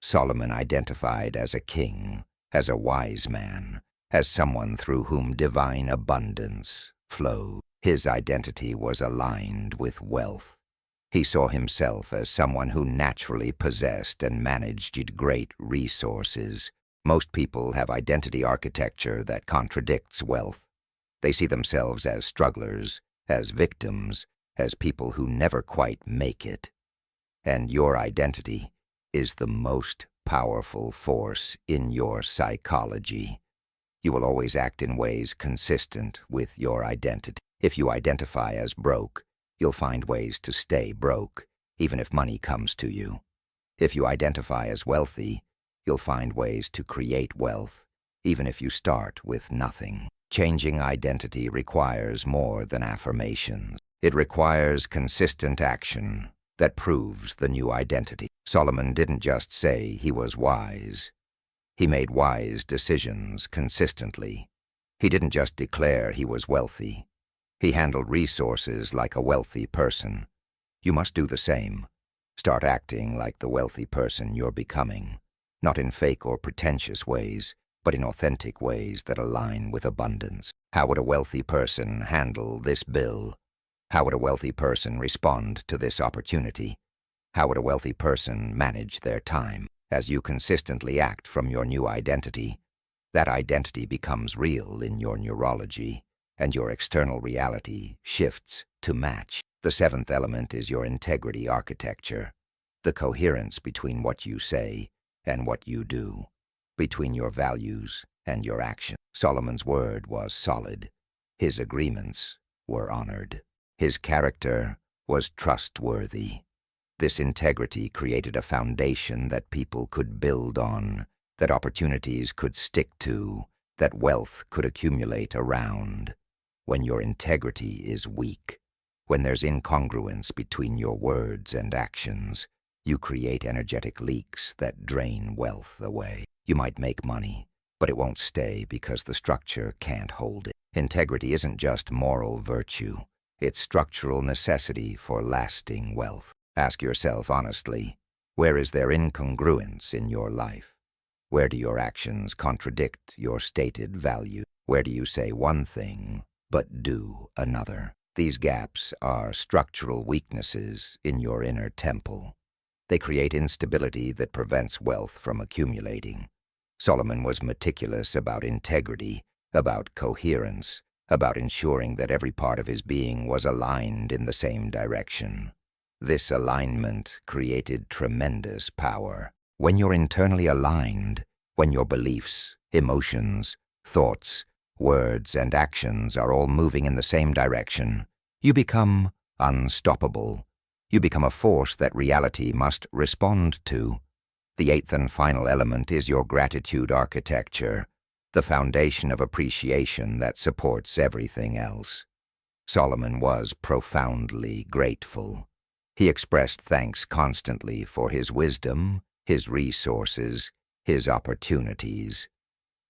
Solomon identified as a king, as a wise man, as someone through whom divine abundance flowed. His identity was aligned with wealth. He saw himself as someone who naturally possessed and managed great resources. Most people have identity architecture that contradicts wealth. They see themselves as strugglers, as victims, as people who never quite make it. And your identity is the most powerful force in your psychology. You will always act in ways consistent with your identity. If you identify as broke, you'll find ways to stay broke, even if money comes to you. If you identify as wealthy, you'll find ways to create wealth, even if you start with nothing. Changing identity requires more than affirmations. It requires consistent action that proves the new identity. Solomon didn't just say he was wise. He made wise decisions consistently. He didn't just declare he was wealthy. He handled resources like a wealthy person. You must do the same. Start acting like the wealthy person you're becoming, not in fake or pretentious ways, but in authentic ways that align with abundance. How would a wealthy person handle this bill? How would a wealthy person respond to this opportunity? How would a wealthy person manage their time? As you consistently act from your new identity, that identity becomes real in your neurology, and your external reality shifts to match. The seventh element is your integrity architecture, the coherence between what you say and what you do, between your values and your actions. Solomon's word was solid. His agreements were honored. His character was trustworthy. This integrity created a foundation that people could build on, that opportunities could stick to, that wealth could accumulate around. When your integrity is weak, when there's incongruence between your words and actions, you create energetic leaks that drain wealth away. You might make money, but it won't stay because the structure can't hold it. Integrity isn't just moral virtue. It's structural necessity for lasting wealth. Ask yourself honestly, where is there incongruence in your life? Where do your actions contradict your stated value? Where do you say one thing but do another? These gaps are structural weaknesses in your inner temple. They create instability that prevents wealth from accumulating. Solomon was meticulous about integrity, about coherence, about ensuring that every part of his being was aligned in the same direction. This alignment created tremendous power. When you're internally aligned, when your beliefs, emotions, thoughts, words, and actions are all moving in the same direction, you become unstoppable. You become a force that reality must respond to. The eighth and final element is your gratitude architecture, the foundation of appreciation that supports everything else. Solomon was profoundly grateful. He expressed thanks constantly for his wisdom, his resources, his opportunities.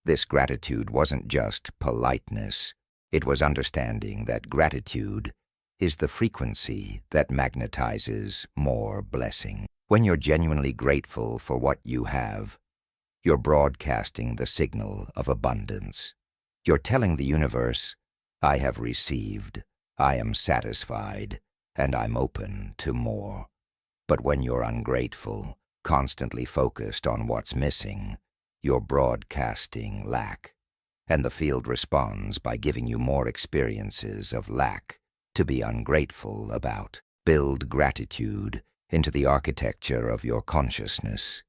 This gratitude wasn't just politeness. It was understanding that gratitude is the frequency that magnetizes more blessing. When you're genuinely grateful for what you have, you're broadcasting the signal of abundance. You're telling the universe, I have received, I am satisfied, and I'm open to more. But when you're ungrateful, constantly focused on what's missing, you're broadcasting lack. And the field responds by giving you more experiences of lack to be ungrateful about. Build gratitude into the architecture of your consciousness,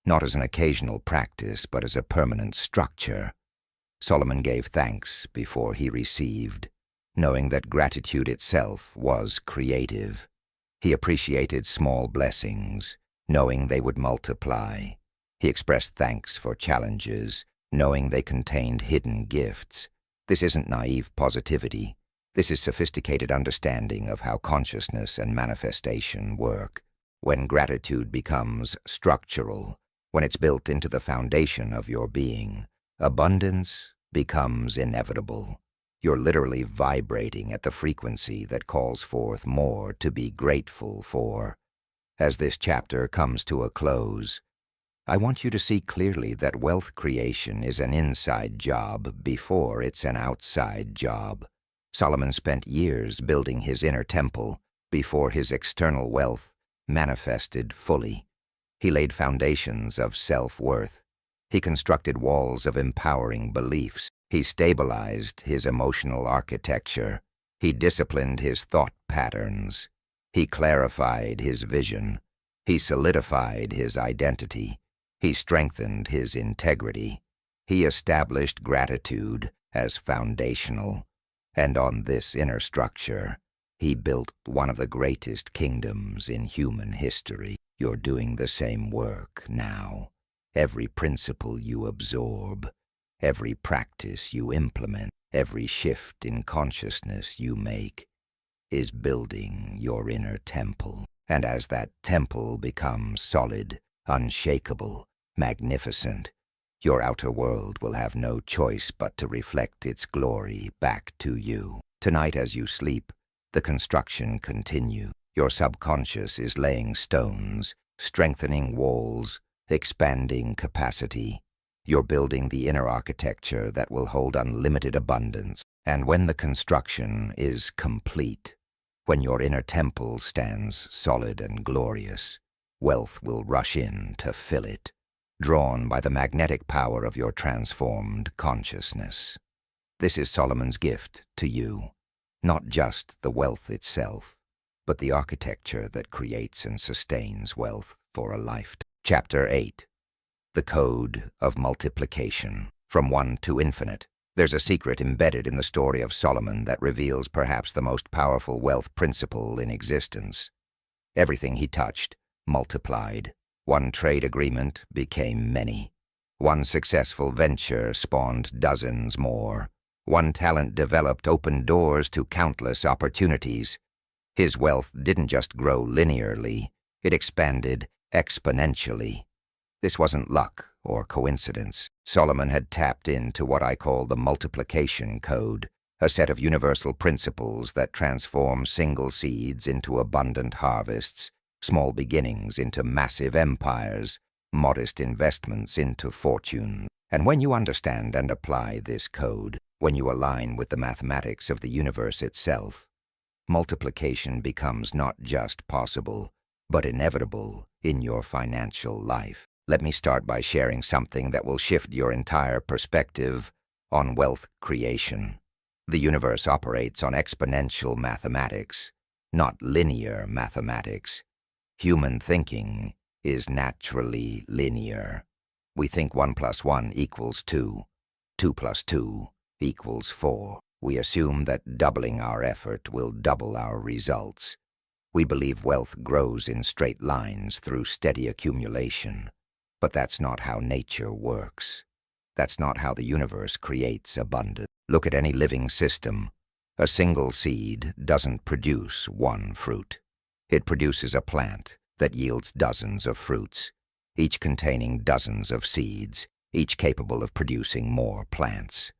not as an occasional practice, but as a permanent structure. Solomon gave thanks before he received, knowing that gratitude itself was creative. He appreciated small blessings, knowing they would multiply. He expressed thanks for challenges, knowing they contained hidden gifts. This isn't naive positivity. This is sophisticated understanding of how consciousness and manifestation work. When gratitude becomes structural, when it's built into the foundation of your being, abundance becomes inevitable. You're literally vibrating at the frequency that calls forth more to be grateful for. As this chapter comes to a close, I want you to see clearly that wealth creation is an inside job before it's an outside job. Solomon spent years building his inner temple before his external wealth manifested fully. He laid foundations of self-worth. He constructed walls of empowering beliefs. He stabilized his emotional architecture. He disciplined his thought patterns. He clarified his vision. He solidified his identity. He strengthened his integrity. He established gratitude as foundational. And on this inner structure, he built one of the greatest kingdoms in human history. You're doing the same work now. Every principle you absorb, every practice you implement, every shift in consciousness you make is building your inner temple. And as that temple becomes solid, unshakable, magnificent, your outer world will have no choice but to reflect its glory back to you. Tonight as you sleep, the construction continues. Your subconscious is laying stones, strengthening walls, expanding capacity. You're building the inner architecture that will hold unlimited abundance. And when the construction is complete, when your inner temple stands solid and glorious, wealth will rush in to fill it, drawn by the magnetic power of your transformed consciousness. This is Solomon's gift to you, not just the wealth itself, but the architecture that creates and sustains wealth for a lifetime. Chapter 8. The Code of Multiplication. From 1 to infinite. There's a secret embedded in the story of Solomon that reveals perhaps the most powerful wealth principle in existence. Everything he touched multiplied. One trade agreement became many. One successful venture spawned dozens more. One talent developed opened doors to countless opportunities. His wealth didn't just grow linearly, it expanded exponentially. This wasn't luck or coincidence. Solomon had tapped into what I call the multiplication code, a set of universal principles that transform single seeds into abundant harvests, small beginnings into massive empires, modest investments into fortunes. And when you understand and apply this code, when you align with the mathematics of the universe itself, multiplication becomes not just possible, but inevitable in your financial life. Let me start by sharing something that will shift your entire perspective on wealth creation. The universe operates on exponential mathematics, not linear mathematics. Human thinking is naturally linear. We think 1 + 1 = 2, 2 + 2 = 4. We assume that doubling our effort will double our results. We believe wealth grows in straight lines through steady accumulation. But that's not how nature works. That's not how the universe creates abundance. Look at any living system. A single seed doesn't produce one fruit. It produces a plant that yields dozens of fruits, each containing dozens of seeds, each capable of producing more plants.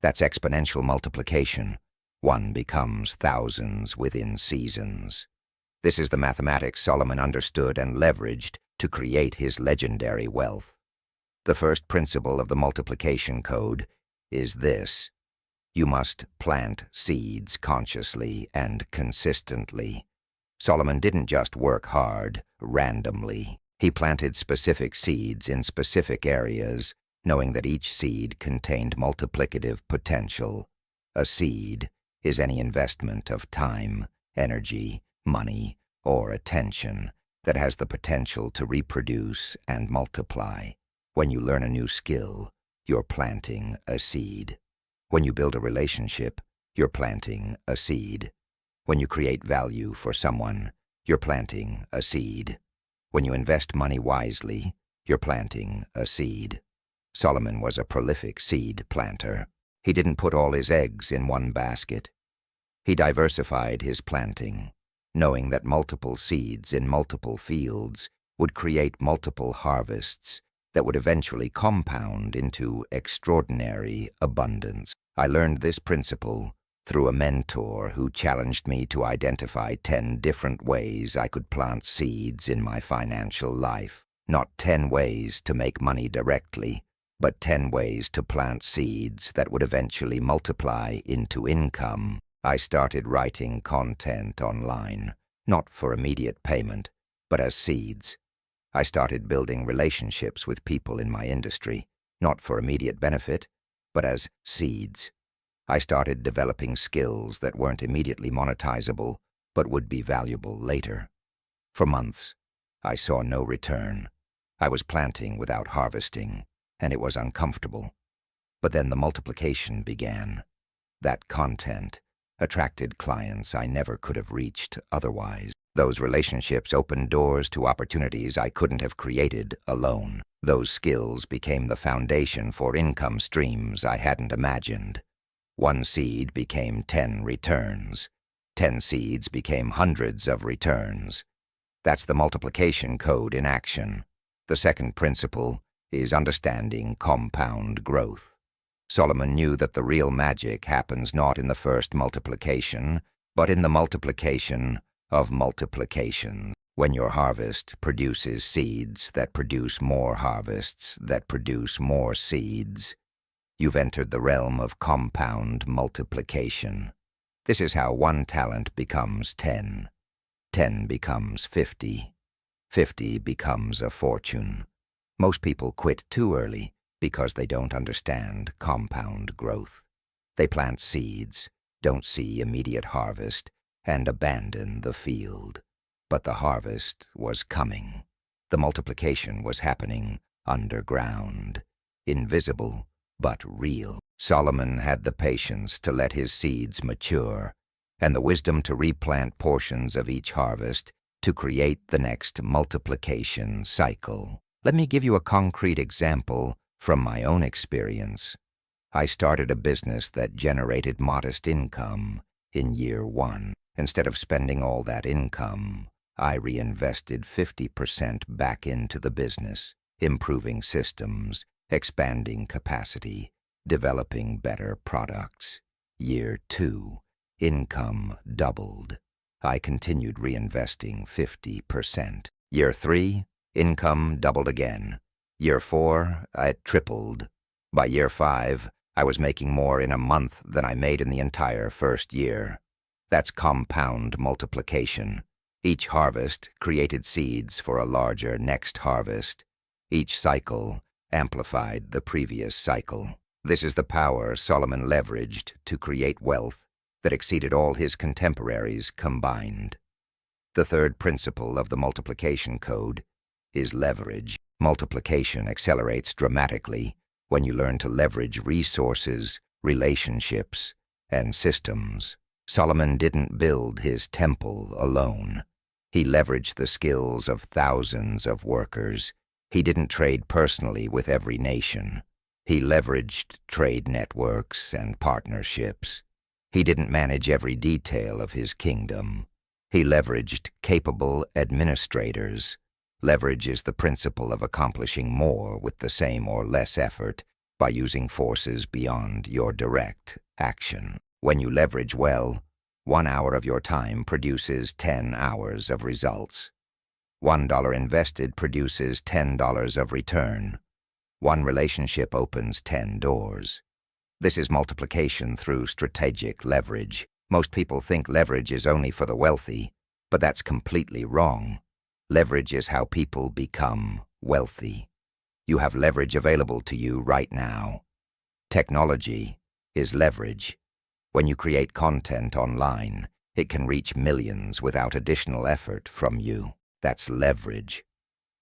That's exponential multiplication. One becomes thousands within seasons. This is the mathematics Solomon understood and leveraged to create his legendary wealth. The first principle of the multiplication code is this: you must plant seeds consciously and consistently. Solomon didn't just work hard, randomly. He planted specific seeds in specific areas, knowing that each seed contained multiplicative potential. A seed is any investment of time, energy, money, or attention that has the potential to reproduce and multiply. When you learn a new skill, you're planting a seed. When you build a relationship, you're planting a seed. When you create value for someone, you're planting a seed. When you invest money wisely, you're planting a seed. Solomon was a prolific seed planter. He didn't put all his eggs in one basket. He diversified his planting, knowing that multiple seeds in multiple fields would create multiple harvests that would eventually compound into extraordinary abundance. I learned this principle through a mentor who challenged me to identify 10 different ways I could plant seeds in my financial life. Not 10 ways to make money directly, but 10 ways to plant seeds that would eventually multiply into income. I started writing content online, not for immediate payment, but as seeds. I started building relationships with people in my industry, not for immediate benefit, but as seeds. I started developing skills that weren't immediately monetizable, but would be valuable later. For months, I saw no return. I was planting without harvesting, and it was uncomfortable. But then the multiplication began. That content attracted clients I never could have reached otherwise. Those relationships opened doors to opportunities I couldn't have created alone. Those skills became the foundation for income streams I hadn't imagined. 1 seed became 10 returns. 10 seeds became hundreds of returns. That's the multiplication code in action. The second principle is understanding compound growth. Solomon knew that the real magic happens not in the first multiplication, but in the multiplication of multiplications. When your harvest produces seeds that produce more harvests that produce more seeds, you've entered the realm of compound multiplication. This is how 1 talent becomes 10. 10 becomes 50. 50 becomes a fortune. Most people quit too early because they don't understand compound growth. They plant seeds, don't see immediate harvest, and abandon the field. But the harvest was coming. The multiplication was happening underground, invisible but real. Solomon had the patience to let his seeds mature, and the wisdom to replant portions of each harvest to create the next multiplication cycle. Let me give you a concrete example from my own experience. I started a business that generated modest income in year 1. Instead of spending all that income, I reinvested 50% back into the business, improving systems, expanding capacity, developing better products. Year 2, income doubled. I continued reinvesting 50%. Year 3, income doubled again. Year 4, it tripled. By year 5, I was making more in a month than I made in the entire first year. That's compound multiplication. Each harvest created seeds for a larger next harvest. Each cycle amplified the previous cycle. This is the power Solomon leveraged to create wealth that exceeded all his contemporaries combined. The third principle of the multiplication code is leverage. Multiplication accelerates dramatically when you learn to leverage resources, relationships, and systems. Solomon didn't build his temple alone. He leveraged the skills of thousands of workers. He didn't trade personally with every nation. He leveraged trade networks and partnerships. He didn't manage every detail of his kingdom. He leveraged capable administrators. Leverage is the principle of accomplishing more with the same or less effort by using forces beyond your direct action. When you leverage well, 1 hour of your time produces 10 hours of results. $1 invested produces $10 of return. 1 relationship opens 10 doors. This is multiplication through strategic leverage. Most people think leverage is only for the wealthy, but that's completely wrong. Leverage is how people become wealthy. You have leverage available to you right now. Technology is leverage. When you create content online, it can reach millions without additional effort from you. That's leverage.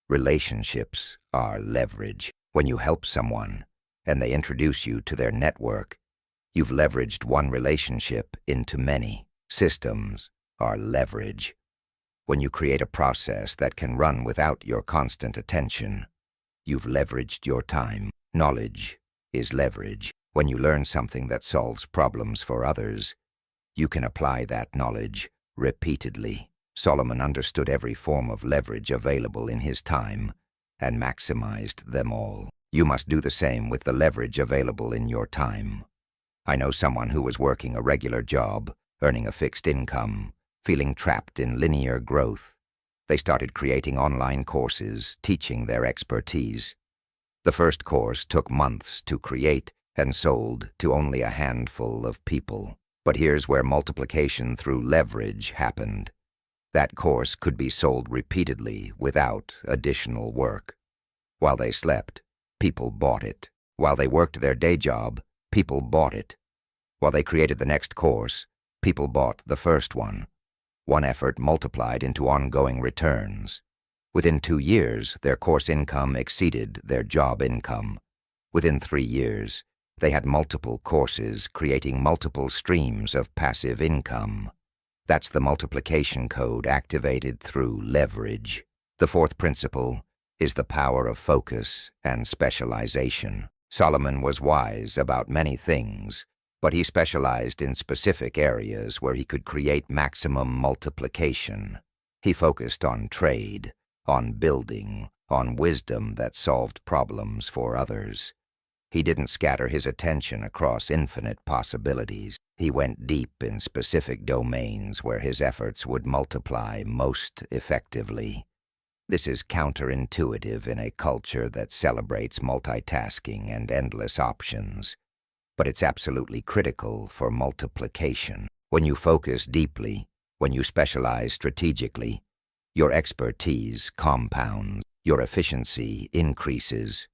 Relationships are leverage. When you help someone and they introduce you to their network, you've leveraged 1 relationship into many. Systems are leverage. When you create a process that can run without your constant attention, you've leveraged your time. Knowledge is leverage. When you learn something that solves problems for others, you can apply that knowledge repeatedly. Solomon understood every form of leverage available in his time and maximized them all. You must do the same with the leverage available in your time. I know someone who was working a regular job, earning a fixed income, feeling trapped in linear growth. They started creating online courses, teaching their expertise. The first course took months to create and sold to only a handful of people. But here's where multiplication through leverage happened. That course could be sold repeatedly without additional work. While they slept, people bought it. While they worked their day job, people bought it. While they created the next course, people bought the first one. One effort multiplied into ongoing returns. Within 2 years, their course income exceeded their job income. Within 3 years, they had multiple courses creating multiple streams of passive income. That's the multiplication code activated through leverage. The fourth principle is the power of focus and specialization. Solomon was wise about many things, but he specialized in specific areas where he could create maximum multiplication. He focused on trade, on building, on wisdom that solved problems for others. He didn't scatter his attention across infinite possibilities. He went deep in specific domains where his efforts would multiply most effectively. This is counterintuitive in a culture that celebrates multitasking and endless options, but it's absolutely critical for multiplication. When you focus deeply, when you specialize strategically, your expertise compounds, your efficiency increases,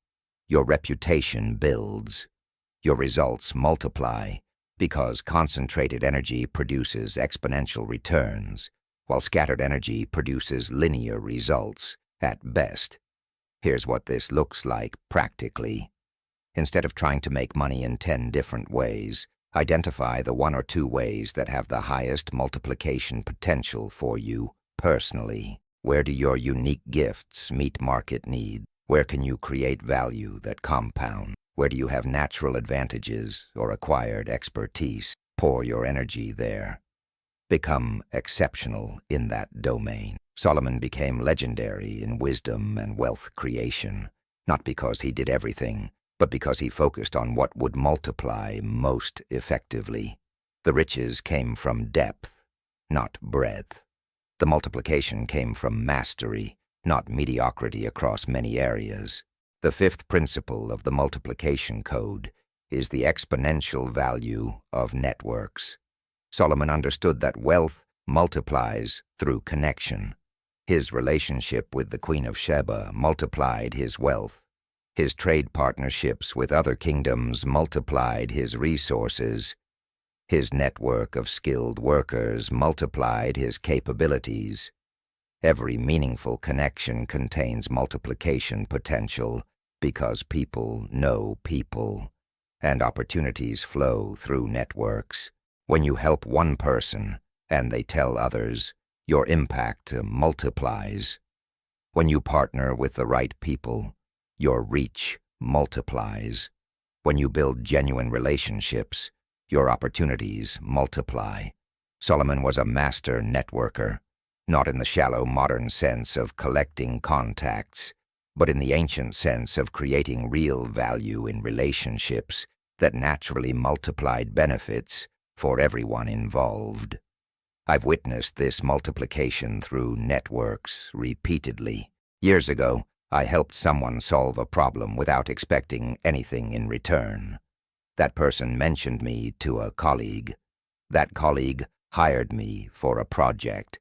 your reputation builds, your results multiply, because concentrated energy produces exponential returns, while scattered energy produces linear results at best. Here's what this looks like practically. Instead of trying to make money in 10 different ways, identify the 1 or 2 ways that have the highest multiplication potential for you personally. Where do your unique gifts meet market needs? Where can you create value that compounds? Where do you have natural advantages or acquired expertise? Pour your energy there. Become exceptional in that domain. Solomon became legendary in wisdom and wealth creation, not because he did everything, but because he focused on what would multiply most effectively. The riches came from depth, not breadth. The multiplication came from mastery, not mediocrity across many areas. The fifth principle of the multiplication code is the exponential value of networks. Solomon understood that wealth multiplies through connection. His relationship with the Queen of Sheba multiplied his wealth. His trade partnerships with other kingdoms multiplied his resources. His network of skilled workers multiplied his capabilities. Every meaningful connection contains multiplication potential because people know people, and opportunities flow through networks. When you help one person and they tell others, your impact multiplies. When you partner with the right people, your reach multiplies. When you build genuine relationships, your opportunities multiply. Solomon was a master networker, not in the shallow modern sense of collecting contacts, but in the ancient sense of creating real value in relationships that naturally multiplied benefits for everyone involved. I've witnessed this multiplication through networks repeatedly. Years ago, I helped someone solve a problem without expecting anything in return. That person mentioned me to a colleague. That colleague hired me for a project.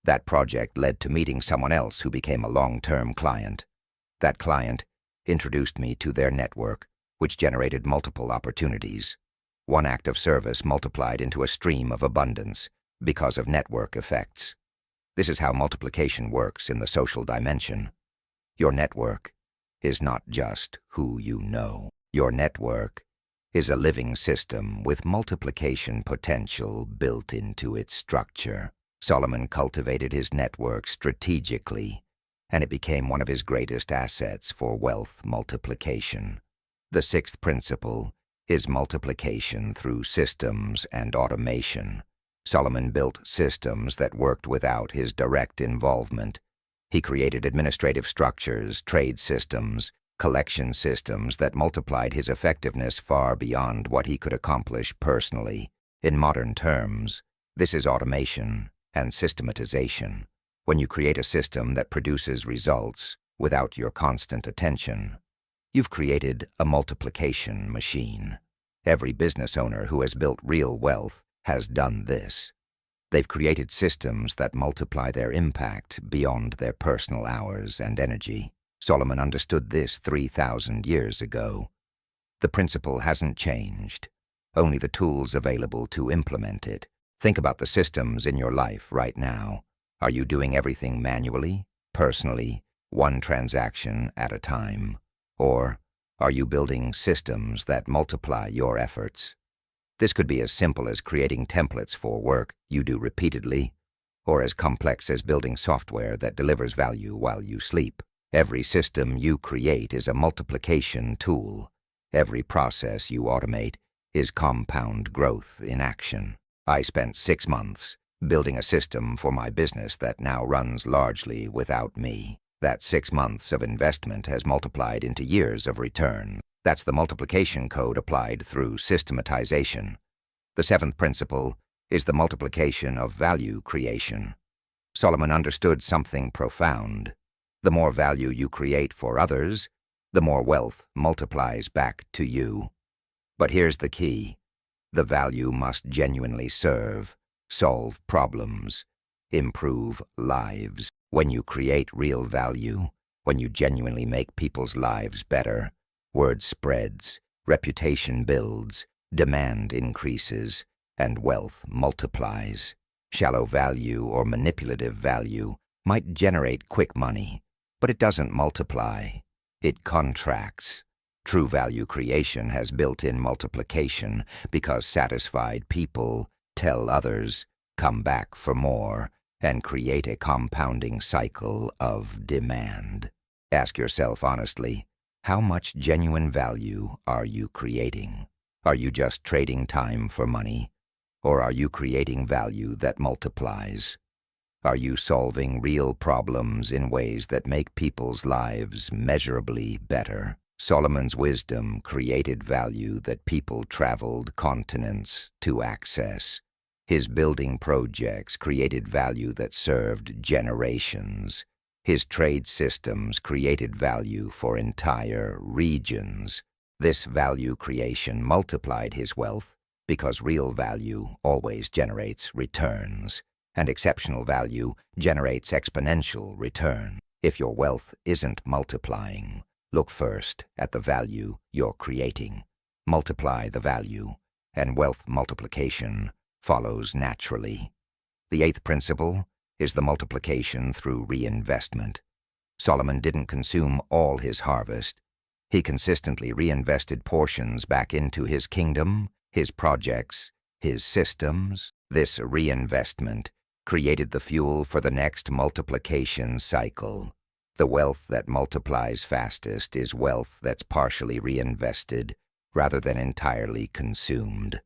That project led to meeting someone else who became a long-term client. That client introduced me to their network, which generated multiple opportunities. One act of service multiplied into a stream of abundance because of network effects. This is how multiplication works in the social dimension. Your network is not just who you know. Your network is a living system with multiplication potential built into its structure. Solomon cultivated his network strategically, and it became one of his greatest assets for wealth multiplication. The sixth principle is multiplication through systems and automation. Solomon built systems that worked without his direct involvement. He created administrative structures, trade systems, collection systems that multiplied his effectiveness far beyond what he could accomplish personally. In modern terms, this is automation and systematization. When you create a system that produces results without your constant attention, you've created a multiplication machine. Every business owner who has built real wealth has done this. They've created systems that multiply their impact beyond their personal hours and energy. Solomon understood this 3,000 years ago. The principle hasn't changed, only the tools available to implement it. Think about the systems in your life right now. Are you doing everything manually, personally, one transaction at a time? Or are you building systems that multiply your efforts? This could be as simple as creating templates for work you do repeatedly, or as complex as building software that delivers value while you sleep. Every system you create is a multiplication tool. Every process you automate is compound growth in action. I spent 6 months building a system for my business that now runs largely without me. That 6 months of investment has multiplied into years of return. That's the multiplication code applied through systematization. The 7th principle is the multiplication of value creation. Solomon understood something profound. The more value you create for others, the more wealth multiplies back to you. But here's the key. The value must genuinely serve, solve problems, improve lives. When you create real value, when you genuinely make people's lives better, word spreads, reputation builds, demand increases, and wealth multiplies. Shallow value or manipulative value might generate quick money, but it doesn't multiply. It contracts. True value creation has built-in multiplication because satisfied people tell others, come back for more, and create a compounding cycle of demand. Ask yourself honestly, how much genuine value are you creating? Are you just trading time for money? Or are you creating value that multiplies? Are you solving real problems in ways that make people's lives measurably better? Solomon's wisdom created value that people traveled continents to access. His building projects created value that served generations. His trade systems created value for entire regions. This value creation multiplied his wealth because real value always generates returns, and exceptional value generates exponential return. If your wealth isn't multiplying, look first at the value you're creating. Multiply the value, and wealth multiplication follows naturally. The 8th principle is the multiplication through reinvestment. Solomon didn't consume all his harvest. He consistently reinvested portions back into his kingdom, his projects, his systems. This reinvestment created the fuel for the next multiplication cycle. The wealth that multiplies fastest is wealth that's partially reinvested rather than entirely consumed.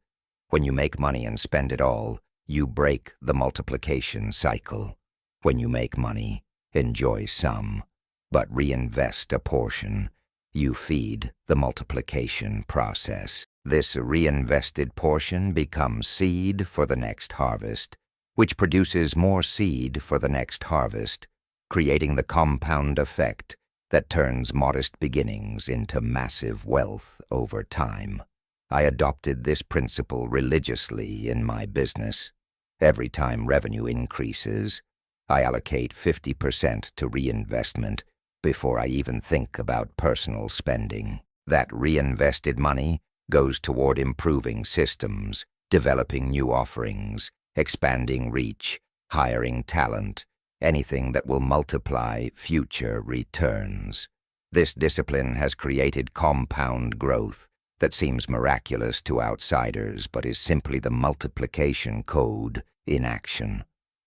When you make money and spend it all, you break the multiplication cycle. When you make money, enjoy some, but reinvest a portion. You feed the multiplication process. This reinvested portion becomes seed for the next harvest, which produces more seed for the next harvest, creating the compound effect that turns modest beginnings into massive wealth over time. I adopted this principle religiously in my business. Every time revenue increases, I allocate 50% to reinvestment before I even think about personal spending. That reinvested money goes toward improving systems, developing new offerings, expanding reach, hiring talent, anything that will multiply future returns. This discipline has created compound growth that seems miraculous to outsiders but is simply the multiplication code in action.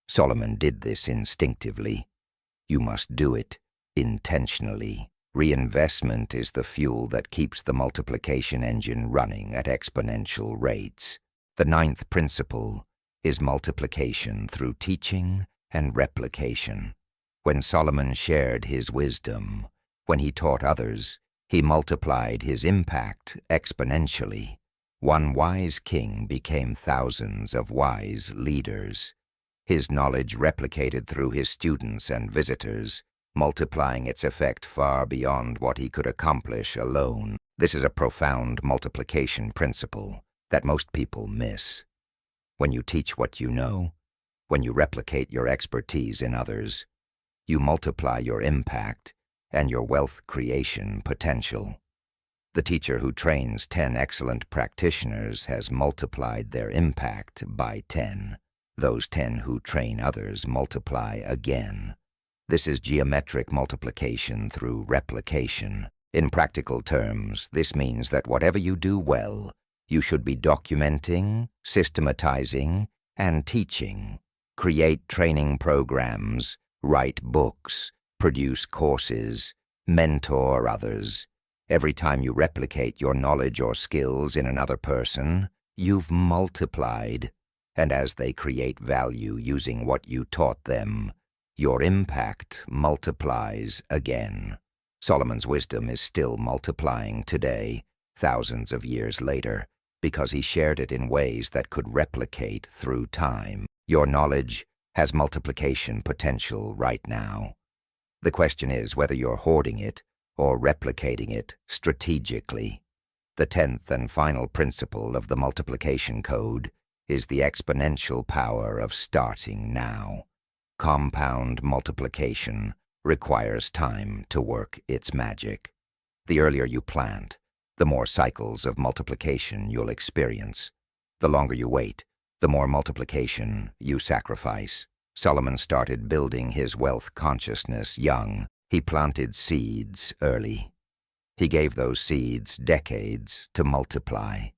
Solomon did this instinctively. You must do it intentionally. Reinvestment is the fuel that keeps the multiplication engine running at exponential rates. The 9th principle is multiplication through teaching and replication. When Solomon shared his wisdom, when he taught others, he multiplied his impact exponentially. One wise king became thousands of wise leaders. his knowledge replicated through his students and visitors, multiplying its effect far beyond what he could accomplish alone. This is a profound multiplication principle that most people miss. When you teach what you know, when you replicate your expertise in others, you multiply your impact and your wealth creation potential. The teacher who trains 10 excellent practitioners has multiplied their impact by 10. Those 10 who train others multiply again. This is geometric multiplication through replication. In practical terms, this means that whatever you do well, you should be documenting, systematizing, and teaching. Create training programs, write books, produce courses, mentor others. Every time you replicate your knowledge or skills in another person, you've multiplied. And as they create value using what you taught them, your impact multiplies again. Solomon's wisdom is still multiplying today, thousands of years later, because he shared it in ways that could replicate through time. Your knowledge has multiplication potential right now. The question is whether you're hoarding it or replicating it strategically. The 10th and final principle of the multiplication code is the exponential power of starting now. Compound multiplication requires time to work its magic. The earlier you plant, the more cycles of multiplication you'll experience. The longer you wait, the more multiplication you sacrifice. Solomon started building his wealth consciousness young. He planted seeds early. He gave those seeds decades to multiply.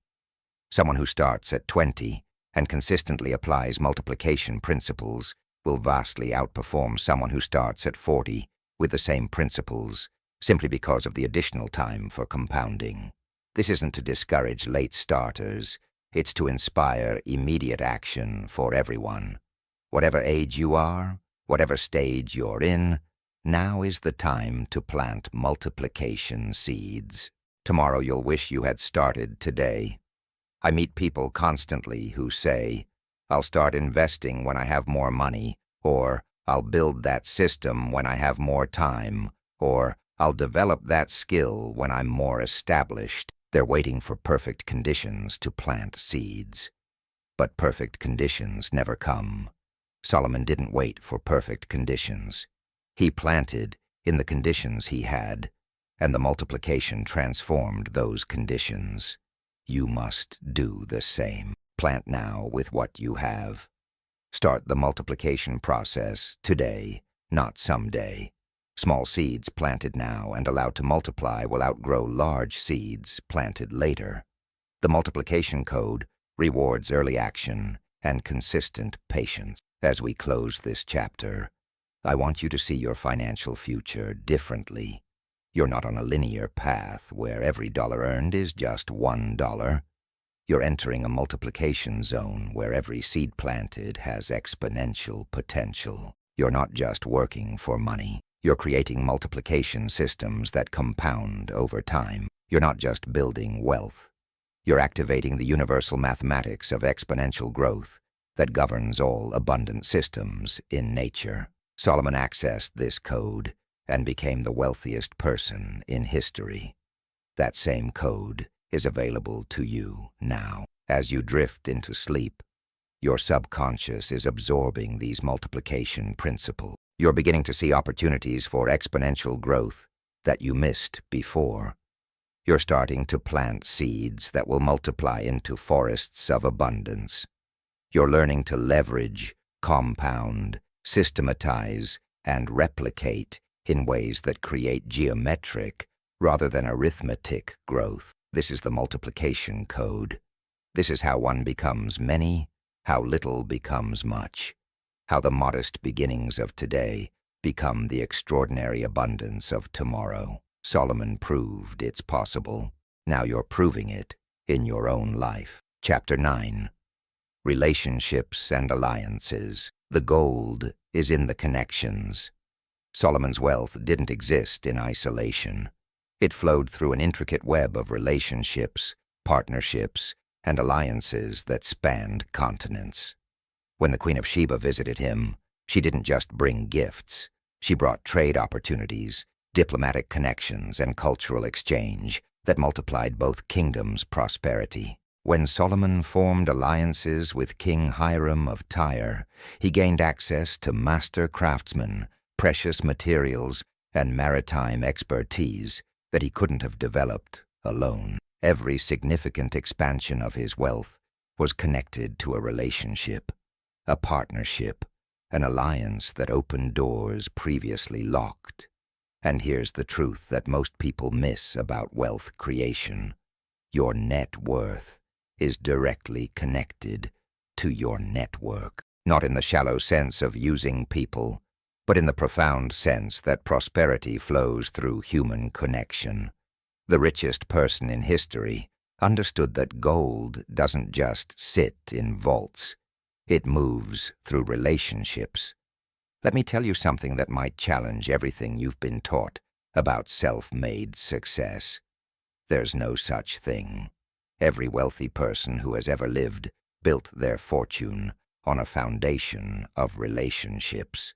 Someone who starts at 20 and consistently applies multiplication principles will vastly outperform someone who starts at 40 with the same principles, simply because of the additional time for compounding. This isn't to discourage late starters, it's to inspire immediate action for everyone. Whatever age you are, whatever stage you're in, now is the time to plant multiplication seeds. Tomorrow you'll wish you had started today. I meet people constantly who say, "I'll start investing when I have more money," or "I'll build that system when I have more time," or "I'll develop that skill when I'm more established." They're waiting for perfect conditions to plant seeds. But perfect conditions never come. Solomon didn't wait for perfect conditions. He planted in the conditions he had, and the multiplication transformed those conditions. You must do the same. Plant now with what you have. Start the multiplication process today, not someday. Small seeds planted now and allowed to multiply will outgrow large seeds planted later. The multiplication code rewards early action and consistent patience. As we close this chapter, I want you to see your financial future differently. You're not on a linear path where every dollar earned is just $1. You're entering a multiplication zone where every seed planted has exponential potential. You're not just working for money. You're creating multiplication systems that compound over time. You're not just building wealth. You're activating the universal mathematics of exponential growth that governs all abundant systems in nature. Solomon accessed this code and became the wealthiest person in history. That same code is available to you now. As you drift into sleep, your subconscious is absorbing these multiplication principles. You're beginning to see opportunities for exponential growth that you missed before. You're starting to plant seeds that will multiply into forests of abundance. You're learning to leverage, compound, systematize, and replicate in ways that create geometric rather than arithmetic growth. This is the multiplication code. This is how one becomes many, how little becomes much, how the modest beginnings of today become the extraordinary abundance of tomorrow. Solomon proved it's possible. Now you're proving it in your own life. Chapter 9. Relationships and alliances. The gold is in the connections. Solomon's wealth didn't exist in isolation. It flowed through an intricate web of relationships, partnerships, and alliances that spanned continents. When the Queen of Sheba visited him, she didn't just bring gifts. She brought trade opportunities, diplomatic connections, and cultural exchange that multiplied both kingdoms' prosperity. When Solomon formed alliances with King Hiram of Tyre, he gained access to master craftsmen, precious materials, and maritime expertise that he couldn't have developed alone. Every significant expansion of his wealth was connected to a relationship, a partnership, an alliance that opened doors previously locked. And here's the truth that most people miss about wealth creation. Your net worth is directly connected to your network, not in the shallow sense of using people, but in the profound sense that prosperity flows through human connection. The richest person in history understood that gold doesn't just sit in vaults. It moves through relationships. Let me tell you something that might challenge everything you've been taught about self-made success. There's no such thing. Every wealthy person who has ever lived built their fortune on a foundation of relationships.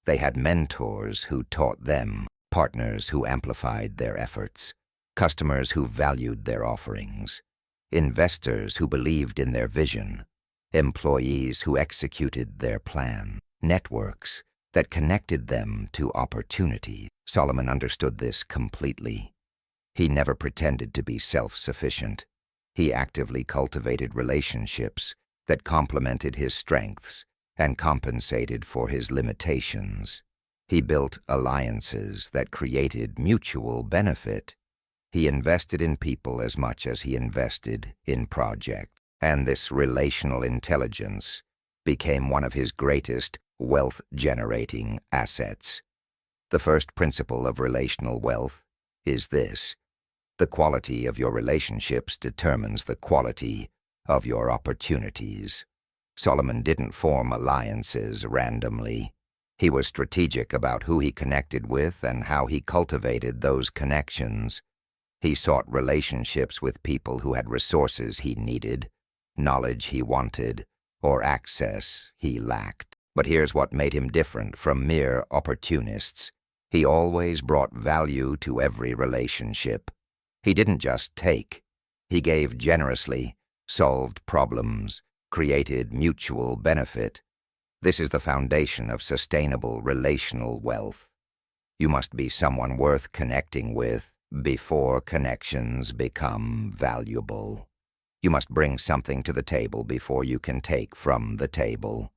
They had mentors who taught them, partners who amplified their efforts, customers who valued their offerings, investors who believed in their vision, employees who executed their plan, networks that connected them to opportunity. Solomon understood this completely. He never pretended to be self-sufficient. He actively cultivated relationships that complemented his strengths and compensated for his limitations. He built alliances that created mutual benefit. He invested in people as much as he invested in projects, and this relational intelligence became one of his greatest wealth-generating assets. The first principle of relational wealth is this: the quality of your relationships determines the quality of your opportunities. Solomon didn't form alliances randomly. He was strategic about who he connected with and how he cultivated those connections. He sought relationships with people who had resources he needed, knowledge he wanted, or access he lacked. But here's what made him different from mere opportunists. He always brought value to every relationship. He didn't just take. He gave generously, solved problems, created mutual benefit. This is the foundation of sustainable relational wealth. You must be someone worth connecting with before connections become valuable. You must bring something to the table before you can take from the table.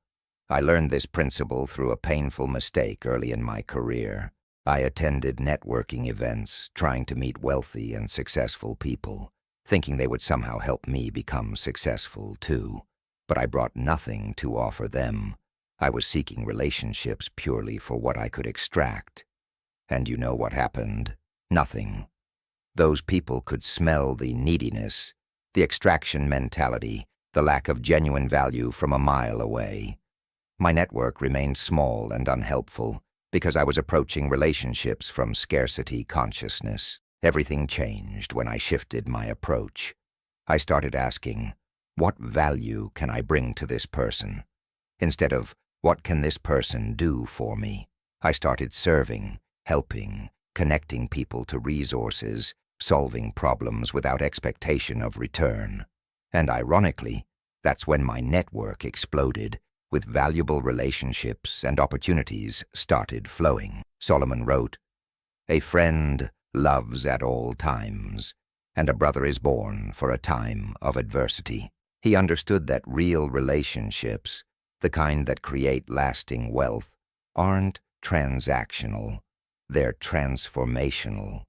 I learned this principle through a painful mistake early in my career. I attended networking events, trying to meet wealthy and successful people, thinking they would somehow help me become successful too. But I brought nothing to offer them. I was seeking relationships purely for what I could extract. And you know what happened? Nothing. Those people could smell the neediness, the extraction mentality, the lack of genuine value from a mile away. My network remained small and unhelpful because I was approaching relationships from scarcity consciousness. Everything changed when I shifted my approach. I started asking, what value can I bring to this person? Instead of, what can this person do for me? I started serving, helping, connecting people to resources, solving problems without expectation of return. And ironically, that's when my network exploded, with valuable relationships and opportunities started flowing. Solomon wrote, "A friend loves at all times, and a brother is born for a time of adversity." He understood that real relationships, the kind that create lasting wealth, aren't transactional. They're transformational.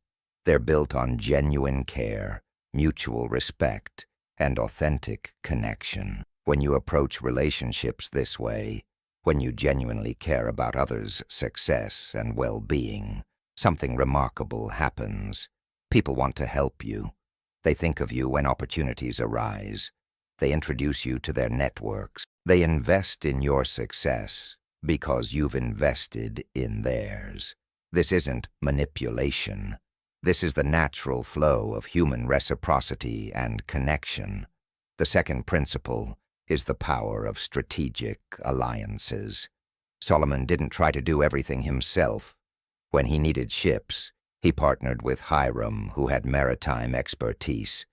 They're built on genuine care, mutual respect, and authentic connection. When you approach relationships this way, when you genuinely care about others' success and well-being, something remarkable happens. People want to help you. They think of you when opportunities arise. They introduce you to their networks. They invest in your success because you've invested in theirs. This isn't manipulation. This is the natural flow of human reciprocity and connection. The second principle is the power of strategic alliances. Solomon didn't try to do everything himself. When he needed ships, he partnered with Hiram, who had maritime expertise.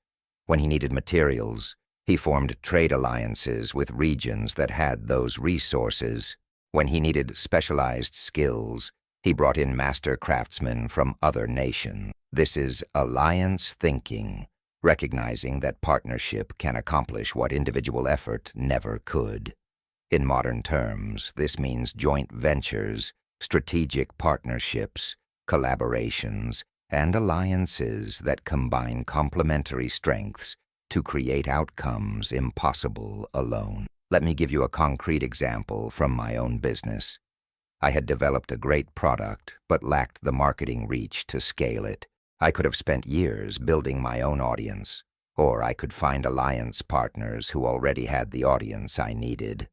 When he needed materials, he formed trade alliances with regions that had those resources. When he needed specialized skills, he brought in master craftsmen from other nations. This is alliance thinking, recognizing that partnership can accomplish what individual effort never could. In modern terms, this means joint ventures, strategic partnerships, collaborations, and alliances that combine complementary strengths to create outcomes impossible alone. Let me give you a concrete example from my own business. I had developed a great product, but lacked the marketing reach to scale it. I could have spent years building my own audience, or I could find alliance partners who already had the audience I needed.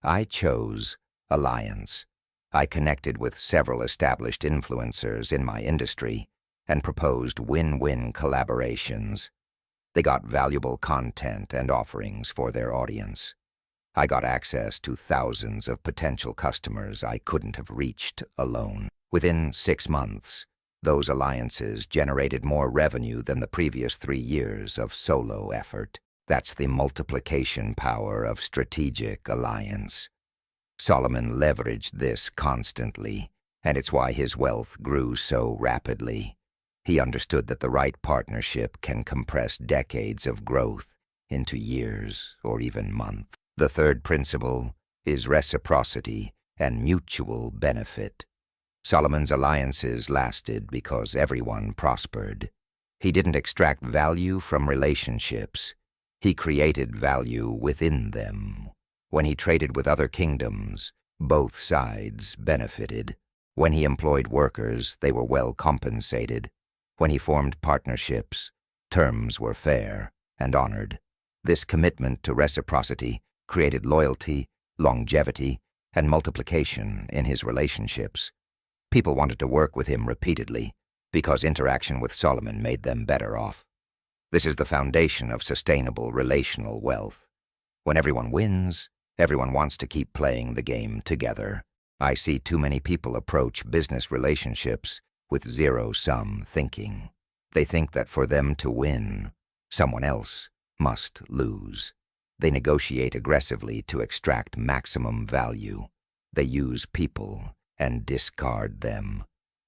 I chose alliance. I connected with several established influencers in my industry and proposed win-win collaborations. They got valuable content and offerings for their audience. I got access to thousands of potential customers I couldn't have reached alone. Within 6 months, those alliances generated more revenue than the previous 3 years of solo effort. That's the multiplication power of strategic alliance. Solomon leveraged this constantly, and it's why his wealth grew so rapidly. He understood that the right partnership can compress decades of growth into years or even months. The third principle is reciprocity and mutual benefit. Solomon's alliances lasted because everyone prospered. He didn't extract value from relationships. He created value within them. When he traded with other kingdoms, both sides benefited. When he employed workers, they were well compensated. When he formed partnerships, terms were fair and honored. This commitment to reciprocity created loyalty, longevity, and multiplication in his relationships. People wanted to work with him repeatedly because interaction with Solomon made them better off. This is the foundation of sustainable relational wealth. When everyone wins, everyone wants to keep playing the game together. I see too many people approach business relationships with zero-sum thinking. They think that for them to win, someone else must lose. They negotiate aggressively to extract maximum value. They use people and discard them.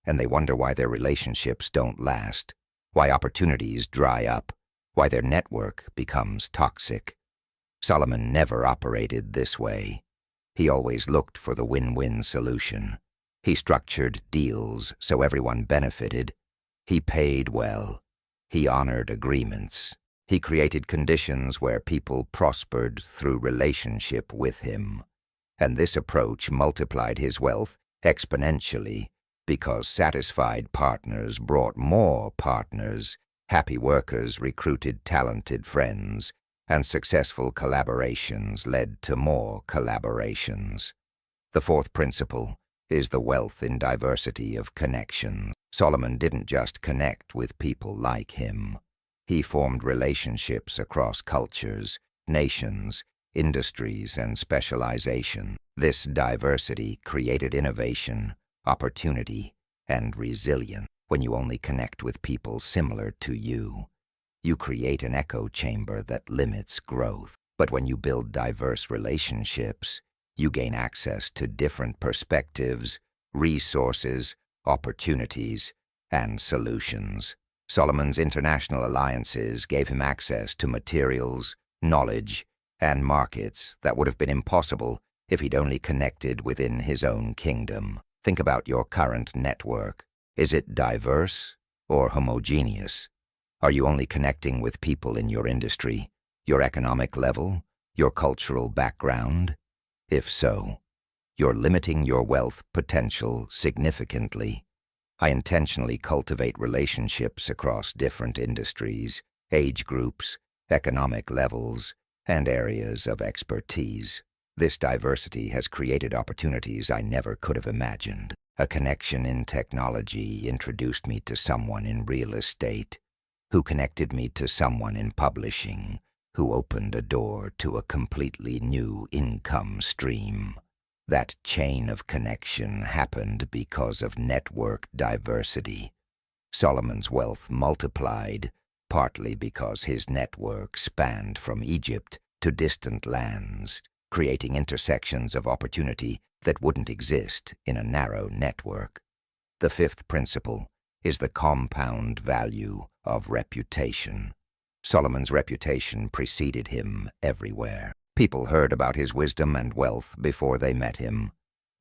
And they wonder why their relationships don't last, why opportunities dry up, why their network becomes toxic. Solomon never operated this way. He always looked for the win-win solution. He structured deals so everyone benefited. He paid well. He honored agreements. He created conditions where people prospered through relationship with him. And this approach multiplied his wealth exponentially because satisfied partners brought more partners, happy workers recruited talented friends, and successful collaborations led to more collaborations. The fourth principle is the wealth in diversity of connections. Solomon didn't just connect with people like him. He formed relationships across cultures, nations, industries, and specialization. This diversity created innovation, opportunity, and resilience. When you only connect with people similar to you, you create an echo chamber that limits growth. But when you build diverse relationships, you gain access to different perspectives, resources, opportunities, and solutions. Solomon's international alliances gave him access to materials, knowledge, and markets that would have been impossible if he'd only connected within his own kingdom. Think about your current network. Is it diverse or homogeneous? Are you only connecting with people in your industry, your economic level, your cultural background? If so, you're limiting your wealth potential significantly. I intentionally cultivate relationships across different industries, age groups, economic levels, and areas of expertise. This diversity has created opportunities I never could have imagined. A connection in technology introduced me to someone in real estate, who connected me to someone in publishing, who opened a door to a completely new income stream. That chain of connection happened because of network diversity. Solomon's wealth multiplied, partly because his network spanned from Egypt to distant lands, creating intersections of opportunity that wouldn't exist in a narrow network. The fifth principle is the compound value of reputation. Solomon's reputation preceded him everywhere. People heard about his wisdom and wealth before they met him.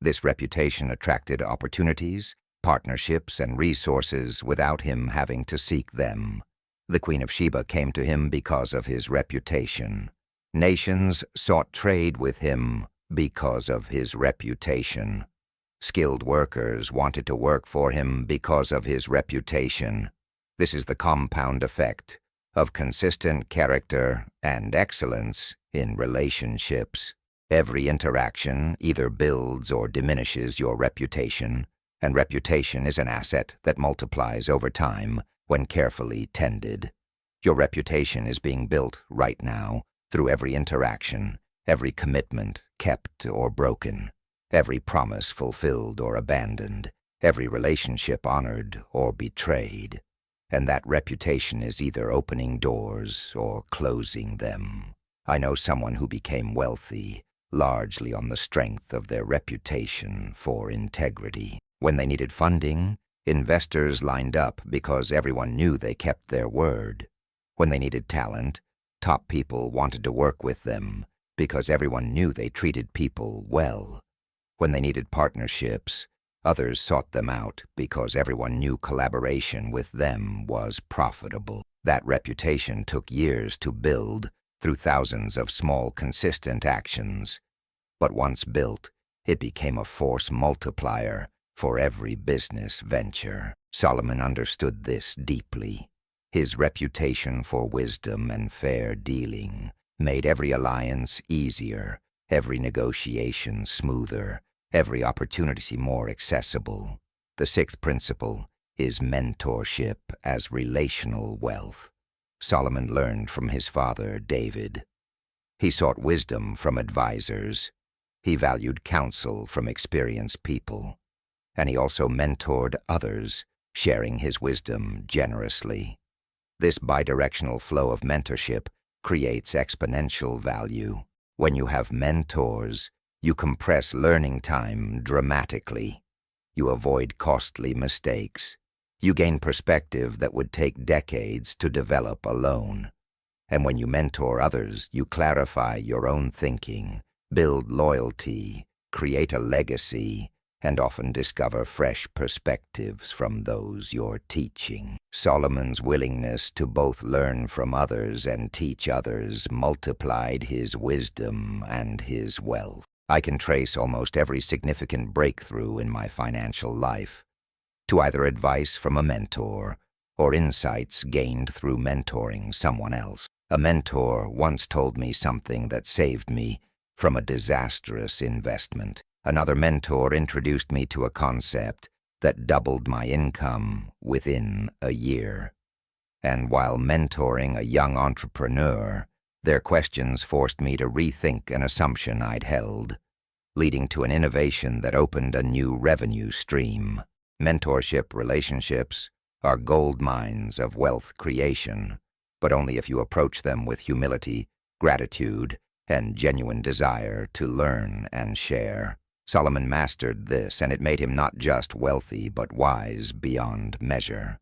This reputation attracted opportunities, partnerships, and resources without him having to seek them. The Queen of Sheba came to him because of his reputation. Nations sought trade with him because of his reputation. Skilled workers wanted to work for him because of his reputation. This is the compound effect of consistent character and excellence in relationships. Every interaction either builds or diminishes your reputation, and reputation is an asset that multiplies over time when carefully tended. Your reputation is being built right now through every interaction, every commitment kept or broken, every promise fulfilled or abandoned, every relationship honored or betrayed. And that reputation is either opening doors or closing them. I know someone who became wealthy largely on the strength of their reputation for integrity. When they needed funding, investors lined up because everyone knew they kept their word. When they needed talent, top people wanted to work with them because everyone knew they treated people well. When they needed partnerships, others sought them out because everyone knew collaboration with them was profitable. That reputation took years to build through thousands of small, consistent actions. But once built, it became a force multiplier for every business venture. Solomon understood this deeply. His reputation for wisdom and fair dealing made every alliance easier, every negotiation smoother, every opportunity more accessible. The sixth principle is mentorship as relational wealth. Solomon learned from his father, David. He sought wisdom from advisors. He valued counsel from experienced people. And he also mentored others, sharing his wisdom generously. This bidirectional flow of mentorship creates exponential value. When you have mentors, you compress learning time dramatically. You avoid costly mistakes. You gain perspective that would take decades to develop alone. And when you mentor others, you clarify your own thinking, build loyalty, create a legacy, and often discover fresh perspectives from those you're teaching. Solomon's willingness to both learn from others and teach others multiplied his wisdom and his wealth. I can trace almost every significant breakthrough in my financial life to either advice from a mentor or insights gained through mentoring someone else. A mentor once told me something that saved me from a disastrous investment. Another mentor introduced me to a concept that doubled my income within a year. And while mentoring a young entrepreneur, their questions forced me to rethink an assumption I'd held, leading to an innovation that opened a new revenue stream. Mentorship relationships are gold mines of wealth creation, but only if you approach them with humility, gratitude, and genuine desire to learn and share. Solomon mastered this, and it made him not just wealthy, but wise beyond measure.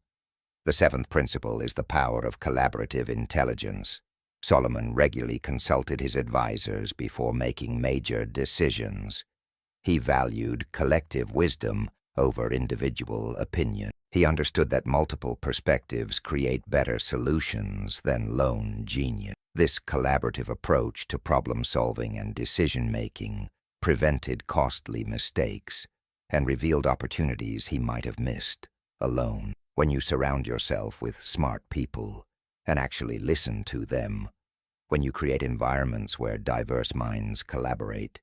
The seventh principle is the power of collaborative intelligence. Solomon regularly consulted his advisors before making major decisions. He valued collective wisdom over individual opinion. He understood that multiple perspectives create better solutions than lone genius. This collaborative approach to problem-solving and decision-making prevented costly mistakes and revealed opportunities he might have missed alone. When you surround yourself with smart people and actually listen to them, when you create environments where diverse minds collaborate,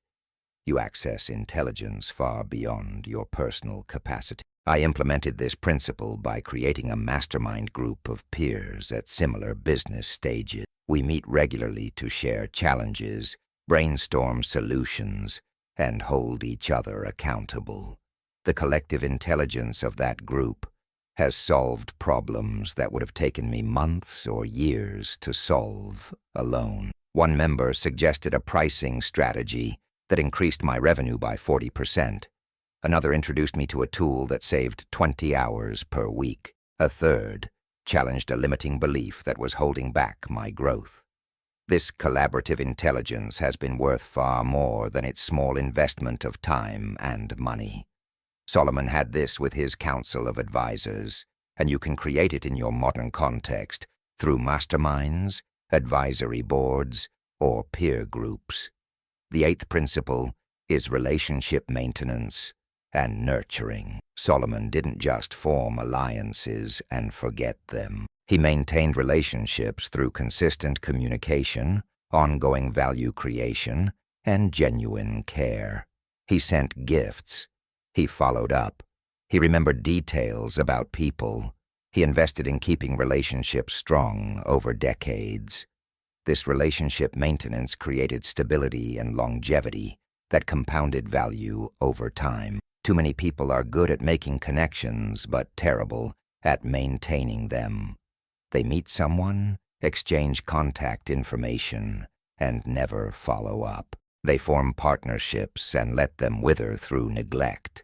you access intelligence far beyond your personal capacity. I implemented this principle by creating a mastermind group of peers at similar business stages. We meet regularly to share challenges, brainstorm solutions, and hold each other accountable. The collective intelligence of that group has solved problems that would have taken me months or years to solve alone. One member suggested a pricing strategy that increased my revenue by 40%. Another introduced me to a tool that saved 20 hours per week. A third challenged a limiting belief that was holding back my growth. This collaborative intelligence has been worth far more than its small investment of time and money. Solomon had this with his council of advisors, and you can create it in your modern context through masterminds, advisory boards, or peer groups. The eighth principle is relationship maintenance and nurturing. Solomon didn't just form alliances and forget them. He maintained relationships through consistent communication, ongoing value creation, and genuine care. He sent gifts. He followed up. He remembered details about people. He invested in keeping relationships strong over decades. This relationship maintenance created stability and longevity that compounded value over time. Too many people are good at making connections, but terrible at maintaining them. They meet someone, exchange contact information, and never follow up. They form partnerships and let them wither through neglect.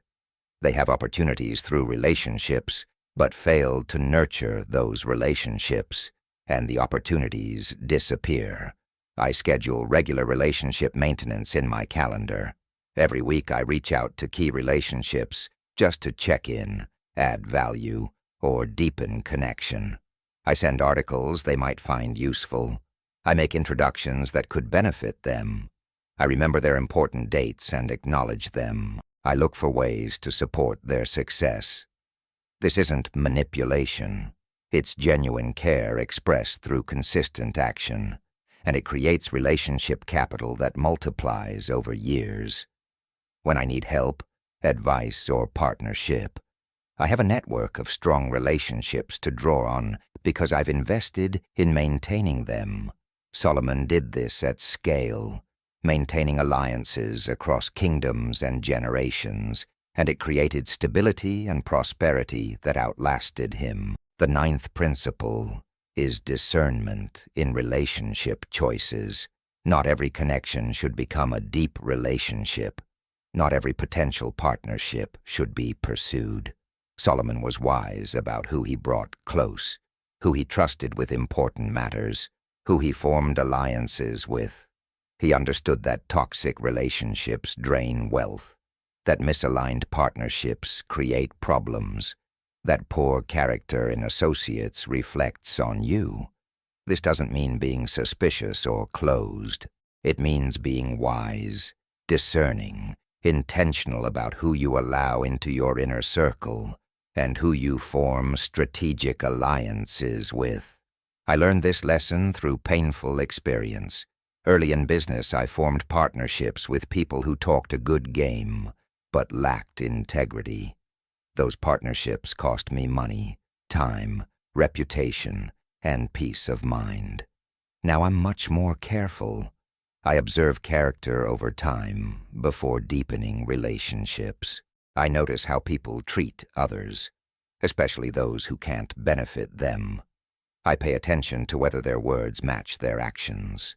They have opportunities through relationships, but fail to nurture those relationships, and the opportunities disappear. I schedule regular relationship maintenance in my calendar. Every week I reach out to key relationships just to check in, add value, or deepen connection. I send articles they might find useful. I make introductions that could benefit them. I remember their important dates and acknowledge them. I look for ways to support their success. This isn't manipulation. It's genuine care expressed through consistent action, and it creates relationship capital that multiplies over years. When I need help, advice, or partnership, I have a network of strong relationships to draw on because I've invested in maintaining them. Solomon did this at scale, maintaining alliances across kingdoms and generations, and it created stability and prosperity that outlasted him. The ninth principle is discernment in relationship choices. Not every connection should become a deep relationship. Not every potential partnership should be pursued. Solomon was wise about who he brought close, who he trusted with important matters, who he formed alliances with. He understood that toxic relationships drain wealth, that misaligned partnerships create problems, that poor character in associates reflects on you. This doesn't mean being suspicious or closed. It means being wise, discerning, intentional about who you allow into your inner circle and who you form strategic alliances with. I learned this lesson through painful experience. Early in business, I formed partnerships with people who talked a good game, but lacked integrity. Those partnerships cost me money, time, reputation, and peace of mind. Now I'm much more careful. I observe character over time before deepening relationships. I notice how people treat others, especially those who can't benefit them. I pay attention to whether their words match their actions.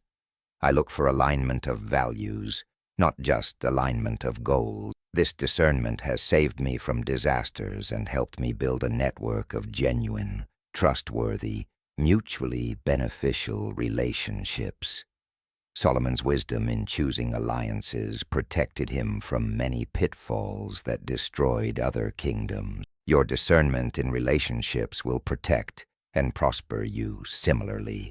I look for alignment of values, not just alignment of goals. This discernment has saved me from disasters and helped me build a network of genuine, trustworthy, mutually beneficial relationships. Solomon's wisdom in choosing alliances protected him from many pitfalls that destroyed other kingdoms. Your discernment in relationships will protect and prosper you similarly.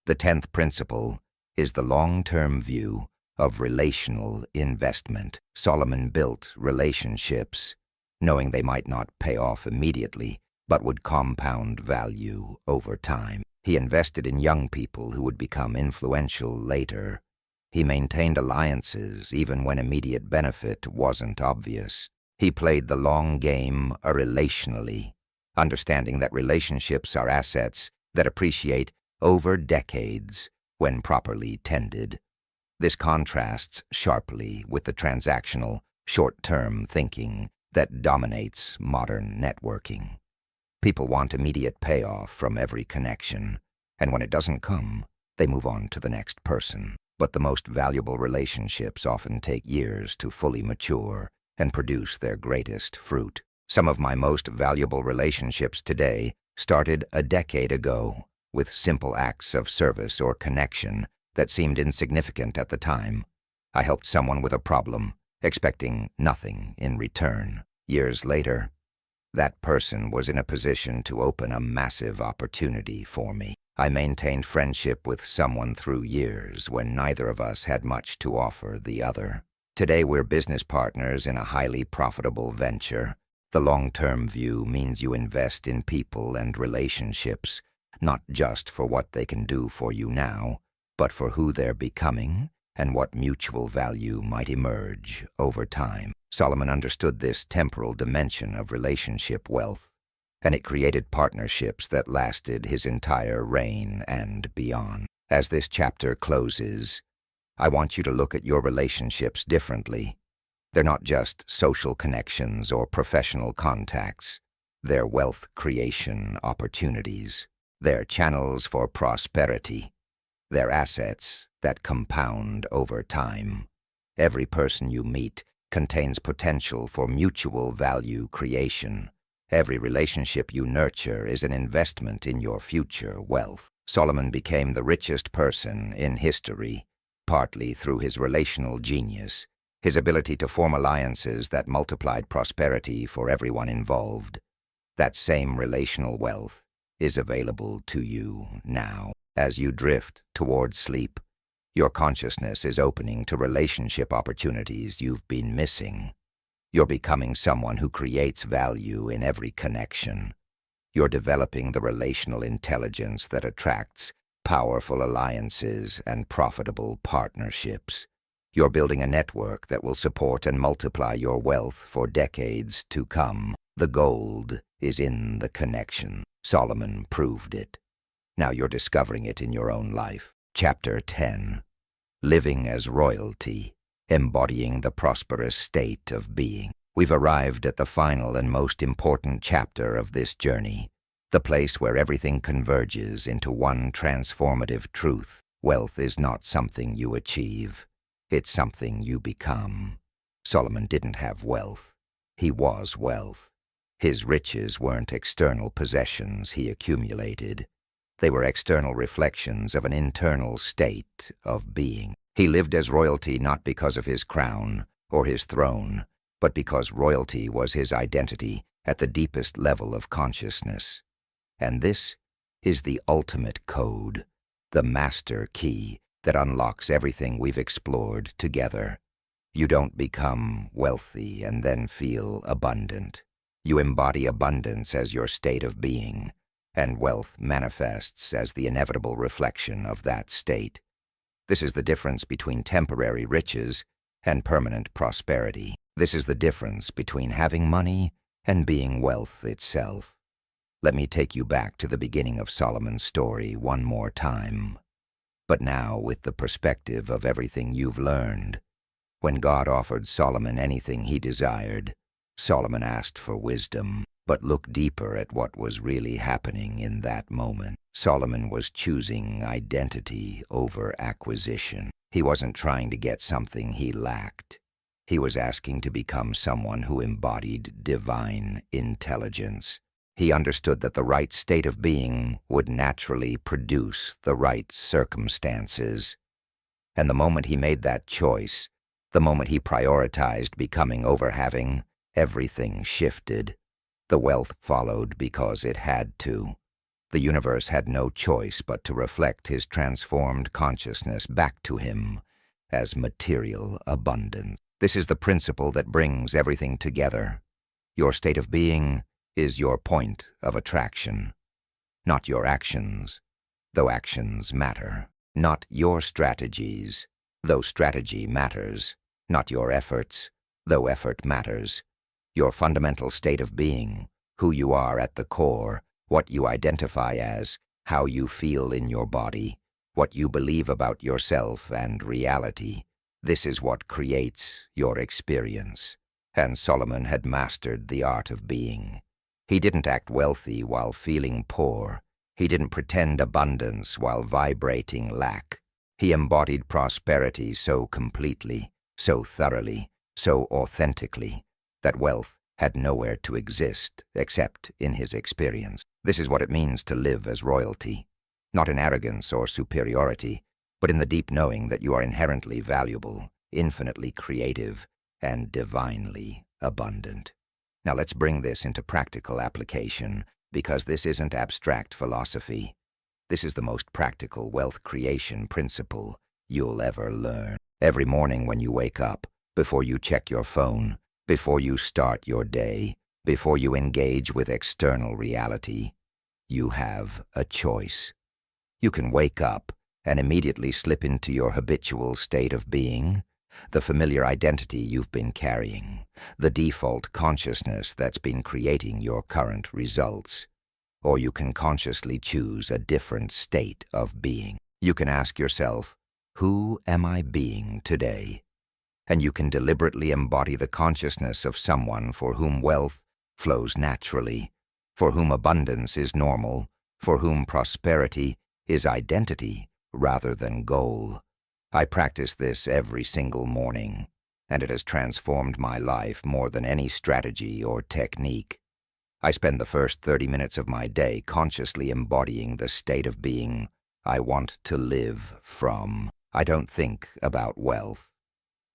The 10th principle is the long-term view of relational investment. Solomon built relationships, knowing they might not pay off immediately, but would compound value over time. He invested in young people who would become influential later. He maintained alliances even when immediate benefit wasn't obvious. He played the long game relationally, understanding that relationships are assets that appreciate over decades when properly tended. This contrasts sharply with the transactional, short-term thinking that dominates modern networking. People want immediate payoff from every connection, and when it doesn't come, they move on to the next person. But the most valuable relationships often take years to fully mature and produce their greatest fruit. Some of my most valuable relationships today started a decade ago with simple acts of service or connection that seemed insignificant at the time. I helped someone with a problem, expecting nothing in return. Years later, that person was in a position to open a massive opportunity for me. I maintained friendship with someone through years when neither of us had much to offer the other. Today we're business partners in a highly profitable venture. The long-term view means you invest in people and relationships, not just for what they can do for you now, but for who they're becoming and what mutual value might emerge over time. Solomon understood this temporal dimension of relationship wealth, and it created partnerships that lasted his entire reign and beyond. As this chapter closes, I want you to look at your relationships differently. They're not just social connections or professional contacts. They're wealth creation opportunities. They're channels for prosperity. They're assets that compound over time. Every person you meet contains potential for mutual value creation. Every relationship you nurture is an investment in your future wealth. Solomon became the richest person in history, partly through his relational genius, his ability to form alliances that multiplied prosperity for everyone involved. That same relational wealth is available to you now. As you drift toward sleep, your consciousness is opening to relationship opportunities you've been missing. You're becoming someone who creates value in every connection. You're developing the relational intelligence that attracts powerful alliances and profitable partnerships. You're building a network that will support and multiply your wealth for decades to come. The gold is in the connection. Solomon proved it. Now you're discovering it in your own life. Chapter 10. Living as Royalty, Embodying the Prosperous State of Being. We've arrived at the final and most important chapter of this journey, the place where everything converges into one transformative truth. Wealth is not something you achieve. It's something you become. Solomon didn't have wealth. He was wealth. His riches weren't external possessions he accumulated. They were external reflections of an internal state of being. He lived as royalty not because of his crown or his throne, but because royalty was his identity at the deepest level of consciousness. And this is the ultimate code, the master key that unlocks everything we've explored together. You don't become wealthy and then feel abundant. You embody abundance as your state of being, and wealth manifests as the inevitable reflection of that state. This is the difference between temporary riches and permanent prosperity. This is the difference between having money and being wealth itself. Let me take you back to the beginning of Solomon's story one more time. But now with the perspective of everything you've learned. When God offered Solomon anything he desired, Solomon asked for wisdom. But look deeper at what was really happening in that moment. Solomon was choosing identity over acquisition. He wasn't trying to get something he lacked. He was asking to become someone who embodied divine intelligence. He understood that the right state of being would naturally produce the right circumstances. And the moment he made that choice, the moment he prioritized becoming over having, everything shifted. The wealth followed because it had to. The universe had no choice but to reflect his transformed consciousness back to him as material abundance. This is the principle that brings everything together. Your state of being is your point of attraction, not your actions, though actions matter. Not your strategies, though strategy matters. Not your efforts, though effort matters. Your fundamental state of being, who you are at the core, what you identify as, how you feel in your body, What you believe about yourself and reality, this is what creates your experience. And Solomon had mastered the art of being. He didn't act wealthy while feeling poor. He didn't pretend abundance while vibrating lack. He embodied prosperity so completely, so thoroughly, so authentically, that wealth had nowhere to exist except in his experience. This is what it means to live as royalty, not in arrogance or superiority, but in the deep knowing that you are inherently valuable, infinitely creative, and divinely abundant. Now let's bring this into practical application, because this isn't abstract philosophy. This is the most practical wealth creation principle you'll ever learn. Every morning when you wake up, before you check your phone, before you start your day, before you engage with external reality, you have a choice. You can wake up and immediately slip into your habitual state of being, the familiar identity you've been carrying, the default consciousness that's been creating your current results. Or you can consciously choose a different state of being. You can ask yourself, who am I being today? And you can deliberately embody the consciousness of someone for whom wealth flows naturally, for whom abundance is normal, for whom prosperity is identity rather than goal. I practice this every single morning, and it has transformed my life more than any strategy or technique. I spend the first 30 minutes of my day consciously embodying the state of being I want to live from. I don't think about wealth.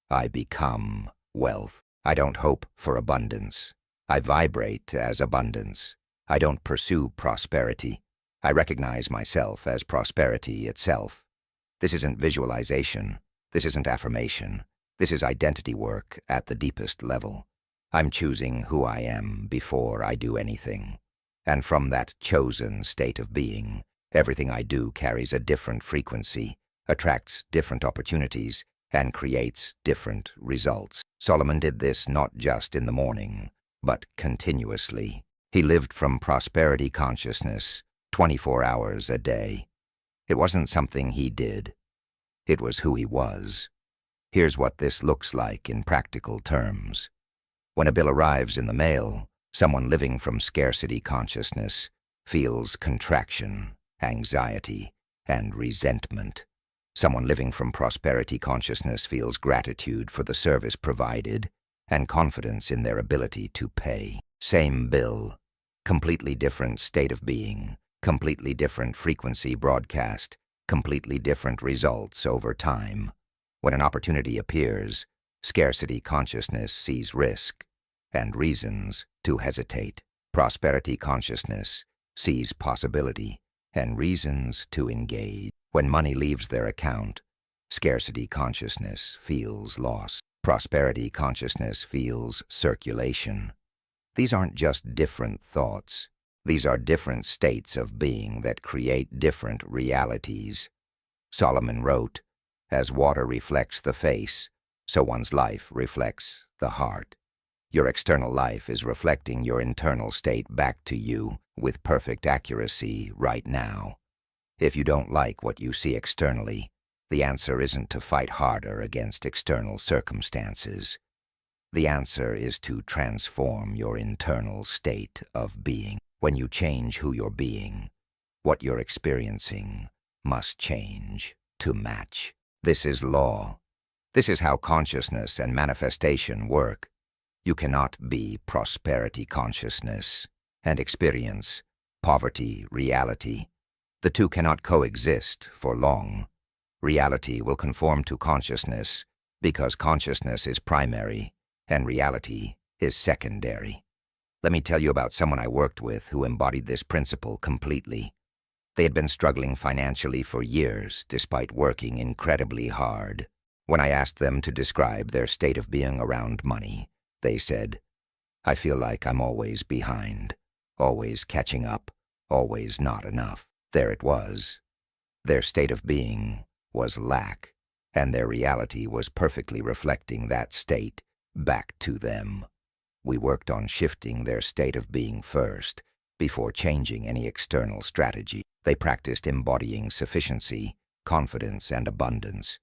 I become wealth. I don't hope for abundance. I vibrate as abundance. I don't pursue prosperity. I recognize myself as prosperity itself. This isn't visualization. This isn't affirmation. This is identity work at the deepest level. I'm choosing who I am before I do anything. And from that chosen state of being, everything I do carries a different frequency, attracts different opportunities, and creates different results. Solomon did this not just in the morning, but continuously. He lived from prosperity consciousness 24 hours a day. It wasn't something he did. It was who he was. Here's what this looks like in practical terms. When a bill arrives in the mail, someone living from scarcity consciousness feels contraction, anxiety, and resentment. Someone living from prosperity consciousness feels gratitude for the service provided and confidence in their ability to pay. Same bill, completely different state of being, completely different frequency broadcast, completely different results over time. When an opportunity appears, scarcity consciousness sees risk and reasons to hesitate. Prosperity consciousness sees possibility and reasons to engage. When money leaves their account, scarcity consciousness feels loss. Prosperity consciousness feels circulation. These aren't just different thoughts. These are different states of being that create different realities. Solomon wrote, "As water reflects the face, so one's life reflects the heart." Your external life is reflecting your internal state back to you with perfect accuracy right now. If you don't like what you see externally, the answer isn't to fight harder against external circumstances. The answer is to transform your internal state of being. When you change who you're being, what you're experiencing must change to match. This is law. This is how consciousness and manifestation work. You cannot be prosperity consciousness and experience poverty reality. The two cannot coexist for long. Reality will conform to consciousness because consciousness is primary and reality is secondary. Let me tell you about someone I worked with who embodied this principle completely. They had been struggling financially for years despite working incredibly hard. When I asked them to describe their state of being around money, they said, "I feel like I'm always behind, always catching up, always not enough." There it was. Their state of being was lack, and their reality was perfectly reflecting that state back to them. We worked on shifting their state of being first, before changing any external strategy. They practiced embodying sufficiency, confidence, and abundance.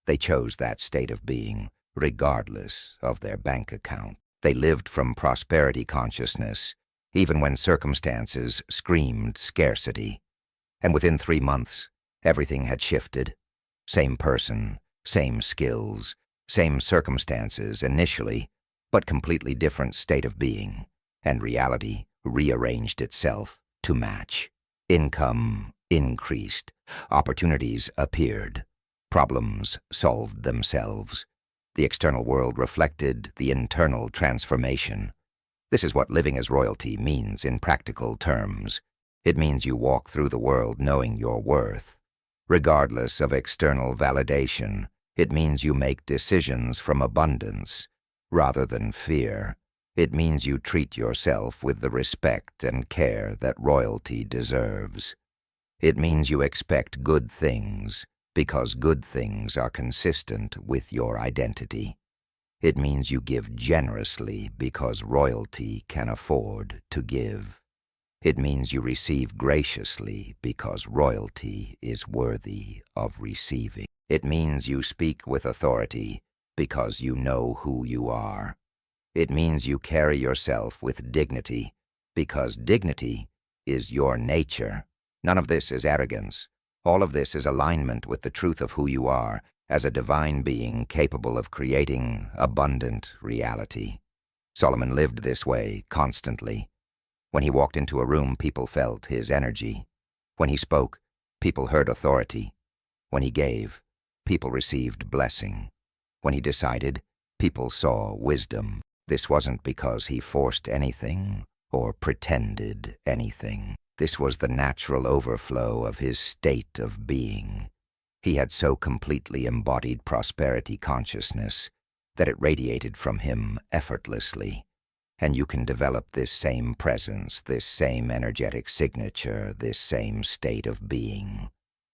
They chose that state of being, regardless of their bank account. They lived from prosperity consciousness, even when circumstances screamed scarcity. And within 3 months, everything had shifted. Same person, same skills, same circumstances initially, but completely different state of being, and reality rearranged itself to match. Income increased, opportunities appeared, problems solved themselves. The external world reflected the internal transformation. This is what living as royalty means in practical terms. It means you walk through the world knowing your worth. Regardless of external validation, it means you make decisions from abundance rather than fear. It means you treat yourself with the respect and care that royalty deserves. It means you expect good things because good things are consistent with your identity. It means you give generously because royalty can afford to give. It means you receive graciously because royalty is worthy of receiving. It means you speak with authority because you know who you are. It means you carry yourself with dignity because dignity is your nature. None of this is arrogance. All of this is alignment with the truth of who you are as a divine being capable of creating abundant reality. Solomon lived this way constantly. When he walked into a room, people felt his energy. When he spoke, people heard authority. When he gave, people received blessing. When he decided, people saw wisdom. This wasn't because he forced anything or pretended anything. This was the natural overflow of his state of being. He had so completely embodied prosperity consciousness that it radiated from him effortlessly. And you can develop this same presence, this same energetic signature, this same state of being.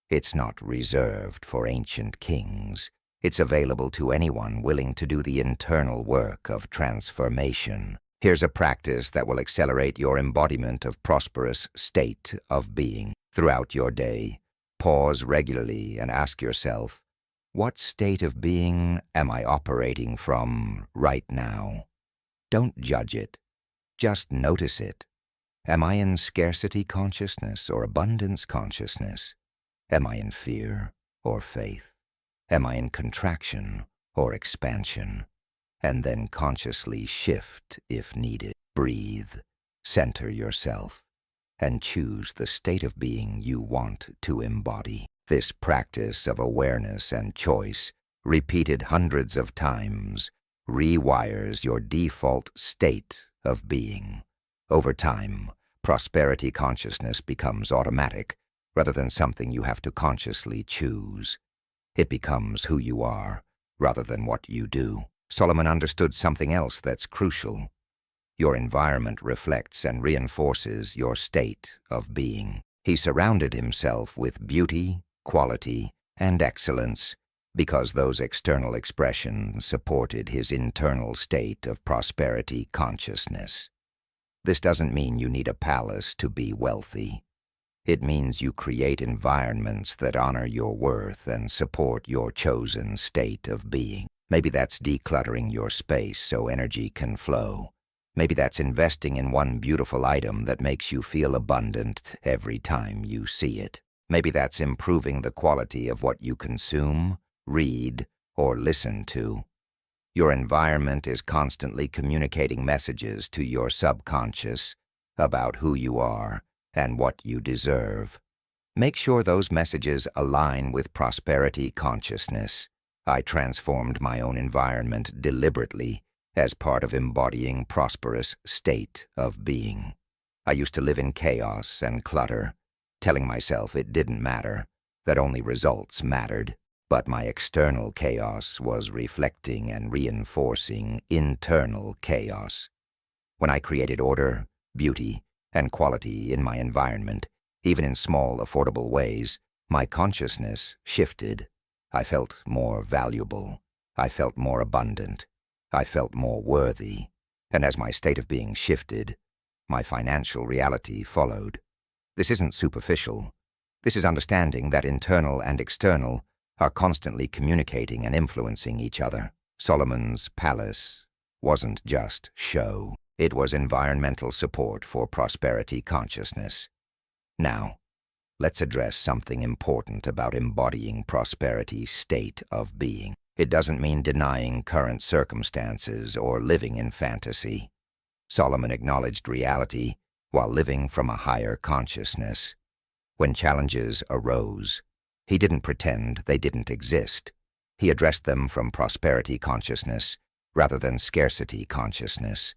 It's not reserved for ancient kings. It's available to anyone willing to do the internal work of transformation. Here's a practice that will accelerate your embodiment of prosperous state of being. Throughout your day, pause regularly and ask yourself, what state of being am I operating from right now? Don't judge it. Just notice it. Am I in scarcity consciousness or abundance consciousness? Am I in fear or faith? Am I in contraction or expansion? And then consciously shift if needed. Breathe, center yourself, and choose the state of being you want to embody. This practice of awareness and choice, repeated hundreds of times, rewires your default state of being. Over time, prosperity consciousness becomes automatic rather than something you have to consciously choose. It becomes who you are rather than what you do. Solomon understood something else that's crucial. Your environment reflects and reinforces your state of being. He surrounded himself with beauty, quality, and excellence because those external expressions supported his internal state of prosperity consciousness. This doesn't mean you need a palace to be wealthy. It means you create environments that honor your worth and support your chosen state of being. Maybe that's decluttering your space so energy can flow. Maybe that's investing in one beautiful item that makes you feel abundant every time you see it. Maybe that's improving the quality of what you consume, read, or listen to. Your environment is constantly communicating messages to your subconscious about who you are and what you deserve. Make sure those messages align with prosperity consciousness. I transformed my own environment deliberately as part of embodying prosperous state of being. I used to live in chaos and clutter, telling myself it didn't matter, that only results mattered. But my external chaos was reflecting and reinforcing internal chaos. When I created order, beauty, and quality in my environment, even in small, affordable ways, my consciousness shifted. I felt more valuable. I felt more abundant. I felt more worthy. And as my state of being shifted, my financial reality followed. This isn't superficial. This is understanding that internal and external are constantly communicating and influencing each other. Solomon's palace wasn't just show. It was environmental support for prosperity consciousness. Now, let's address something important about embodying prosperity's state of being. It doesn't mean denying current circumstances or living in fantasy. Solomon acknowledged reality while living from a higher consciousness. When challenges arose, he didn't pretend they didn't exist. He addressed them from prosperity consciousness rather than scarcity consciousness.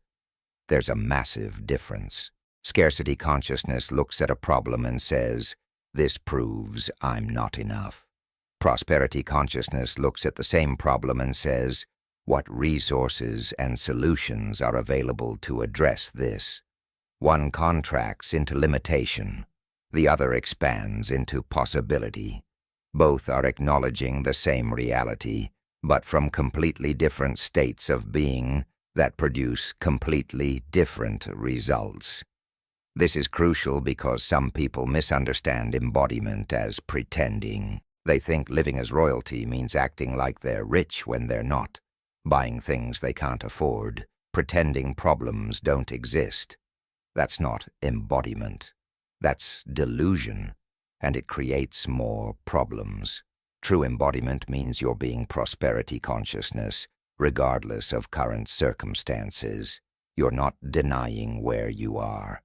There's a massive difference. Scarcity consciousness looks at a problem and says, "This proves I'm not enough." Prosperity consciousness looks at the same problem and says, "What resources and solutions are available to address this?" One contracts into limitation. The other expands into possibility. Both are acknowledging the same reality, but from completely different states of being that produce completely different results. This is crucial because some people misunderstand embodiment as pretending. They think living as royalty means acting like they're rich when they're not, buying things they can't afford, pretending problems don't exist. That's not embodiment. That's delusion, and it creates more problems. True embodiment means you're being prosperity consciousness, regardless of current circumstances. You're not denying where you are.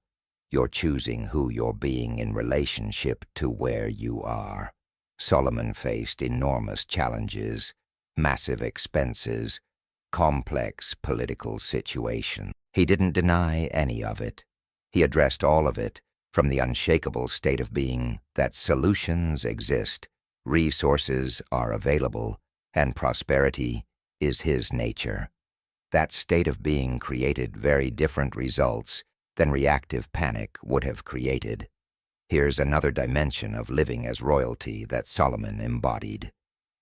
You're choosing who you're being in relationship to where you are. Solomon faced enormous challenges, massive expenses, complex political situations. He didn't deny any of it. He addressed all of it from the unshakable state of being that solutions exist, resources are available, and prosperity is his nature. That state of being created very different results than reactive panic would have created. Here's another dimension of living as royalty that Solomon embodied: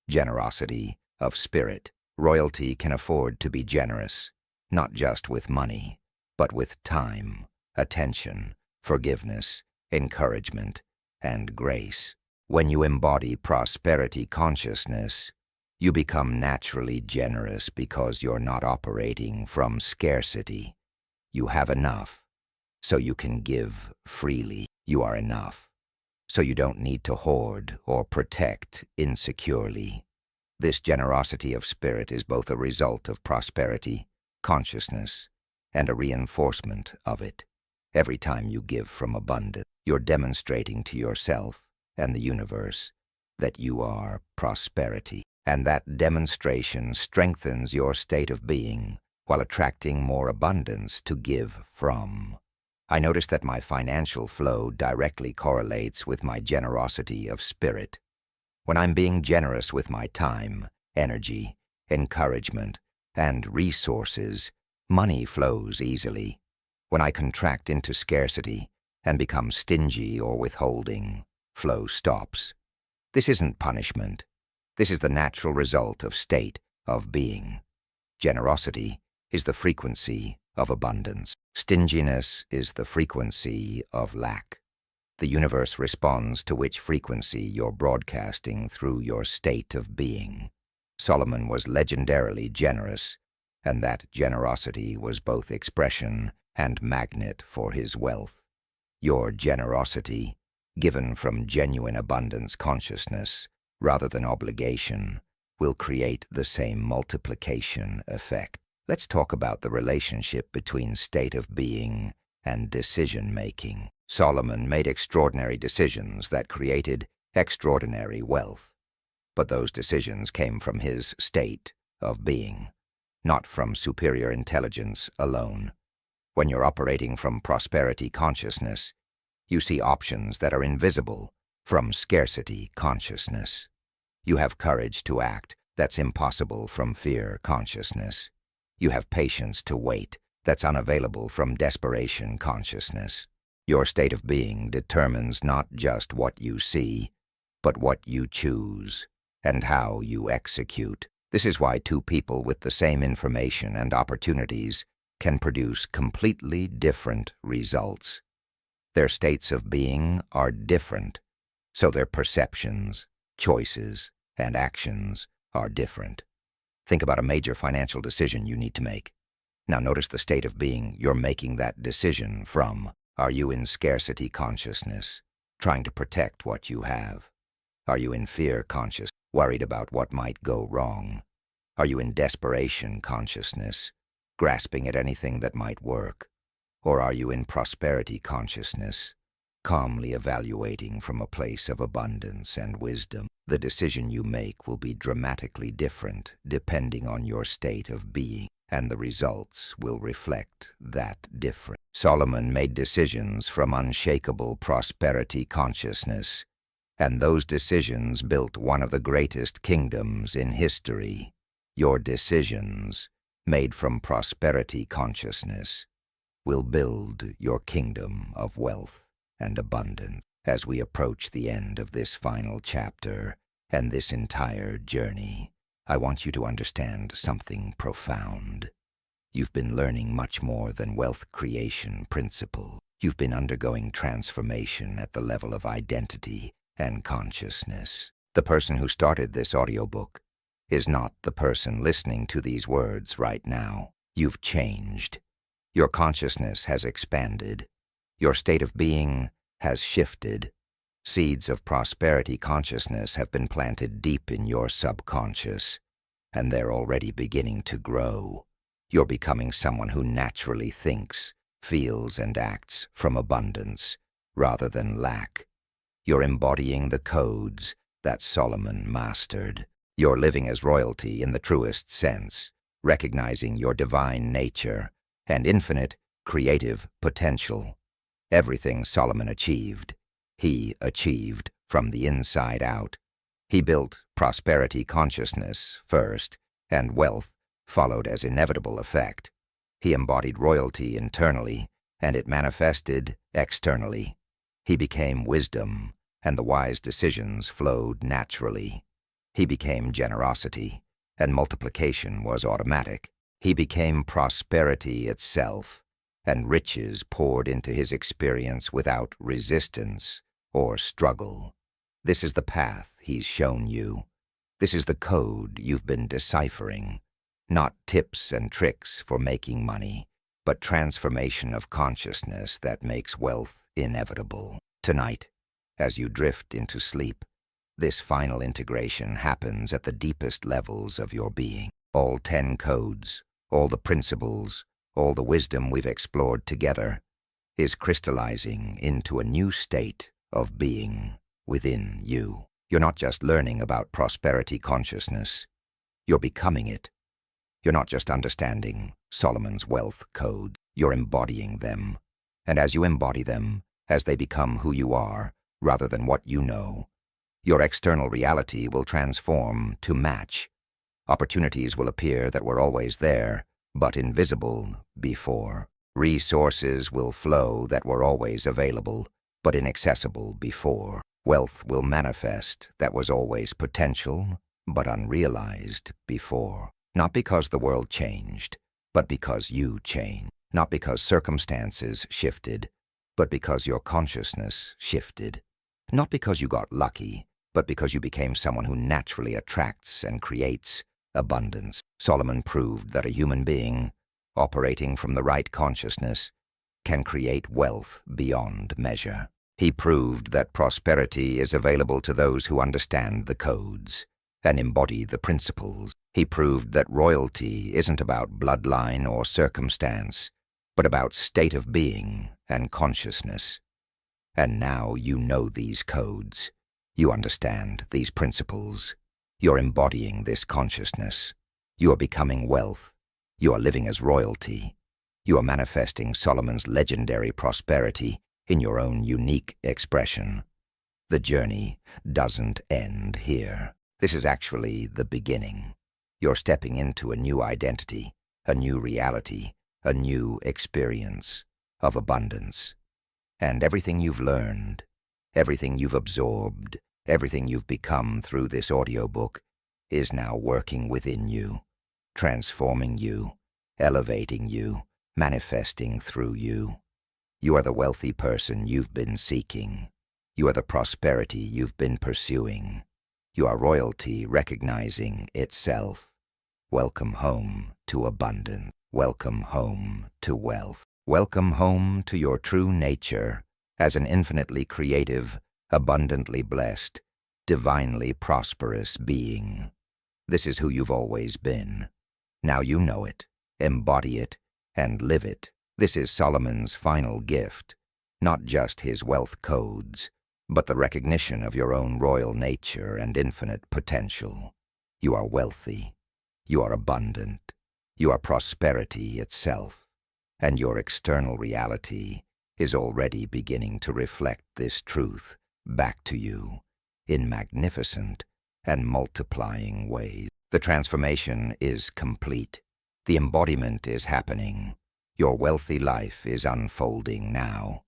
generosity of spirit. Royalty can afford to be generous, not just with money, but with time, attention, forgiveness, encouragement, and grace. When you embody prosperity consciousness, you become naturally generous because you're not operating from scarcity. You have enough, so you can give freely. You are enough, so you don't need to hoard or protect insecurely. This generosity of spirit is both a result of prosperity consciousness and a reinforcement of it. Every time you give from abundance, you're demonstrating to yourself and the universe that you are prosperity. And that demonstration strengthens your state of being while attracting more abundance to give from. I notice that my financial flow directly correlates with my generosity of spirit. When I'm being generous with my time, energy, encouragement, and resources, money flows easily. When I contract into scarcity and become stingy or withholding, flow stops. This isn't punishment. This is the natural result of state of being. Generosity is the frequency of abundance. Stinginess is the frequency of lack. The universe responds to which frequency you're broadcasting through your state of being. Solomon was legendarily generous, and that generosity was both expression and magnet for his wealth. Your generosity, given from genuine abundance consciousness rather than obligation, will create the same multiplication effect. Let's talk about the relationship between state of being and decision-making. Solomon made extraordinary decisions that created extraordinary wealth. But those decisions came from his state of being, not from superior intelligence alone. When you're operating from prosperity consciousness, you see options that are invisible from scarcity consciousness. You have courage to act that's impossible from fear consciousness. You have patience to wait that's unavailable from desperation consciousness. Your state of being determines not just what you see, but what you choose and how you execute. This is why two people with the same information and opportunities can produce completely different results. Their states of being are different, so their perceptions, choices, and actions are different. Think about a major financial decision you need to make. Now notice the state of being you're making that decision from. Are you in scarcity consciousness, trying to protect what you have? Are you in fear conscious, worried about what might go wrong? Are you in desperation consciousness, grasping at anything that might work? Or are you in prosperity consciousness, calmly evaluating from a place of abundance and wisdom? The decision you make will be dramatically different depending on your state of being, and the results will reflect that difference. Solomon made decisions from unshakable prosperity consciousness, and those decisions built one of the greatest kingdoms in history. Your decisions, made from prosperity consciousness, will build your kingdom of wealth and abundance. As we approach the end of this final chapter and this entire journey, I want you to understand something profound. You've been learning much more than wealth creation principle. You've been undergoing transformation at the level of identity and consciousness. The person who started this audiobook is not the person listening to these words right now. You've changed. Your consciousness has expanded. Your state of being has shifted. Seeds of prosperity consciousness have been planted deep in your subconscious, and they're already beginning to grow. You're becoming someone who naturally thinks, feels, and acts from abundance rather than lack. You're embodying the codes that Solomon mastered. You're living as royalty in the truest sense, recognizing your divine nature and infinite creative potential. Everything Solomon achieved, he achieved from the inside out. He built prosperity consciousness first, and wealth followed as inevitable effect. He embodied royalty internally, and it manifested externally. He became wisdom, and the wise decisions flowed naturally. He became generosity, and multiplication was automatic. He became prosperity itself, and riches poured into his experience without resistance or struggle. This is the path he's shown you. This is the code you've been deciphering. Not tips and tricks for making money, but transformation of consciousness that makes wealth inevitable. Tonight, as you drift into sleep, this final integration happens at the deepest levels of your being. All 10 codes, all the principles, all the wisdom we've explored together is crystallizing into a new state of being within you. You're not just learning about prosperity consciousness, you're becoming it. You're not just understanding Solomon's wealth code, you're embodying them. And as you embody them, as they become who you are, rather than what you know, your external reality will transform to match. Opportunities will appear that were always there, but invisible before. Resources will flow that were always available, but inaccessible before. Wealth will manifest that was always potential, but unrealized before. Not because the world changed, but because you changed. Not because circumstances shifted, but because your consciousness shifted. Not because you got lucky, but because you became someone who naturally attracts and creates abundance. Solomon proved that a human being, operating from the right consciousness, can create wealth beyond measure. He proved that prosperity is available to those who understand the codes and embody the principles. He proved that royalty isn't about bloodline or circumstance, but about state of being and consciousness. And now you know these codes. You understand these principles. You're embodying this consciousness. You are becoming wealth. You are living as royalty. You are manifesting Solomon's legendary prosperity in your own unique expression. The journey doesn't end here. This is actually the beginning. You're stepping into a new identity, a new reality, a new experience of abundance. And everything you've learned, everything you've absorbed, everything you've become through this audiobook is now working within you, transforming you, elevating you, manifesting through you. You are the wealthy person you've been seeking. You are the prosperity you've been pursuing. You are royalty recognizing itself. Welcome home to abundance. Welcome home to wealth. Welcome home to your true nature as an infinitely creative, abundantly blessed, divinely prosperous being. This is who you've always been. Now you know it, embody it, and live it. This is Solomon's final gift, not just his wealth codes, but the recognition of your own royal nature and infinite potential. You are wealthy. You are abundant. You are prosperity itself. And your external reality is already beginning to reflect this truth back to you in magnificent and multiplying ways. The transformation is complete. The embodiment is happening. Your wealthy life is unfolding now.